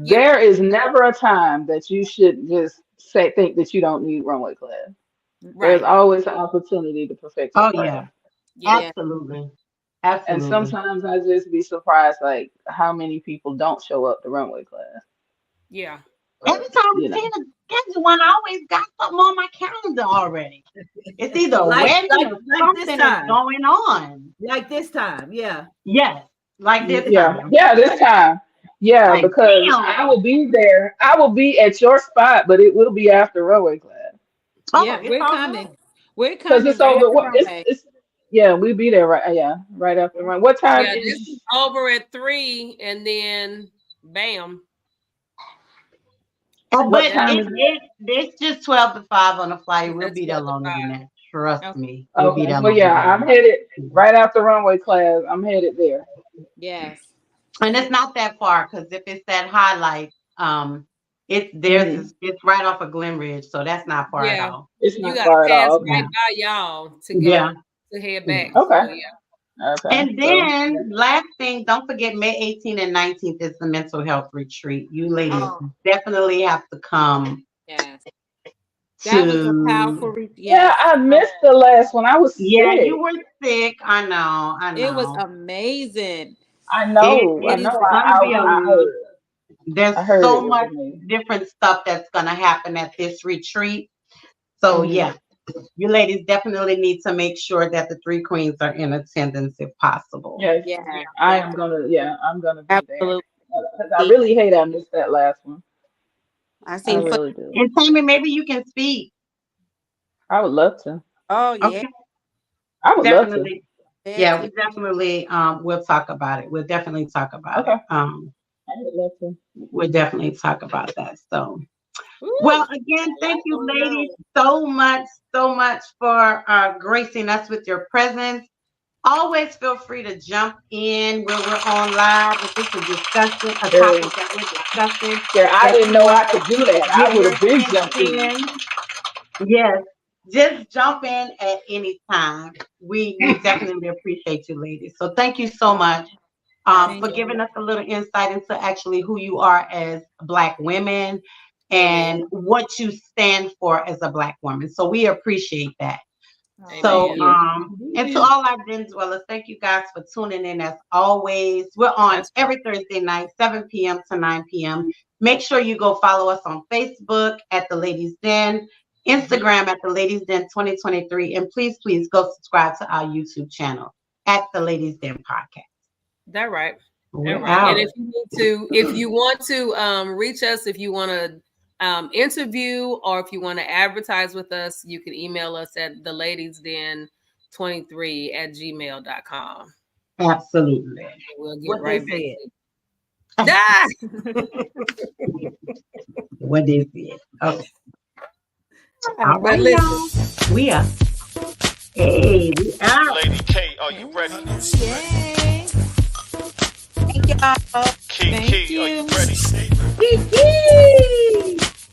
Yeah. There is never a time that you should just think that you don't need runway class. There's Right. always an opportunity to perfect your Oh craft. yeah. Yeah. Absolutely. And Absolutely. sometimes I just be surprised, like how many people don't show up to runway class. Yeah. Every time we You know. see the schedule one, I always got something on my calendar already. It's either a Like wedding or this something is time. going on. Like this time. Yeah. Yes. Like this Yeah, time. yeah, this time. Yeah, Like, because damn. I will be there. I will be at your spot, but it will be after runway class. Oh, Yeah, it's we're all coming. good. We're Because coming it's right over. after runway. Yeah, we'll be there right after run. What time Yeah, this is is over at 3, and then bam. But What time is it's just 12 to 5 on the flyer. We'll That's be there 12 to longer than 5. that. Trust Okay. me. We'll be Okay. there Well, longer yeah, than I'm that. headed right after runway class. I'm headed there. Yes. And it's not that far because if it's that highlight, it's theirs. It's right off of Glen Ridge, so that's not far at Yeah. all. It's You not gotta far at pass all. right Okay. by y'all to Yeah. go to head Yeah. back. So Okay. yeah. Okay. And So then last thing, don't forget May 18th and 19th is the mental health retreat. You ladies Oh, definitely have to come yes. That was a to. powerful yeah, yes. I missed the last one. I was Yeah, sick. you were sick. I know. It was It amazing. I know. I it is know. gonna be I heard. there's I heard so it was much amazing. different stuff that's gonna happen at this retreat. So Mhm. yeah, you ladies definitely need to make sure that the three queens are in attendance if possible. Yes, Yes, I yes, am gonna. Yeah, I'm gonna be there. Absolutely. Because I really hate I missed that last one. I I seen foot. really do. And Tammy, maybe you can speak. I would love to. Oh yeah. Okay, I would love to. definitely. Yeah, we definitely we'll talk about it. We'll definitely talk about Okay. it. I would love to. We'll definitely talk about that. So Woo. well, again, thank you, ladies, so much for gracing us with your presence. Always feel free to jump in when we're on live. If it's a discussion, a topic that we're discussing, Yeah, I that didn't you know want I could do that. to I give would your have been 10 jumped in. cents. Yes, just jump in at any time. We definitely appreciate you, ladies. So thank you so much for giving us a little insight into actually who you are as Black women and what you stand for as a Black woman. So we appreciate that. So, and to all our Den dwellers, thank you guys for tuning in as always. We're on every Thursday night, 7 p.m. to 9 p.m. Make sure you go follow us on Facebook at The Ladies Den, Instagram at The Ladies Den 2023, and please go subscribe to our YouTube channel at The Ladies Den Podcast. That right. We're And out. if you want to reach us, if you want to interview or if you want to advertise with us, you can email us at theladiesden23@gmail.com. Absolutely. We'll get What right they back said. to you. What is it? Okay. All right, listen. We are. Hey, we out. Lady K, are you ready? Yay. Thank y'all. Kiki, are you ready?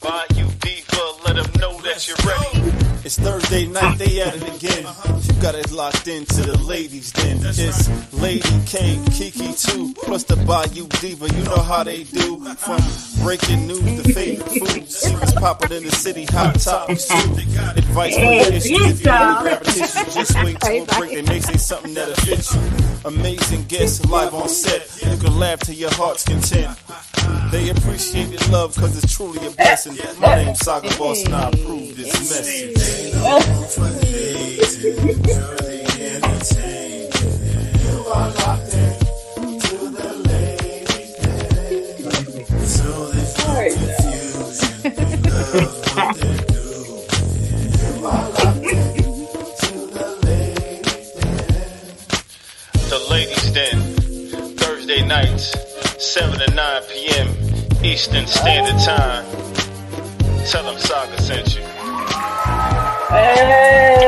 Bayou Diva, let them know that you're ready. It's Thursday night, they at it again. You got it locked into the ladies then. It's Lady K, Kiki too, plus the Bayou Diva. You know how they do. From breaking news to favorite foods. She was popping in the city, hot topics too. Advice for your issues. If you really grab a tissue, just wait till a break. They may say something that'll fit you. Amazing guests live on set. You can laugh to your heart's content. They appreciate your love because it's truly a blessing. My name's Saga Boss and I approve this message. The Ladies Den, Thursday nights, 7 to 9 p.m. Eastern Standard Time. Tell them Saga sent you. Hey.